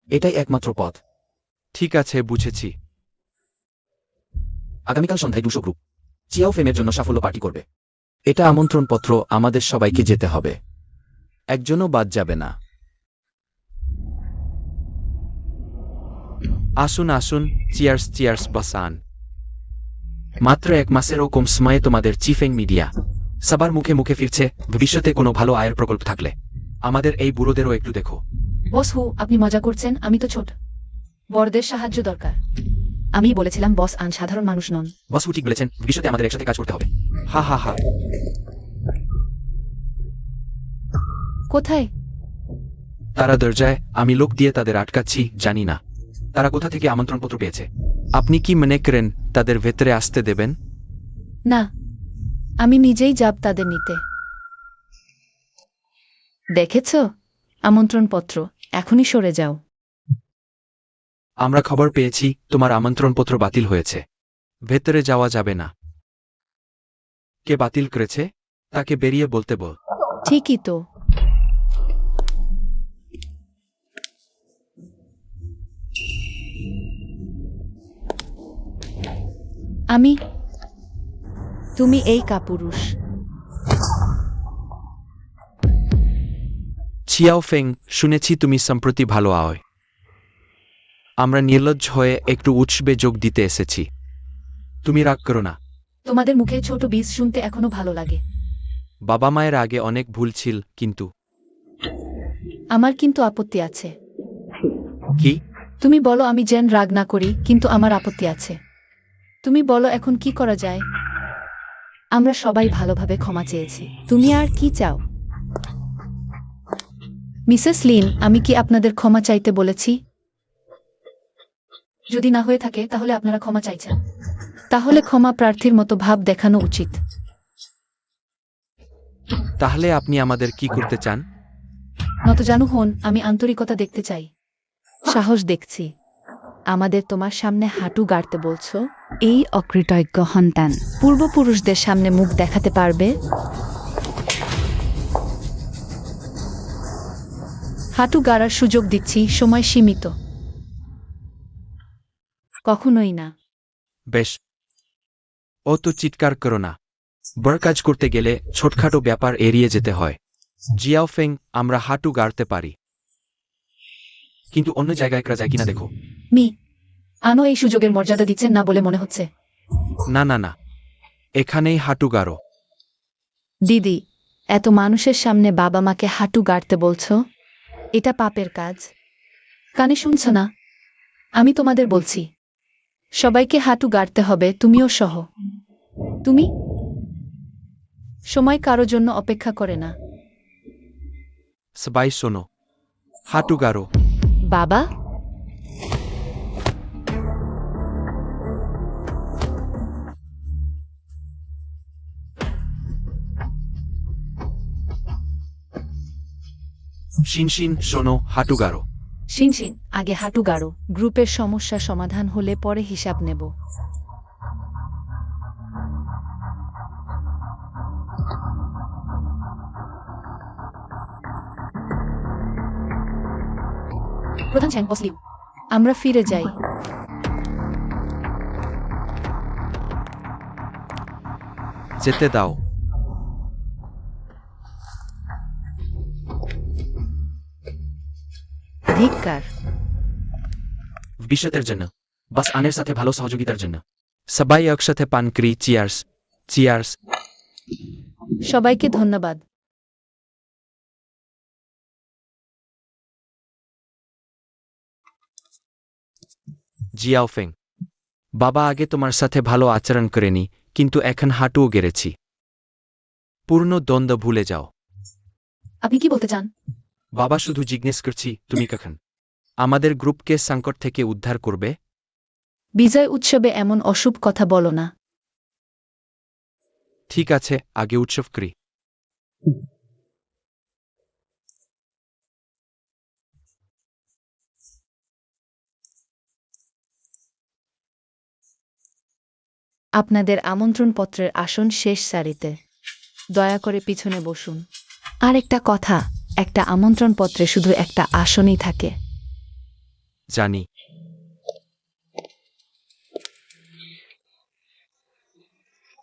এটাই একমাত্র পথ। ঠিক আছে, বুঝেছি। আগামীকাল সন্ধ্যায় 200 গ্রুপ জিওফেংয়ের জন্য সাফল্য পার্টি করবে। এটা আমন্ত্রণপত্র, আমাদের সবাইকে যেতে হবে, একজনও বাদ যাবে না। আসুন আসুন, চিয়ার্স চিয়ার্স বাসান। মাত্র 1 মাসেরও কম সময়ে তোমাদের চিফেং মিডিয়া সবার মুখে মুখে ফিরছে। ভবিষ্যতে কোনো ভালো আয়ের প্রকল্প থাকলে আমাদের এই বুড়োদেরও একটু দেখো। বস হু, আপনি মজা করছেন? আমি তো ছোট, বড়দের সাহায্য দরকার। আমি বলেছিলাম বস আন সাধারণ মানুষ নন। বস ঠিক বলেছেন, ভবিষ্যতে আমাদের একসাথে কাজ করতে হবে। হা হা হা। কোথায়? তারা দরজায়, আমি লোক দিয়ে তাদের আটকাচ্ছি, জানি না তারা কোথা থেকে আমন্ত্রণপত্র পেয়েছে। আপনি কি মনে করেন তাদের ভেতরে আসতে দেবেন? না, আমি নিজেই যাব তাদের নিতে। দেখেছ আমন্ত্রণপত্র, এখনই সরে যাও। আমরা খবর পেয়েছি তোমার আমন্ত্রণপত্র বাতিল হয়েছে। ভেতরে যাওয়া যাবে না। কে বাতিল করেছে তাকে বেরিয়ে বলতে বল। ঠিকই তো। আমি। তুমি এই কাপুরুষ। চিয়াওফেং, শুনেছি তুমি সম্প্রতি ভালো আয়। আমরা নির্লজ্জ হয়ে একটু উৎসবে যোগ দিতে এসেছি। তুমি রাগ করো না। তোমাদের মুখে ছোট বীজ শুনতে এখনো ভালো লাগে। বাবা মায়ের আগে অনেক ভুল ছিল, কিন্তু আমার কিন্তু আপত্তি আছে। কি? তুমি বলো আমি যেন রাগ না করি, কিন্তু আমার আপত্তি আছে। তুমি বলো এখন কি করা যায়? আমরা সবাই ভালোভাবে ক্ষমা চেয়েছি, তুমি আর কি চাও? মিসেস লিন, আমি কি আপনাদের ক্ষমা চাইতে বলেছি? যদি না হয়ে থাকে তাহলে আপনারা ক্ষমা চাইছেন। তাহলে ক্ষমা প্রার্থীর মতো ভাব দেখানো উচিত। তাহলে আপনি আমাদের কি করতে চান? নতজানু হন, আমি আন্তরিকতা দেখতে চাই। সাহস দেখছি। আমাদের তোমার সামনে হাঁটু গাড়তে বলছো? এই অকৃতজ্ঞ সন্তান পূর্বপুরুষদের সামনে মুখ দেখাতে পারবে? হাঁটু গাড়ার সুযোগ দিচ্ছি, সময় সীমিত। কখনোই না। বেশ, ও তো চিৎকার করো না। বড় কাজ করতে গেলে ছোটখাটো ব্যাপার এড়িয়ে যেতে হয়। জিয়াওফেং, আমরা হাঁটু গাড়তে পারি, কিন্তু অন্য জায়গায় করা যায় কিনা দেখো। মি আনো এই সুযোগের মর্যাদা দিচ্ছেন না বলে মনে হচ্ছে। না না না, এখানেই হাঁটু গাড়ো। দিদি, এত মানুষের সামনে বাবা মাকে হাঁটু গাড়তে বলছো? এটা পাপের কাজ। কানে শুনছ না? আমি তোমাদের বলছি। সবাইকে হাঁটু গাড়তে হবে, তুমিও সহ। তুমি সময় কারো জন্য অপেক্ষা করে না। সবাই শোনো, হাঁটু গাড়ো। বাবা, শিনশিন, শোনো, হাঁটু গাড়ো। শিনশিন, আগে হাঁটু গাড়ো। গ্রুপের সমস্যা সমাধান হলে পরে হিসাব নেব। প্রধান চ্যাং বস লিউ। আমরা ফিরে যাই। যেতে দাও। ধিক্কার। ভবিষ্যতের জন্য বাস আনের সাথে ভালো সহযোগিতার জন্য সবাই একসাথে পান করি। Cheers, cheers. সবাইকে ধন্যবাদ। জিয়াওফেং, বাবা আগে তোমার সাথে ভালো আচরণ করেনি, কিন্তু এখন হাঁটুও গেড়েছি। পূর্ণ দ্বন্দ্ব ভুলে যাও। আপনি কি বলতে চান? বাবা শুধু জিজ্ঞেস করছি, তুমি কখন আমাদের গ্রুপকে সংকট থেকে উদ্ধার করবে? বিজয় উৎসবে এমন অশুভ কথা বলো না। ঠিক আছে, আগে উৎসব করি। আপনাদের আমন্ত্রণপত্রের আসন শেষ সারিতে। দয়া করে পিছনে বসুন। আর একটা কথা, একটা আমন্ত্রণপত্রে শুধু একটা আসনই থাকে। জানি।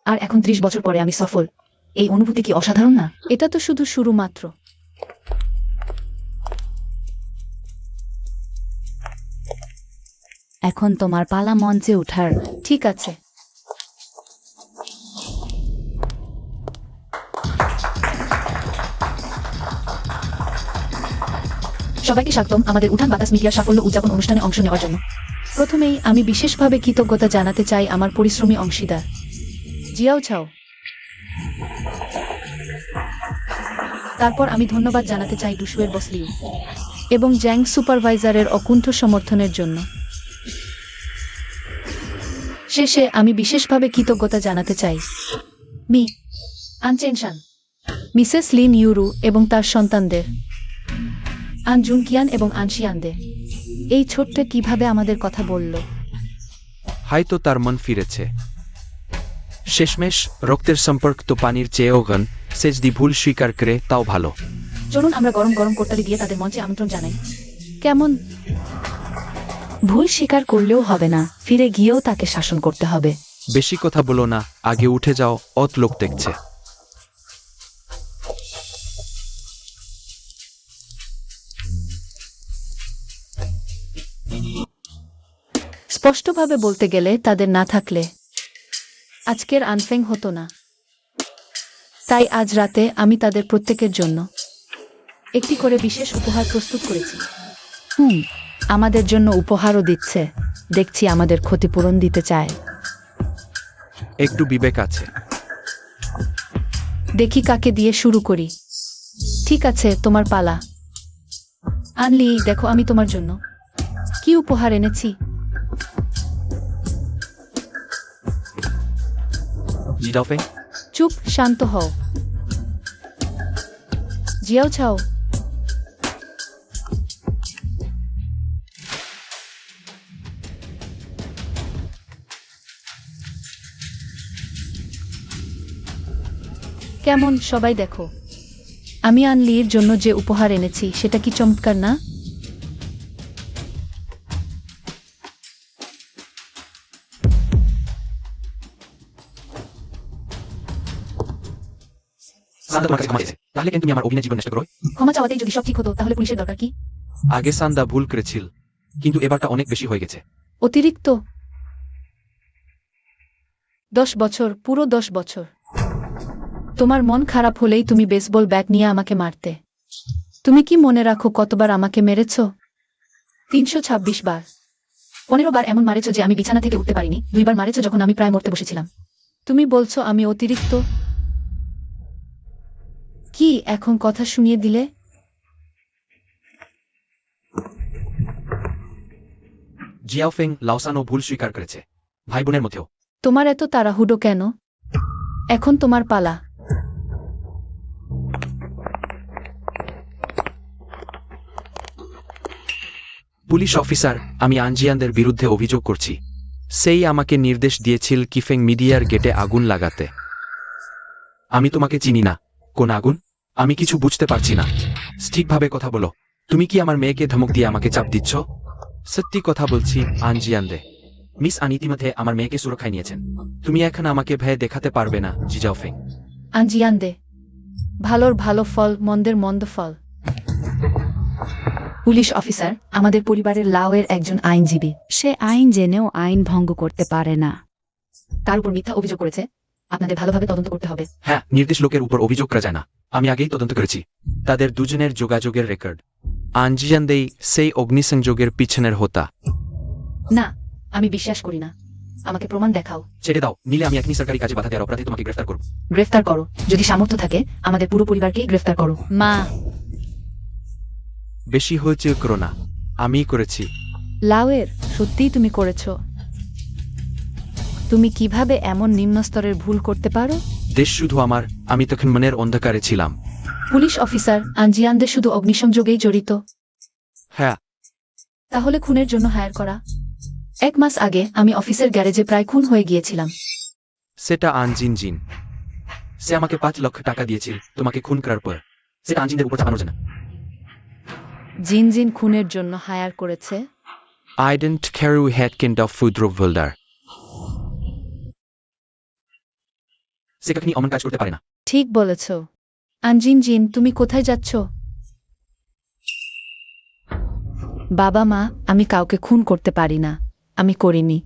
আর এখন 30 বছর পরে আমি সফল। এই অনুভূতি কি অসাধারণ না? এটা তো শুধু শুরু মাত্র। এখন তোমার পালা মঞ্চে ওঠার। ঠিক আছে। সবাইকে স্বাগতম আমাদের উঠান বাতাস মিডিয়ার সাফল্য উদযাপন অনুষ্ঠানে অংশ নেওয়ার জন্য। প্রথমেই আমি বিশেষভাবে কৃতজ্ঞতা জানাতে চাই আমার পরিশ্রমী অংশীদার জিয়াও ছাও। তারপর আমি ধন্যবাদ জানাতে চাই ডুশুয়ের বস লিউ এবং জ্যাং সুপারভাইজারের অকুণ্ঠ সমর্থনের জন্য। শেষে আমি বিশেষভাবে কৃতজ্ঞতা জানাতে চাই মি আনচেনশান, মিসেস লিন ইউরু এবং তার সন্তানদের। আন জুন কিয়ান এবং আনশিয়ানদে। এই ছোট্ট কিভাবে আমাদের কথা বলল। হয়তো তার মন ফিরেছে। শেষমেশ রক্তের সম্পর্ক তো পানির চেয়েও ঘন। সে যদি ভুল স্বীকার করে তাও ভালো। চলুন আমরা গরম গরম করতালি দিয়ে তাদের মঞ্চে আমন্ত্রণ জানাই। কেমন? ভুল স্বীকার করলেও হবে না, ফিরে গিয়েও তাকে শাসন করতে হবে। বেশি কথা বলো না, আগে উঠে যাও, অত লোক দেখছে। স্পষ্টভাবে বলতে গেলে তাদের না থাকলে আজকের আনফেং হতো না। তাই আজ রাতে আমি তাদের প্রত্যেকের জন্য একটি করে বিশেষ উপহার প্রস্তুত করেছি। আমাদের জন্য উপহারও দিচ্ছে। দেখছি আমাদের ক্ষতিপূরণ দিতে চায়। একটু বিবেক আছে। দেখি কাকে দিয়ে শুরু করি। ঠিক আছে, তোমার পালা। আনলি, দেখো আমি তোমার জন্য কি উপহার এনেছি। জিয়াওফেং, চুপ, শান্ত হও। জিয়াও ছাও। কেমন সবাই দেখো, আমি আনলির জন্য যে উপহার এনেছি সেটা কি চমৎকার না? সান্দা তোমার কাছে ক্ষমা চেয়েছে, তাহলে কেন তুমি আমার অভিনয় জীবন নষ্ট করো? ক্ষমা চাওয়াতেই যদি সব ঠিক হতো তাহলে পুলিশের দরকার কি? আগে সান্দা ভুল করেছিল। কিন্তু এবারটা অনেক বেশি হয়ে গেছে। অতিরিক্ত 10 বছর, পুরো 10 বছর। তোমার মন খারাপ হলেই তুমি বেসবল ব্যাট নিয়ে আমাকে মারতে। তুমি কি মনে রাখো কতবার আমাকে মেরেছ? 326 বার। 15 বার এমন মারেছ যে আমি বিছানা থেকে উঠতে পারিনি। 2 বার মারেছ যখন আমি প্রায় মরতে বসেছিলাম। তুমি বলছো আমি অতিরিক্ত? কি এখন কথা শুনিয়ে দিলে? জিয়াওফেং, লাওসানও ভুল স্বীকার করেছে, ভাই বোনের মধ্যেও। তোমার এত তাড়াহুড়ো কেন? এখন তোমার পালা। পুলিশ অফিসার, আমি আনজিয়ানদের বিরুদ্ধে অভিযোগ করছি। সেই আমাকে নির্দেশ দিয়েছিল কিফেং মিডিয়ার গেটে আগুন লাগাতে। আমি তোমাকে চিনি না। কোন আগুন? আমি কিছু বুঝতে পারছি না। ঠিকভাবে কথা বলো। তুমি কি আমার মেয়েকে ধমক দিয়ে আমাকে চাপ দিচ্ছ? সত্যি কথা বলছি আনজিয়ান্দে। মিস আন ইতিমধ্যে আমার মেয়েকে সুরক্ষায় নিয়েছেন। তুমি এখন আমাকে ভয় দেখাতে পারবে না জিজাওফেং। আঞ্জিয়ান দে। ভালোর ভালো ফল, মন্দের মন্দ ফল। পুলিশ অফিসার, আমাদের পরিবারের লাওয়ের একজন আইনজীবী। সে আইন জেনেও আইন ভঙ্গ করতে পারে না। তার উপর মিথ্যা অভিযোগ করেছে। আপনাদের ভালোভাবে তদন্ত করতে হবে। হ্যাঁ, নির্দিষ্ট লোকের উপর অভিযোগ করা যায় না। আমি আগেই তদন্ত করেছি। তাদের দুজনের যোগাযোগের রেকর্ড। আনজিয়ান্দেই সেই অগ্নিসংযোগের পিছনের হোতা। না, আমি বিশ্বাস করি না। আমাকে প্রমাণ দেখাও। ছেড়ে দাও, নিলে আমি এখনই সরকারি কাজে বাধা দেওয়ার অপরাধে তোমাকে গ্রেফতার করব। গ্রেফতার করো। যদি সামর্থ্য থাকে আমাদের পুরো পরিবারকেই গ্রেফতার করো। মা, বেশি হয়েছে করো না। আমিই করেছি। লাউয়ের, সত্যিই তুমি করেছো? তুমি কিভাবে এমন নিম্ন স্তরের ভুল করতে পারো? দেশ শুধু আমার, আমি তখন মনের অন্ধকারে ছিলাম। পুলিশ অফিসার, আঞ্জিয়ান দে শুধু অগ্নিসংযোগেই জড়িত। হ্যাঁ, তাহলে খুনের জন্য হায়ার করা? 1 মাস আগে আমি অফিসের গ্যারেজে প্রায় খুন হয়ে গিয়েছিলাম। সেটা আনজিন। সে আমাকে 5 লক্ষ টাকা দিয়েছিল তোমাকে খুন করার পর। সেটা আনজিনদের উপর চাপানো যায় না। জিন জিন খুনের জন্য হায়ার করেছে? I didn't carry head kind of food Volder. সে কখনই অমন কাজ করতে পারে না। ঠিক বলেছ। আঞ্জিন জিন, তুমি কোথায় যাচ্ছ? বাবা মা, আমি কাউকে খুন করতে পারি না। আমি করিনি।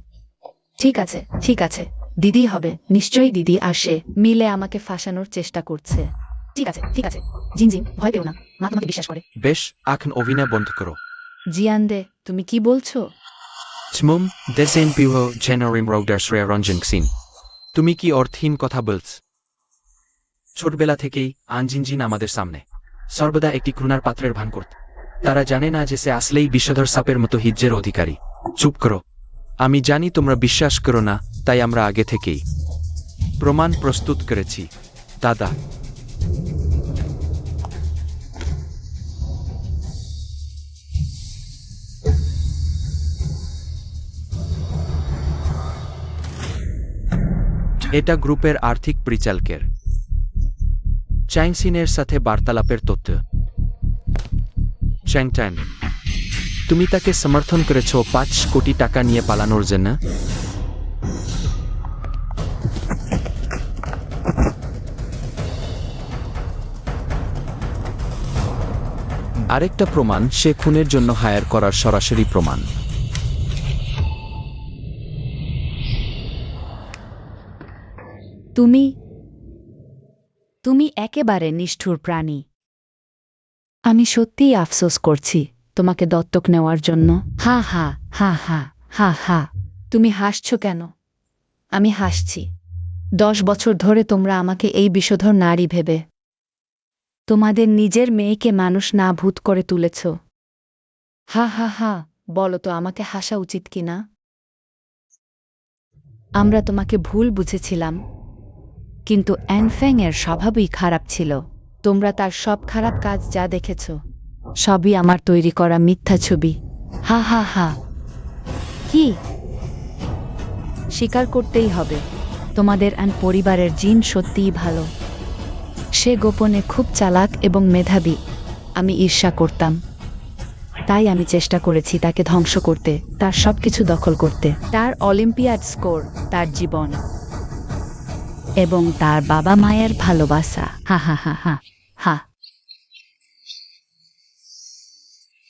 ঠিক আছে, ঠিক আছে। দিদি হবে, নিশ্চয়ই দিদি আসে। মিলে আমাকে ফাঁসানোর চেষ্টা করছে। ঠিক আছে, ঠিক আছে। জিন জিন, ভয় পেও না। মা তোমাকে বিশ্বাস করে। বেশ, এখন অভিনয় বন্ধ করো। জিয়ান্দে, তুমি কি বলছো? Tmum, desen piho generim rogdar sre ranjang sin. তুমি কি অর্থহীন কথা বলছ? ছোটবেলা থেকেই আনজিনজিন আমাদের সামনে সর্বদা একটি ঘৃণার পাত্রের ভান করত। তারা জানে না যে সে আসলেই বিষধর সাপের মতো হিজ্জের অধিকারী। চুপ করো। আমি জানি তোমরা বিশ্বাস করো না, তাই আমরা আগে থেকেই প্রমাণ প্রস্তুত করেছি। দাদা, এটা গ্রুপের আর্থিক পরিচালকের চ্যাংসিনের সাথে বার্তালাপের তথ্য। চ্যাংটান, তুমি তাকে সমর্থন করেছ 5 কোটি টাকা নিয়ে পালানোর জন্য। আরেকটা প্রমাণ, সে খুনের জন্য হায়ার করার সরাসরি প্রমাণ। তুমি একেবারে নিষ্ঠুর প্রাণী। আমি সত্যিই আফসোস করছি তোমাকে দত্তক নেওয়ার জন্য। হা হা হা হা হা হা। তুমি হাসছো কেন? আমি হাসছি। 10 বছর ধরে তোমরা আমাকে এই বিষধর নারী ভেবে তোমাদের নিজের মেয়েকে মানুষ না ভূত করে তুলেছ। হা হা হা। বলো তো, আমাকে হাসা উচিত কিনা? আমরা তোমাকে ভুল বুঝেছিলাম, কিন্তু অ্যানফ্যাং এর স্বভাবই খারাপ ছিল। তোমরা তার সব খারাপ কাজ যা দেখেছ, সবই আমার তৈরি করা মিথ্যা ছবি। হা হা হা। কি? স্বীকার করতেই হবে, তোমাদের পরিবারের জিন সত্যিই ভালো। সে গোপনে খুব চালাক এবং মেধাবী। আমি ঈর্ষা করতাম, তাই আমি চেষ্টা করেছি তাকে ধ্বংস করতে, তার সবকিছু দখল করতে। তার অলিম্পিয়াড স্কোর, তার জীবন এবং তার বাবা মায়ের ভালোবাসা। হা হা হা হা হা।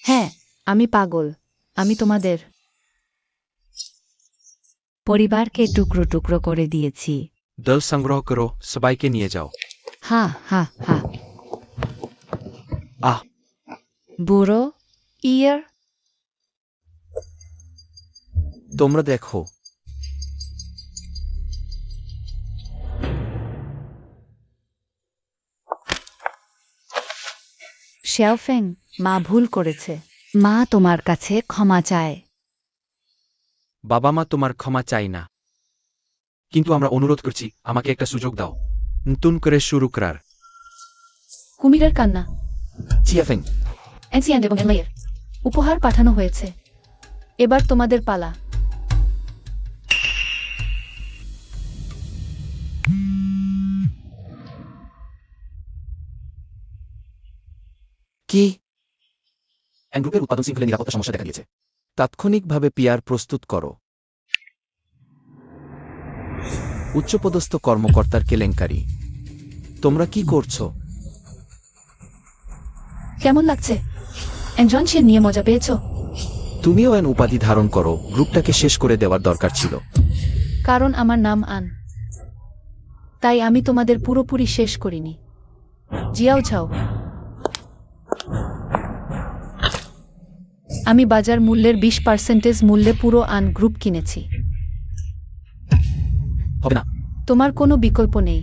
হ্যাঁ, আমি পাগল। আমি তোমাদের পরিবারকে টুকরো টুকরো করে দিয়েছি। দল সংগ্রহ করো, সবাইকে নিয়ে যাও। হা হা হা। আহ, বুড়ো ইয়ার, তোমরা দেখো, শেওফেং, মা ভুল করেছে। মা তোমার কাছে ক্ষমা চায়। বাবা মা তোমার ক্ষমা চাই না, কিন্তু আমরা অনুরোধ করছি আমাকে একটা সুযোগ দাও নতুন করে শুরু করার। কুমিরের কান্না। জিয়াফেং, এনসিয়ান এবং এনলাইয়ের উপহার পাঠানো হয়েছে। এবার তোমাদের পালা। কি? অ্যান্ড গ্রুপের উৎপাদন শৃঙ্খলে নিরাপত্তা সমস্যা দেখা দিয়েছে। তাৎক্ষণিকভাবে পিআর প্রস্তুত করো। উচ্চপদস্থ কর্মকর্তার কেলেঙ্কারি। তোমরা কি করছো? কেমন লাগছে? একজন সে নিয়ে মজা পেয়েছো? তুমিও এন উপাধি ধারণ করো। গ্রুপটাকে শেষ করে দেওয়ার দরকার ছিল। কারণ আমার নাম আন, তাই আমি তোমাদের পুরোপুরি শেষ করিনি। জিয়াও ছাও। আমি বাজার মূল্যের 20% মূল্যে পুরো আন গ্রুপ কিনেছি। হবে না। তোমার কোনো বিকল্প নেই।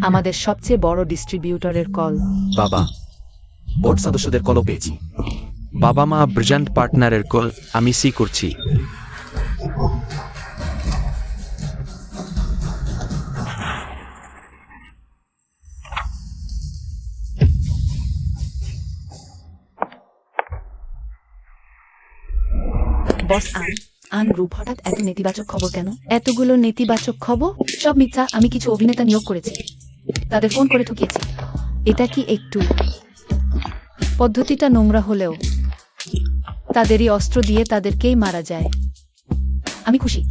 আমাদের সবচেয়ে বড় ডিস্ট্রিবিউটরের কল। বাবা, বোর্ড সদস্যদের কলও পেয়েছি। বাবা মা ব্রিলিয়ান্ট পার্টনারের কল আমি সি করছি। বস আন গ্রুপ হঠাৎ এত নেতিবাচক খবর কেন? এতগুলো নেতিবাচক খবর? সব মিথ্যা। আমি কিছু অভিনেতা নিয়োগ করেছি, তাদের ফোন করে ঠকিয়েছি। এটা কি একটু পদ্ধতিটা নোংরা হলেও তাদেরই অস্ত্র দিয়ে তাদেরকেই মারা যায়। আমি খুশি।